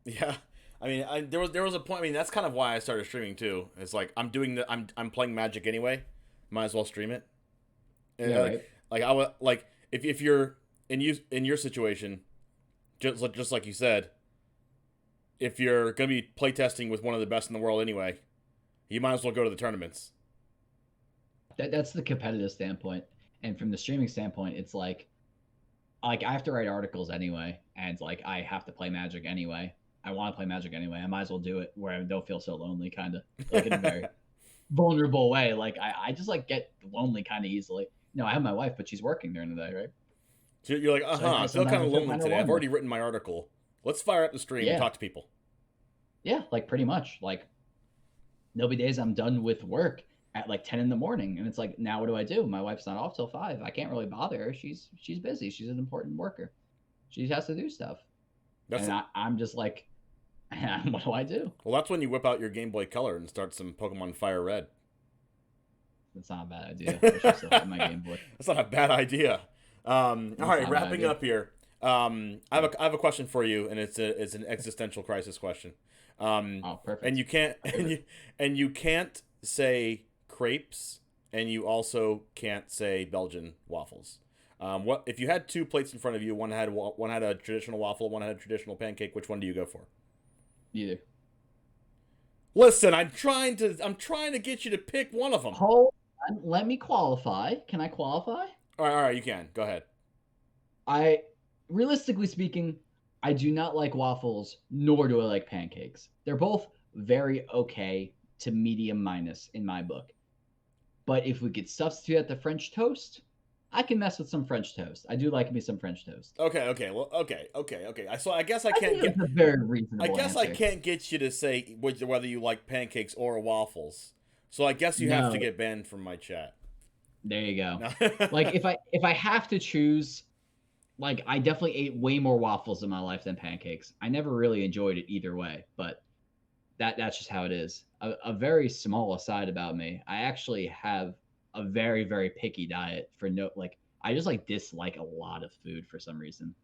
[SPEAKER 1] Yeah, I mean, there was a point. I mean, that's kind of why I started streaming too. It's like I'm playing Magic anyway. Might as well stream it. And
[SPEAKER 2] Yeah, right.
[SPEAKER 1] like I would like if you're in your situation, just like you said, if you're gonna be playtesting with one of the best in the world anyway, you might as well go to the tournaments.
[SPEAKER 2] That's the competitive standpoint, and from the streaming standpoint, it's like I have to write articles anyway, and like I have to play Magic anyway. I want to play Magic anyway. I might as well do it where I don't feel so lonely, kind of like in a very vulnerable way. Like I just like get lonely kind of easily. I have my wife, but she's working during the day, right?
[SPEAKER 1] So you're like,
[SPEAKER 2] So
[SPEAKER 1] I feel
[SPEAKER 2] sometimes
[SPEAKER 1] kind
[SPEAKER 2] I
[SPEAKER 1] of
[SPEAKER 2] feel
[SPEAKER 1] lonely
[SPEAKER 2] kind of
[SPEAKER 1] today. I've
[SPEAKER 2] lonely.
[SPEAKER 1] already written my article. Let's fire up the stream and
[SPEAKER 2] Yeah,
[SPEAKER 1] talk to people.
[SPEAKER 2] yeah, like pretty much. Like there'll be days I'm done with work at like 10 in the morning, and it's like, now what do I do? My wife's not off till 5. I can't really bother her. She's busy. She's an important worker. She has to do stuff,
[SPEAKER 1] That's
[SPEAKER 2] and I'm just like, what do I do?
[SPEAKER 1] well, that's when you whip out your Game Boy Color and start some Pokemon Fire Red.
[SPEAKER 2] That's not a bad idea. I should still have my Game Boy.
[SPEAKER 1] That's not a bad idea. All
[SPEAKER 2] That's
[SPEAKER 1] right,
[SPEAKER 2] not a bad
[SPEAKER 1] wrapping
[SPEAKER 2] idea.
[SPEAKER 1] up here. I have a question for you, and it's an existential crisis question.
[SPEAKER 2] Oh, perfect.
[SPEAKER 1] And you can't
[SPEAKER 2] My favorite.
[SPEAKER 1] and you can't say crepes, and you also can't say Belgian waffles. What if you had 2 plates in front of you? One had a traditional waffle, one had a traditional pancake. Which one do you go for?
[SPEAKER 2] Either.
[SPEAKER 1] Listen, I'm trying to get you to pick one of them.
[SPEAKER 2] Hold on. Let me qualify. Can I qualify?
[SPEAKER 1] All right, you can go ahead.
[SPEAKER 2] I, realistically speaking, I do not like waffles, nor do I like pancakes. They're both very okay to medium minus in my book. But if we could substitute out the French toast, I can mess with some French toast. I do like me some French toast.
[SPEAKER 1] Okay. Well, okay. I guess I
[SPEAKER 2] I
[SPEAKER 1] can't
[SPEAKER 2] think
[SPEAKER 1] get.
[SPEAKER 2] it's a very
[SPEAKER 1] I
[SPEAKER 2] reasonable
[SPEAKER 1] guess I
[SPEAKER 2] answer.
[SPEAKER 1] can't get you to say whether you like pancakes or waffles. So I guess you have to
[SPEAKER 2] No,
[SPEAKER 1] get banned from my chat.
[SPEAKER 2] there you go.
[SPEAKER 1] No.
[SPEAKER 2] Like if I have to choose, like I definitely ate way more waffles in my life than pancakes. I never really enjoyed it either way, but that's just how it is. A very small aside about me. I actually have a very very picky diet for no like I just like dislike a lot of food for some reason.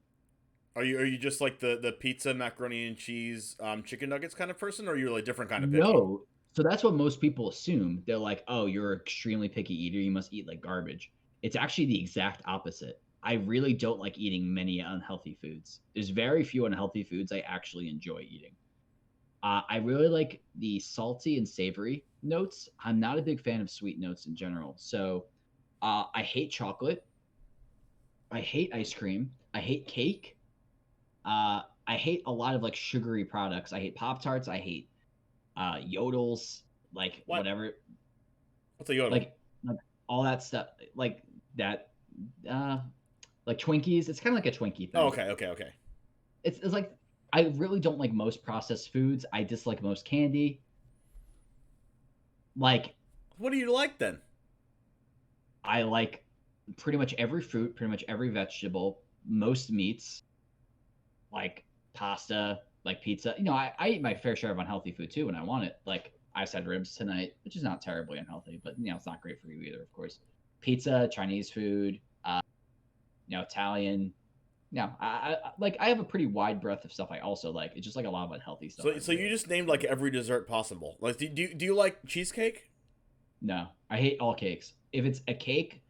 [SPEAKER 1] Are you just like the pizza, macaroni and cheese, chicken nuggets kind of person, or are you like a different kind of picky?
[SPEAKER 2] No. So that's what most people assume. They're like, "Oh, you're an extremely picky eater. You must eat like garbage." It's actually the exact opposite. I really don't like eating many unhealthy foods. There's very few unhealthy foods I actually enjoy eating. I really like the salty and savory notes. I'm not a big fan of sweet notes in general. So I hate chocolate. I hate ice cream. I hate cake. I hate a lot of like sugary products. I hate Pop Tarts. I hate yodels, like
[SPEAKER 1] What?
[SPEAKER 2] whatever,
[SPEAKER 1] What's a yodel?
[SPEAKER 2] like all that stuff, like that, uh, like Twinkies. It's kind of like a Twinkie
[SPEAKER 1] Oh,
[SPEAKER 2] thing.
[SPEAKER 1] okay.
[SPEAKER 2] It's like I really don't like most processed foods. I dislike most candy. Like
[SPEAKER 1] What do you like then?
[SPEAKER 2] I like pretty much every fruit, pretty much every vegetable, most meats, like pasta, like pizza. I eat my fair share of unhealthy food too when I want it. Like I just had ribs tonight, which is not terribly unhealthy, but it's not great for you either, of course. Pizza, Chinese food, Italian. I have a pretty wide breadth of stuff I also like. It's just like a lot of unhealthy stuff.
[SPEAKER 1] So you just named like every dessert possible. Like, do you like cheesecake?
[SPEAKER 2] No, I hate all cakes. If it's a cake,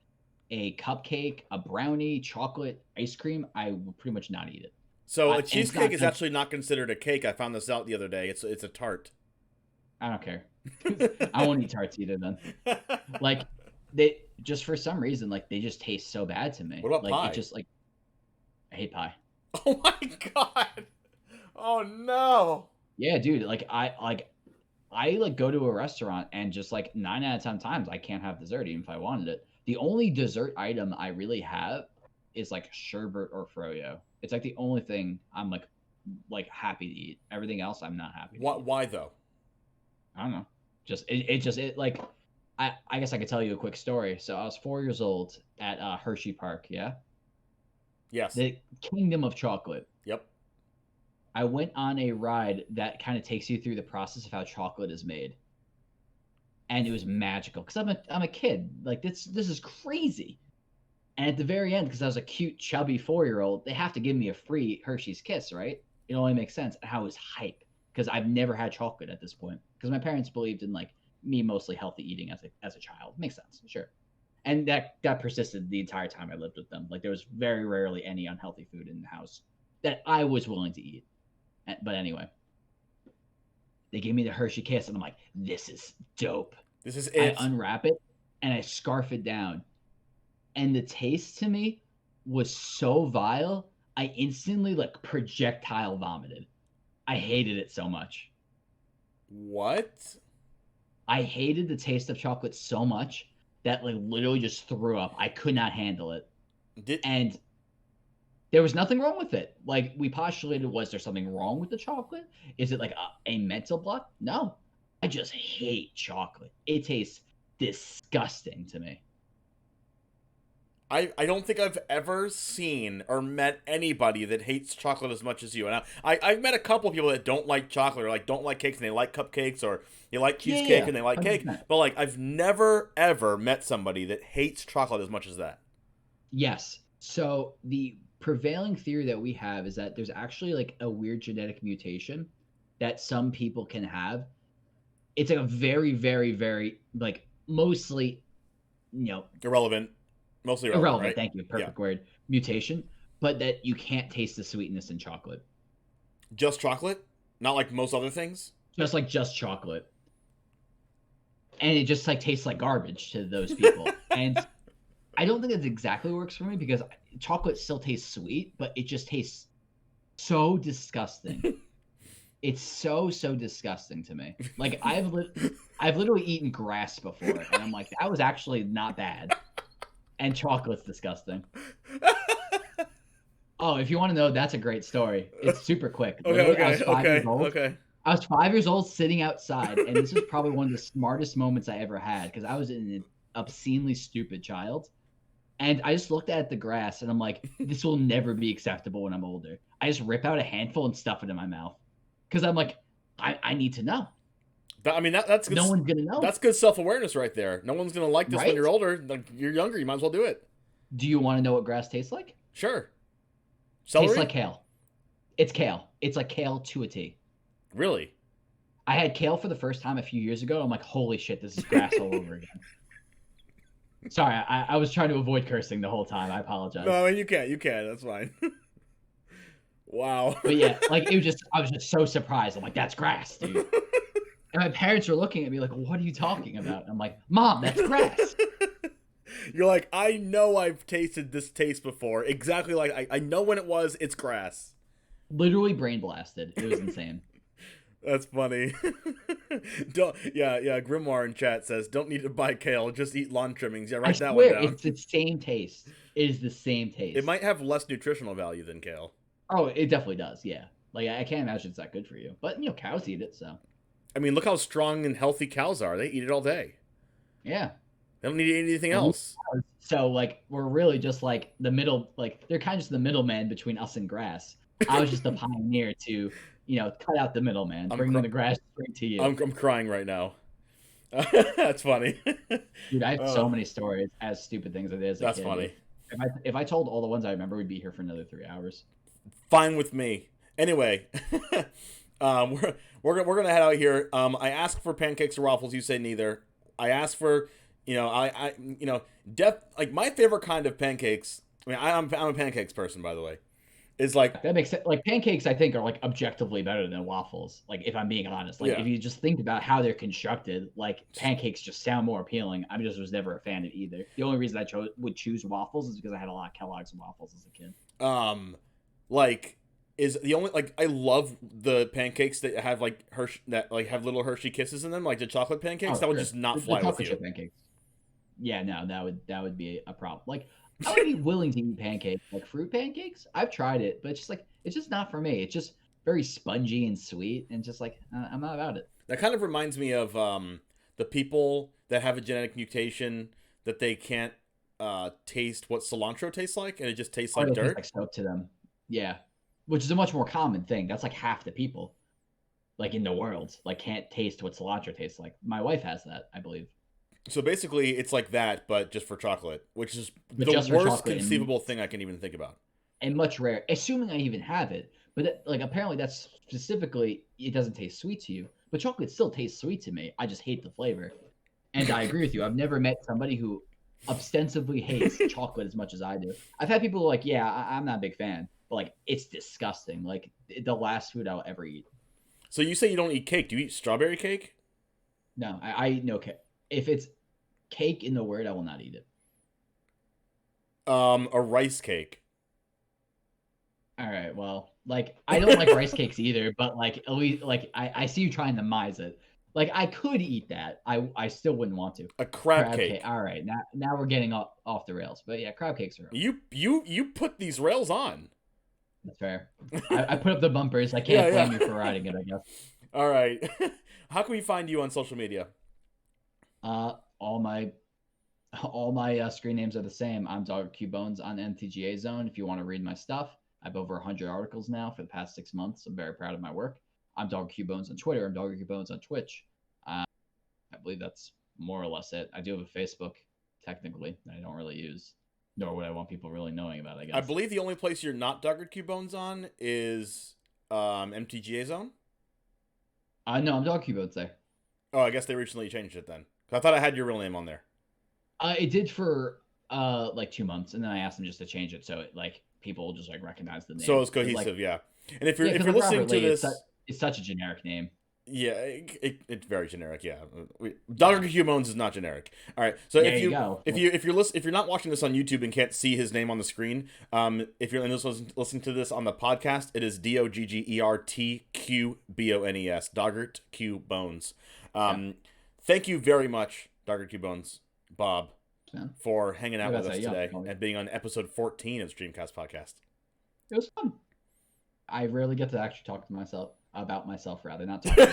[SPEAKER 2] a cupcake, a brownie, chocolate, ice cream, I will pretty much not eat it.
[SPEAKER 1] So a cheesecake is actually not considered a cake. I found this out the other day. It's a tart.
[SPEAKER 2] I don't care. I won't eat tarts either then. Like they just for some reason they just taste so bad to me.
[SPEAKER 1] What about pie?
[SPEAKER 2] It just I hate pie.
[SPEAKER 1] Oh my god. Oh no.
[SPEAKER 2] Yeah, dude. I go to a restaurant and just 9 out of 10 times I can't have dessert even if I wanted it. The only dessert item I really have is sherbet or froyo. It's the only thing I'm happy to eat. Everything else I'm not happy.
[SPEAKER 1] Why though?
[SPEAKER 2] I don't know. I guess I could tell you a quick story. So I was 4 years old at Hershey Park. Yeah.
[SPEAKER 1] Yes.
[SPEAKER 2] The Kingdom of Chocolate.
[SPEAKER 1] Yep.
[SPEAKER 2] I went on a ride that kind of takes you through the process of how chocolate is made, and it was magical because I'm a kid. This is crazy. And at the very end, because I was a cute, chubby 4-year-old, they have to give me a free Hershey's Kiss, right? It only makes sense. And I was hype because I've never had chocolate at this point because my parents believed in me mostly healthy eating as a child. Makes sense, sure. And that persisted the entire time I lived with them. There was very rarely any unhealthy food in the house that I was willing to eat. But anyway, they gave me the Hershey Kiss, and I'm like, this is dope.
[SPEAKER 1] This is it.
[SPEAKER 2] I unwrap it, and I scarf it down. And the taste to me was so vile, I instantly projectile vomited. I hated it so much.
[SPEAKER 1] What?
[SPEAKER 2] I hated the taste of chocolate so much that literally just threw up. I could not handle it. And there was nothing wrong with it. We postulated, was there something wrong with the chocolate? Is it a mental block? No. I just hate chocolate. It tastes disgusting to me.
[SPEAKER 1] I don't think I've ever seen or met anybody that hates chocolate as much as you. And I've met a couple of people that don't like chocolate or don't like cakes and they like cupcakes, or they like cheesecake and they like 100%. Cake. But I've never ever met somebody that hates chocolate as much as that. Yes.
[SPEAKER 2] So the prevailing theory that we have is that there's actually a weird genetic mutation that some people can have. It's a very, very, very mostly,
[SPEAKER 1] irrelevant. Mostly irrelevant, right?
[SPEAKER 2] Thank you. Perfect word. Mutation, but that you can't taste the sweetness in chocolate.
[SPEAKER 1] Just chocolate? Not like most other things?
[SPEAKER 2] Just chocolate. And it just tastes like garbage to those people. And I don't think it exactly works for me because chocolate still tastes sweet, but it just tastes so disgusting. It's so disgusting to me. I've literally eaten grass before, and I'm like, that was actually not bad. And chocolate's disgusting. Oh, if you want to know, that's a great story. It's super quick.
[SPEAKER 1] Okay.
[SPEAKER 2] I was 5 years old sitting outside, and this was probably one of the smartest moments I ever had because I was an obscenely stupid child. And I just looked at the grass, and I'm like, this will never be acceptable when I'm older. I just rip out a handful and stuff it in my mouth because I'm like, I need to know.
[SPEAKER 1] That's good.
[SPEAKER 2] No one's gonna know.
[SPEAKER 1] That's good self-awareness right there. No one's gonna like this when you're older. You're younger. You might as well do it.
[SPEAKER 2] Do you want to know what grass tastes like?
[SPEAKER 1] Sure. Celery?
[SPEAKER 2] Tastes like kale. It's kale. It's like kale to a T.
[SPEAKER 1] Really?
[SPEAKER 2] I had kale for the first time a few years ago. I'm like, holy shit, this is grass all over again. Sorry, I was trying to avoid cursing the whole time. I apologize.
[SPEAKER 1] No, you can't. That's fine. Wow.
[SPEAKER 2] But yeah, I was just so surprised. I'm like, that's grass, dude. And my parents were looking at me like, what are you talking about? And I'm like, Mom, that's grass.
[SPEAKER 1] You're like, I know I've tasted this taste before. Exactly I know when it was. It's grass.
[SPEAKER 2] Literally brain blasted. It was insane.
[SPEAKER 1] That's funny. Grimoire in chat says, don't need to buy kale. Just eat lawn trimmings. Yeah, write that one down.
[SPEAKER 2] It's the same taste. It is the same taste.
[SPEAKER 1] It might have less nutritional value than kale.
[SPEAKER 2] Oh, it definitely does, yeah. I can't imagine it's that good for you. But, cows eat it, so.
[SPEAKER 1] Look how strong and healthy cows are. They eat it all day.
[SPEAKER 2] Yeah.
[SPEAKER 1] They don't need to eat anything else.
[SPEAKER 2] So, we're really just, the middle, they're kind of just the middleman between us and grass. I was just the pioneer to, cut out the middleman,
[SPEAKER 1] I'm
[SPEAKER 2] bringing
[SPEAKER 1] cr-
[SPEAKER 2] the grass straight to you.
[SPEAKER 1] I'm crying right now. That's funny.
[SPEAKER 2] Dude, I have so
[SPEAKER 1] Oh,
[SPEAKER 2] many stories as stupid things I did as a
[SPEAKER 1] that's
[SPEAKER 2] kid.
[SPEAKER 1] funny.
[SPEAKER 2] If I told all the ones I remember, we'd be here for another 3 hours.
[SPEAKER 1] Fine with me. Anyway, we're gonna head out here. I ask for pancakes or waffles. You say neither. I ask for, like my favorite kind of pancakes. I mean, I'm a pancakes person, by the way. Is like,
[SPEAKER 2] That makes sense. Like pancakes, I think are like objectively better than waffles. Like if I'm being honest, like
[SPEAKER 1] yeah.
[SPEAKER 2] if you just think about how they're constructed, like pancakes just sound more appealing. I just was never a fan of either. The only reason I would choose waffles is because I had a lot of Kellogg's waffles as a kid.
[SPEAKER 1] Like is the only like I love the pancakes that have like have little Hershey kisses in them, like the chocolate pancakes.
[SPEAKER 2] Oh,
[SPEAKER 1] That would
[SPEAKER 2] sure.
[SPEAKER 1] just not
[SPEAKER 2] The
[SPEAKER 1] fly with
[SPEAKER 2] chocolate
[SPEAKER 1] you.
[SPEAKER 2] chip pancakes. Yeah, no, that would be a problem. Like I would be willing to eat pancakes, like fruit pancakes. I've tried it, but it's just not for me. It's just very spongy and sweet, and just like I'm not about it.
[SPEAKER 1] That kind of reminds me of the people that have a genetic mutation that they can't taste what cilantro tastes like, and it just tastes
[SPEAKER 2] Or
[SPEAKER 1] like
[SPEAKER 2] it tastes
[SPEAKER 1] dirt.
[SPEAKER 2] like soap to them. Yeah, which is a much more common thing. That's like half the people, like in the world, like can't taste what cilantro tastes like. My wife has that, I believe,
[SPEAKER 1] So basically, it's like that, but just for chocolate, which is
[SPEAKER 2] but
[SPEAKER 1] the
[SPEAKER 2] just for
[SPEAKER 1] worst
[SPEAKER 2] chocolate
[SPEAKER 1] conceivable thing I can even think about.
[SPEAKER 2] and much rare. Assuming I even have it, but like apparently that's specifically it doesn't taste sweet to you, but chocolate still tastes sweet to me. I just hate the flavor. And I agree with you. I've never met somebody who ostensibly hates chocolate as much as I do. I've had people like, yeah, I'm not a big fan, but like it's disgusting. Like the last food I'll ever eat.
[SPEAKER 1] So you say you don't eat cake? Do you eat strawberry cake?
[SPEAKER 2] No, I eat no cake. If it's cake in the word, I will not eat it.
[SPEAKER 1] A rice cake.
[SPEAKER 2] All right, well, like I don't like rice cakes either, but like at least like I see you trying to mise it. Like I could eat that. I still wouldn't want to.
[SPEAKER 1] A crab
[SPEAKER 2] Crab cake.
[SPEAKER 1] cake.
[SPEAKER 2] All right, now we're getting off the rails. But yeah, crab cakes are okay.
[SPEAKER 1] You put these rails on.
[SPEAKER 2] That's fair. I put up the bumpers. I
[SPEAKER 1] Yeah,
[SPEAKER 2] can't blame
[SPEAKER 1] yeah.
[SPEAKER 2] you for riding it, I guess.
[SPEAKER 1] All right. How can we find you on social media?
[SPEAKER 2] Uh, all my screen names are the same. I'm DoggertQBones on MTGA Zone. If you want to read my stuff, I have over 100 articles now for the past 6 months. I'm very proud of my work. I'm DoggertQBones on Twitter. I'm DoggertQBones on Twitch. I believe that's more or less it. I do have a Facebook, technically, that I don't really use, nor would I want people really knowing about, I
[SPEAKER 1] I
[SPEAKER 2] guess.
[SPEAKER 1] believe the only place you're not DoggertQBones on is MTGA Zone.
[SPEAKER 2] No, I'm DoggertQBones there.
[SPEAKER 1] Oh, I guess they recently changed it then. I thought I had your real name on there.
[SPEAKER 2] It did for like 2 months, and then I asked them just to change it so it like people just like recognize the
[SPEAKER 1] So
[SPEAKER 2] name.
[SPEAKER 1] it's
[SPEAKER 2] 'Cause, like,
[SPEAKER 1] cohesive, yeah. And if you're
[SPEAKER 2] yeah,
[SPEAKER 1] if
[SPEAKER 2] because
[SPEAKER 1] you're
[SPEAKER 2] like
[SPEAKER 1] listening
[SPEAKER 2] Robert
[SPEAKER 1] to
[SPEAKER 2] Lee,
[SPEAKER 1] this,
[SPEAKER 2] it's such a generic name.
[SPEAKER 1] yeah, it's very generic. Yeah, DoggertQBones is not generic. All right, so
[SPEAKER 2] There you go.
[SPEAKER 1] if you're not watching this on YouTube and can't see his name on the screen, if you're listening to this on the podcast, it is DoggertQBones. DoggertQBones.
[SPEAKER 2] Yeah.
[SPEAKER 1] Thank you very much, DoggertQBones, Bob,
[SPEAKER 2] Yeah.
[SPEAKER 1] for hanging out
[SPEAKER 2] Like I
[SPEAKER 1] with us
[SPEAKER 2] said, yeah,
[SPEAKER 1] today
[SPEAKER 2] totally.
[SPEAKER 1] and being on episode 14 of StreamCast podcast.
[SPEAKER 2] It was fun. I rarely get to actually talk to myself about myself, rather not talk to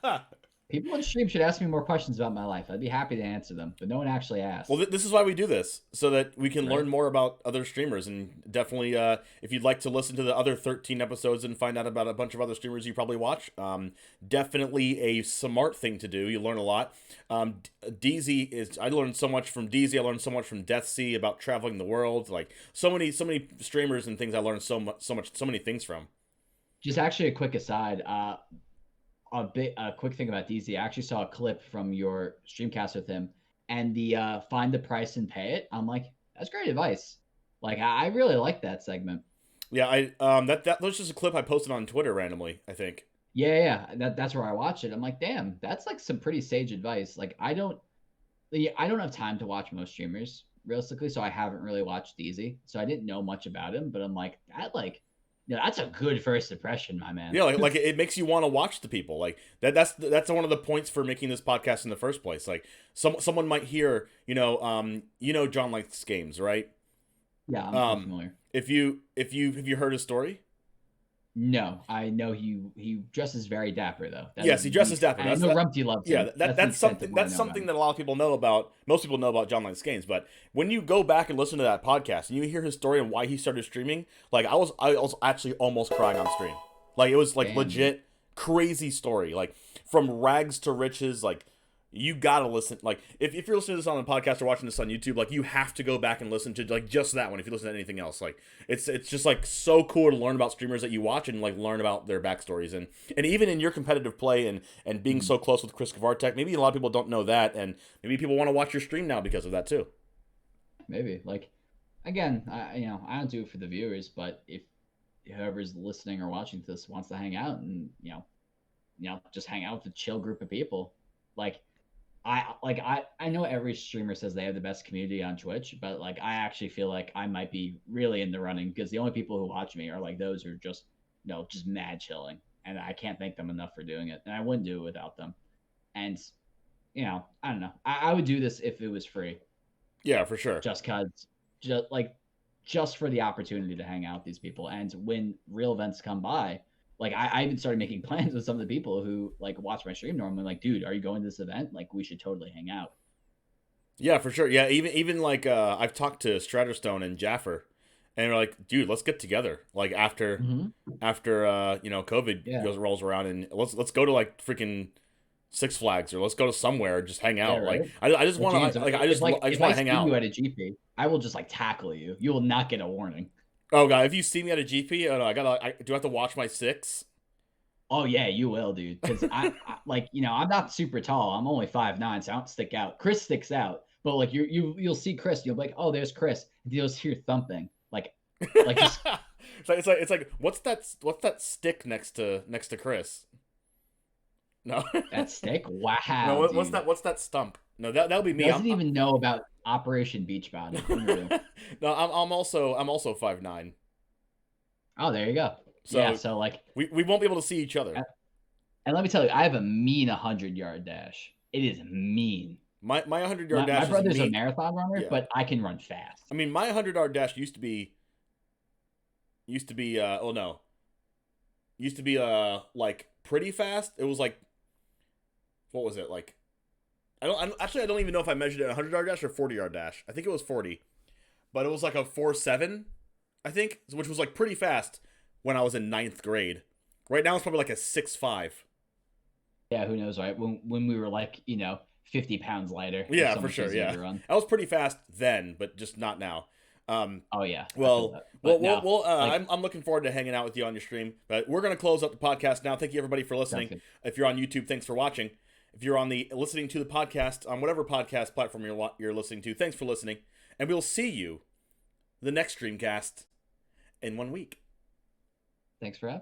[SPEAKER 2] myself. People on stream should ask me more questions about my life. I'd be happy to answer them, but no one actually asks.
[SPEAKER 1] Well, this is why we do this, so that we can
[SPEAKER 2] Right.
[SPEAKER 1] learn more about other streamers. And definitely, if you'd like to listen to the other 13 episodes and find out about a bunch of other streamers you probably watch, definitely a smart thing to do. You learn a lot. DZ is. I learned so much from DZ. I learned so much from Death Sea about traveling the world. Like so many streamers and things. I learned so many things from.
[SPEAKER 2] Just actually a quick aside. A quick thing about DZ. I actually saw a clip from your streamcast with him, and the find the price and pay it. I'm like, that's great advice. Like I really like that segment.
[SPEAKER 1] Yeah, that was just a clip I posted on Twitter randomly, I think.
[SPEAKER 2] Yeah. That's where I watch it. I'm like, damn, that's like some pretty sage advice. Like I don't have time to watch most streamers realistically, so I haven't really watched DZ. So I didn't know much about him, but I'm like, that's a good first impression, my man.
[SPEAKER 1] Yeah, like it makes you want to watch the people. Like that's one of the points for making this podcast in the first place. Like someone might hear, John likes games, right?
[SPEAKER 2] Yeah, I'm familiar.
[SPEAKER 1] If you have you heard his story?
[SPEAKER 2] No, I know he dresses very dapper though. That
[SPEAKER 1] Yes,
[SPEAKER 2] is
[SPEAKER 1] he
[SPEAKER 2] the
[SPEAKER 1] dresses dapper.
[SPEAKER 2] and I know Rumpty loves
[SPEAKER 1] Yeah,
[SPEAKER 2] him. That's the extent of what I
[SPEAKER 1] that's
[SPEAKER 2] know about
[SPEAKER 1] something
[SPEAKER 2] him.
[SPEAKER 1] that a lot of people know about. Most people know about John Lance Games, but when you go back and listen to that podcast and you hear his story and why he started streaming, like I was actually almost crying on stream. Like it was like
[SPEAKER 2] Damn, dude.
[SPEAKER 1] legit crazy story. Like from rags to riches. Like you gotta listen. Like if you're listening to this on the podcast or watching this on YouTube, like you have to go back and listen to like just that one. If you listen to anything else, like it's just like so cool to learn about streamers that you watch and like learn about their backstories and even in your competitive play and being so close with Chris CovertGoBlue, maybe a lot of people don't know that, and maybe people want to watch your stream now because of that too.
[SPEAKER 2] Maybe like again, I don't do it for the viewers, but if whoever's listening or watching this wants to hang out and just hang out with a chill group of people, like I know every streamer says they have the best community on Twitch, but like I actually feel like I might be really in the running because the only people who watch me are like those who are just just mad chilling, and I can't thank them enough for doing it, and I wouldn't do it without them. And I don't know, I would do this if it was free,
[SPEAKER 1] Yeah, for sure.
[SPEAKER 2] just cause just for the opportunity to hang out with these people, and when real events come by. Like I even started making plans with some of the people who like watch my stream normally. Like, dude, are you going to this event? Like, we should totally hang out.
[SPEAKER 1] Yeah, for sure. Yeah, even like I've talked to Stratterstone and Jaffer, and they're like, dude, let's get together. Like after COVID
[SPEAKER 2] Yeah.
[SPEAKER 1] rolls around, and let's go to like freaking Six Flags, or let's go to somewhere and just hang
[SPEAKER 2] Yeah,
[SPEAKER 1] out.
[SPEAKER 2] right.
[SPEAKER 1] Like I just
[SPEAKER 2] Like,
[SPEAKER 1] want
[SPEAKER 2] James,
[SPEAKER 1] to like I
[SPEAKER 2] if
[SPEAKER 1] just
[SPEAKER 2] like
[SPEAKER 1] I just
[SPEAKER 2] if I
[SPEAKER 1] want to
[SPEAKER 2] see
[SPEAKER 1] hang out.
[SPEAKER 2] you at a GP, I will just like tackle you. You will not get a warning.
[SPEAKER 1] Oh god, if you see me at a GP, oh, no, I do I have to watch my six?
[SPEAKER 2] Oh yeah, you will, dude. Because I like I'm not super tall. I'm only 5'9", so I don't stick out. Chris sticks out, but like you'll see Chris. You'll be like, oh, there's Chris. And you'll just hear thumping. Like just
[SPEAKER 1] it's like what's that stick next to Chris? No.
[SPEAKER 2] that stick. Wow,
[SPEAKER 1] No, what's
[SPEAKER 2] dude.
[SPEAKER 1] that stump? No, that'll be me.
[SPEAKER 2] Doesn't even know about Operation Beach Body. Unreal.
[SPEAKER 1] No, I'm also 5'9".
[SPEAKER 2] Oh, there you go.
[SPEAKER 1] So
[SPEAKER 2] Yeah, so like,
[SPEAKER 1] we won't be able to see each other.
[SPEAKER 2] and let me tell you, I have a mean 100-yard dash. It is mean.
[SPEAKER 1] My 100-yard dash
[SPEAKER 2] My brother's
[SPEAKER 1] is
[SPEAKER 2] a
[SPEAKER 1] mean.
[SPEAKER 2] marathon runner,
[SPEAKER 1] Yeah.
[SPEAKER 2] but I can run fast.
[SPEAKER 1] I mean, my 100-yard dash used to be like pretty fast. It was like, what was it like? I don't even know if I measured it a 100-yard dash or 40-yard dash. I think it was 40, but it was like a 4.7, I think, which was like pretty fast when I was in 9th grade. Right now it's probably like a 6.5.
[SPEAKER 2] Yeah, who knows, right? When we were like 50 pounds lighter. It was
[SPEAKER 1] Yeah,
[SPEAKER 2] so
[SPEAKER 1] for
[SPEAKER 2] much
[SPEAKER 1] sure.
[SPEAKER 2] easier
[SPEAKER 1] Yeah,
[SPEAKER 2] to run.
[SPEAKER 1] I was pretty fast then, but just not now.
[SPEAKER 2] Oh yeah. I feel
[SPEAKER 1] Well,
[SPEAKER 2] that.
[SPEAKER 1] well,
[SPEAKER 2] But no,
[SPEAKER 1] well,
[SPEAKER 2] like,
[SPEAKER 1] I'm looking forward to hanging out with you on your stream. But we're gonna close up the podcast now. Thank you everybody for
[SPEAKER 2] sounds
[SPEAKER 1] listening.
[SPEAKER 2] good.
[SPEAKER 1] If you're on YouTube, thanks for watching. If you're on the listening to the podcast on whatever podcast platform you're listening to, thanks for listening. And we'll see you the next streamcast in 1 week.
[SPEAKER 2] Thanks for having me.